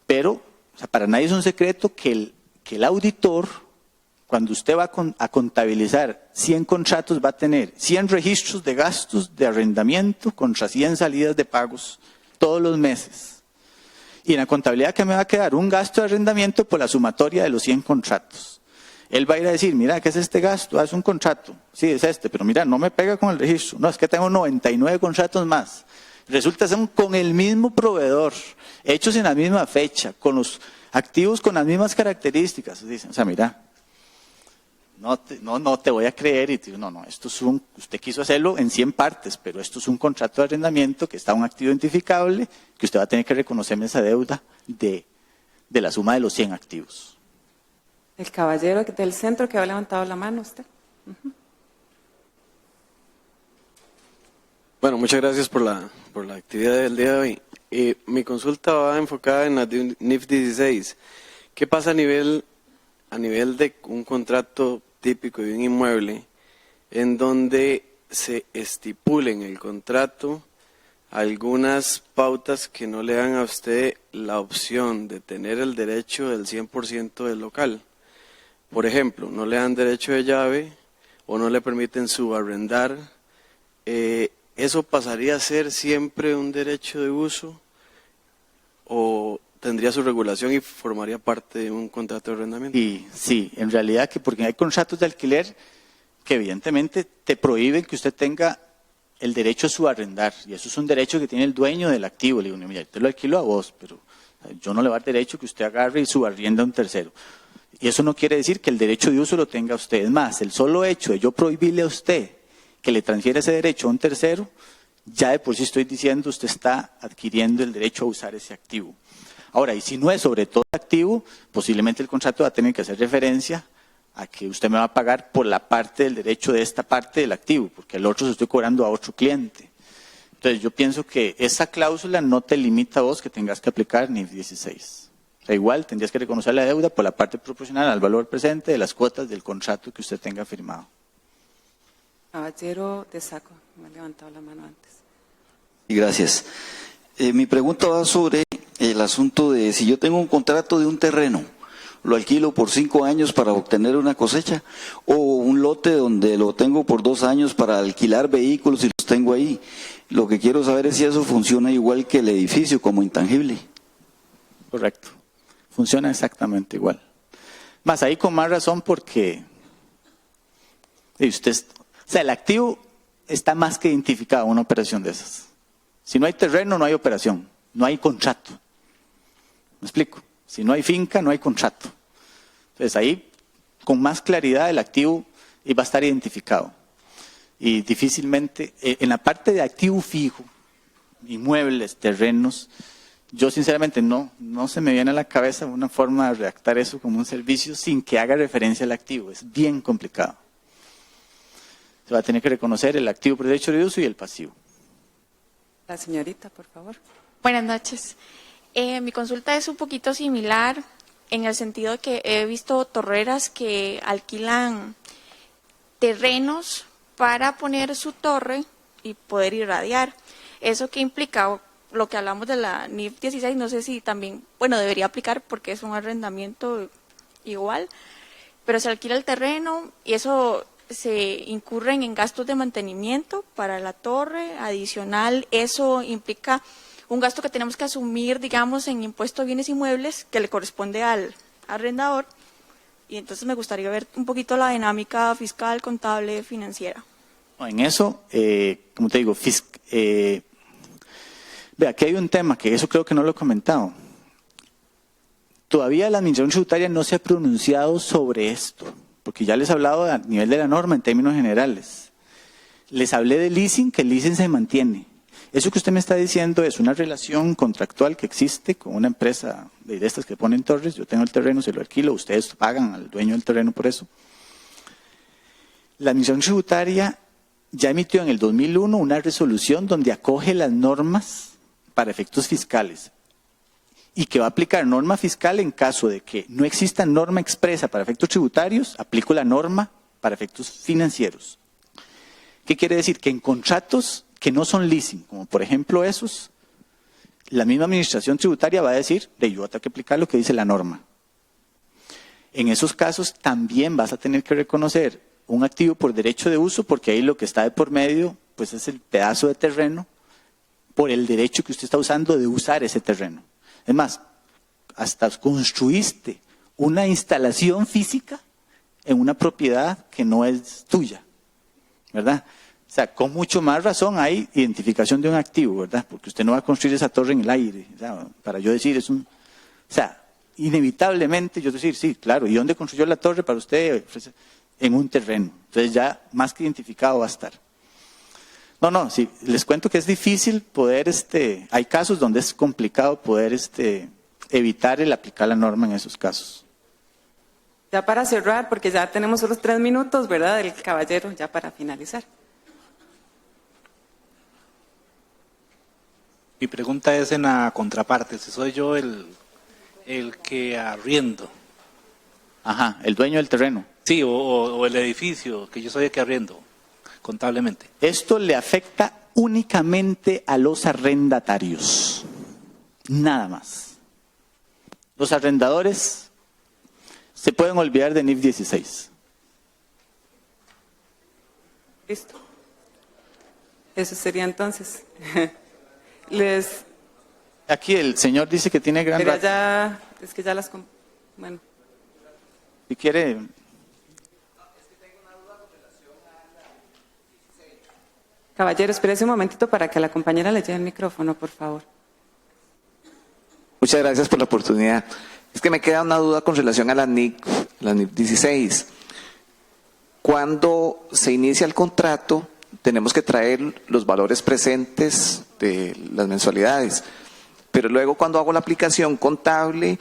Pero, o sea, para nadie es un secreto que el auditor, cuando usted va a contabilizar 100 contratos, va a tener 100 registros de gastos de arrendamiento contra 100 salidas de pagos todos los meses. Y en la contabilidad que me va a quedar un gasto de arrendamiento por la sumatoria de los 100 contratos. Él va a ir a decir, mira, ¿qué es este gasto? Ah, es un contrato. Sí, es este, pero mira, no me pega con el registro. No, es que tengo 99 contratos más. Resulta que son con el mismo proveedor, hechos en la misma fecha, con los activos con las mismas características. Dicen, o sea, mira, no te voy a creer. Y te digo, no, esto es usted quiso hacerlo en 100 partes, pero esto es un contrato de arrendamiento que está un activo identificable, que usted va a tener que reconocerme esa deuda de la suma de los 100 activos. El caballero del centro que ha levantado la mano, usted. Bueno, muchas gracias por la actividad del día de hoy. Mi consulta va enfocada en la de NIF 16. ¿Qué pasa a nivel de un contrato típico de un inmueble en donde se estipule en el contrato algunas pautas que no le dan a usted la opción de tener el derecho del 100% del local? Por ejemplo, no le dan derecho de llave o no le permiten subarrendar. ¿Eso pasaría a ser siempre un derecho de uso o tendría su regulación y formaría parte de un contrato de arrendamiento? Y sí, en realidad que porque hay contratos de alquiler que evidentemente te prohíben que usted tenga el derecho a subarrendar, y eso es un derecho que tiene el dueño del activo. Le digo, mira, te lo alquilo a vos, pero yo no le voy a dar derecho que usted agarre y subarrienda a un tercero. Y eso no quiere decir que el derecho de uso lo tenga usted. Es más, el solo hecho de yo prohibirle a usted que le transfiera ese derecho a un tercero, ya de por sí estoy diciendo, usted está adquiriendo el derecho a usar ese activo. Ahora, y si no es sobre todo activo, posiblemente el contrato va a tener que hacer referencia a que usted me va a pagar por la parte del derecho de esta parte del activo, porque el otro se estoy cobrando a otro cliente. Entonces yo pienso que esa cláusula no te limita a vos que tengas que aplicar NIF 16. O sea, igual tendrías que reconocer la deuda por la parte proporcional al valor presente de las cuotas del contrato que usted tenga firmado. Caballero de saco, me ha levantado la mano antes. Y gracias. Mi pregunta va sobre el asunto de si yo tengo un contrato de un terreno, lo alquilo por 5 años para obtener una cosecha, o un lote donde lo tengo por 2 años para alquilar vehículos y los tengo ahí. Lo que quiero saber es si eso funciona igual que el edificio como intangible. Correcto. Funciona exactamente igual. Más ahí con más razón porque el activo está más que identificado en una operación de esas. Si no hay terreno, no hay operación, no hay contrato. ¿Me explico? Si no hay finca, no hay contrato. Entonces ahí, con más claridad, el activo va a estar identificado. Y difícilmente, en la parte de activo fijo, inmuebles, terrenos, yo sinceramente no se me viene a la cabeza una forma de redactar eso como un servicio sin que haga referencia al activo. Es bien complicado. Se va a tener que reconocer el activo por derecho de uso y el pasivo. La señorita, por favor. Buenas noches. Mi consulta es un poquito similar en el sentido de que he visto torreras que alquilan terrenos para poner su torre y poder irradiar. ¿Eso qué implica? Lo que hablamos de la NIF 16, no sé si también, debería aplicar porque es un arrendamiento igual, pero se alquila el terreno y eso se incurren en gastos de mantenimiento para la torre adicional. Eso implica un gasto que tenemos que asumir, digamos, en impuesto a bienes inmuebles que le corresponde al arrendador. Y entonces me gustaría ver un poquito la dinámica fiscal, contable, financiera. En eso, como te digo, aquí hay un tema que eso creo que no lo he comentado. Todavía la Administración Tributaria no se ha pronunciado sobre esto, porque ya les he hablado a nivel de la norma en términos generales. Les hablé del leasing, que el leasing se mantiene. Eso que usted me está diciendo es una relación contractual que existe con una empresa de estas que ponen torres. Yo tengo el terreno, se lo alquilo, ustedes pagan al dueño del terreno por eso. La Administración Tributaria ya emitió en el 2001 una resolución donde acoge las normas para efectos fiscales y que va a aplicar norma fiscal en caso de que no exista norma expresa para efectos tributarios, aplico la norma para efectos financieros. ¿Qué quiere decir? Que en contratos que no son leasing, como por ejemplo esos, la misma Administración Tributaria va a decir, yo tengo que aplicar lo que dice la norma. En esos casos también vas a tener que reconocer un activo por derecho de uso, porque ahí lo que está de por medio pues es el pedazo de terreno por el derecho que usted está usando de usar ese terreno. Es más, hasta construiste una instalación física en una propiedad que no es tuya, ¿verdad? O sea, con mucho más razón hay identificación de un activo, ¿verdad? Porque usted no va a construir esa torre en el aire. O sea, para yo decir, o sea, inevitablemente yo decir, sí, claro, ¿y dónde construyó la torre para usted? En un terreno. Entonces ya más que identificado va a estar. No, sí, les cuento que es difícil poder, hay casos donde es complicado poder evitar el aplicar la norma en esos casos. Ya para cerrar, porque ya tenemos solo 3 minutos, ¿verdad? Del caballero, ya para finalizar. Mi pregunta es en la contraparte, si soy yo el que arriendo. Ajá, el dueño del terreno. Sí, o el edificio, que yo soy el que arriendo, contablemente. Esto le afecta únicamente a los arrendatarios, nada más. Los arrendadores se pueden olvidar de NIF 16. Listo. Eso sería entonces. Aquí el señor dice que tiene gran Pero ya, es que ya las... Bueno. Si quiere... Caballero, espérese un momentito para que la compañera le lleve el micrófono, por favor. Muchas gracias por la oportunidad. Es que me queda una duda con relación a la NIF 16. Cuando se inicia el contrato, tenemos que traer los valores presentes de las mensualidades. Pero luego cuando hago la aplicación contable,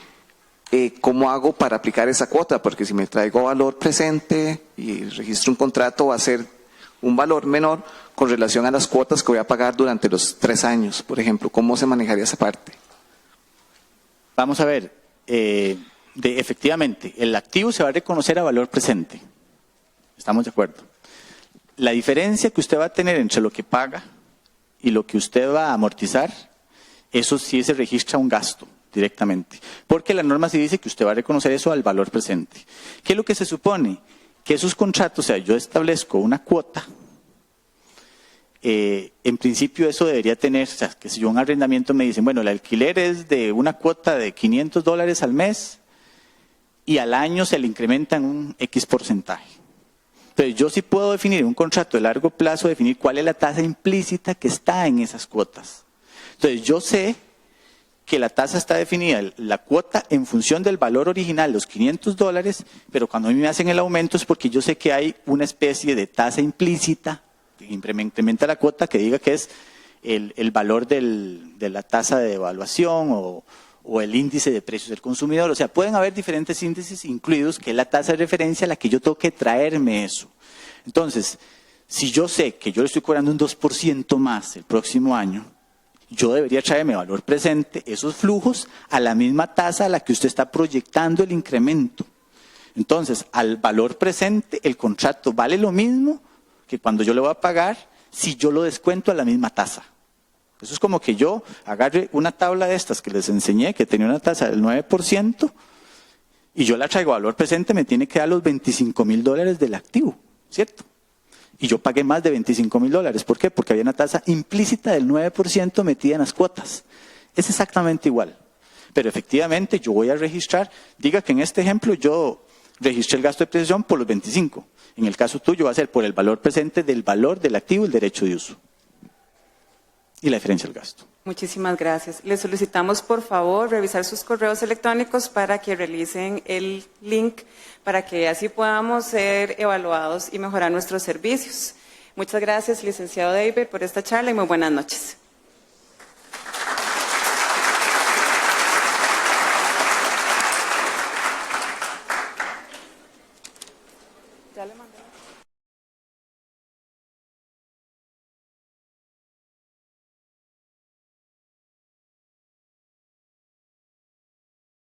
¿cómo hago para aplicar esa cuota? Porque si me traigo valor presente y registro un contrato, va a ser un valor menor con relación a las cuotas que voy a pagar durante los 3 años, por ejemplo. ¿Cómo se manejaría esa parte? Vamos a ver, efectivamente, el activo se va a reconocer a valor presente. ¿Estamos de acuerdo? La diferencia que usted va a tener entre lo que paga y lo que usted va a amortizar, eso sí se registra un gasto directamente. Porque la norma sí dice que usted va a reconocer eso al valor presente. ¿Qué es lo que se supone? Que esos contratos, o sea, yo establezco una cuota, en principio eso debería tener, o sea, que si yo un arrendamiento me dicen, bueno, el alquiler es de una cuota de $500 al mes y al año se le incrementan un X porcentaje. Entonces yo sí puedo definir en un contrato de largo plazo, definir cuál es la tasa implícita que está en esas cuotas. Entonces yo sé que la tasa está definida, la cuota en función del valor original, los $500, pero cuando a mí me hacen el aumento es porque yo sé que hay una especie de tasa implícita que incrementa la cuota que diga que es el valor de la tasa de evaluación o el índice de precios del consumidor. O sea, pueden haber diferentes índices incluidos, que es la tasa de referencia a la que yo tengo que traerme eso. Entonces, si yo sé que yo le estoy cobrando un 2% más el próximo año, yo debería traerme valor presente, esos flujos, a la misma tasa a la que usted está proyectando el incremento. Entonces, al valor presente, el contrato vale lo mismo que cuando yo le voy a pagar si yo lo descuento a la misma tasa. Eso es como que yo agarre una tabla de estas que les enseñé, que tenía una tasa del 9%, y yo la traigo a valor presente, me tiene que dar los $25,000 del activo, ¿cierto? Y yo pagué más de $25,000. ¿Por qué? Porque había una tasa implícita del 9% metida en las cuotas. Es exactamente igual. Pero efectivamente yo voy a registrar, diga que en este ejemplo yo registré el gasto de depreciación por los 25. En el caso tuyo va a ser por el valor presente del valor del activo, el derecho de uso. Y la diferencia del gasto. Muchísimas gracias. Les solicitamos, por favor, revisar sus correos electrónicos para que realicen el link, para que así podamos ser evaluados y mejorar nuestros servicios. Muchas gracias, licenciado David, por esta charla y muy buenas noches.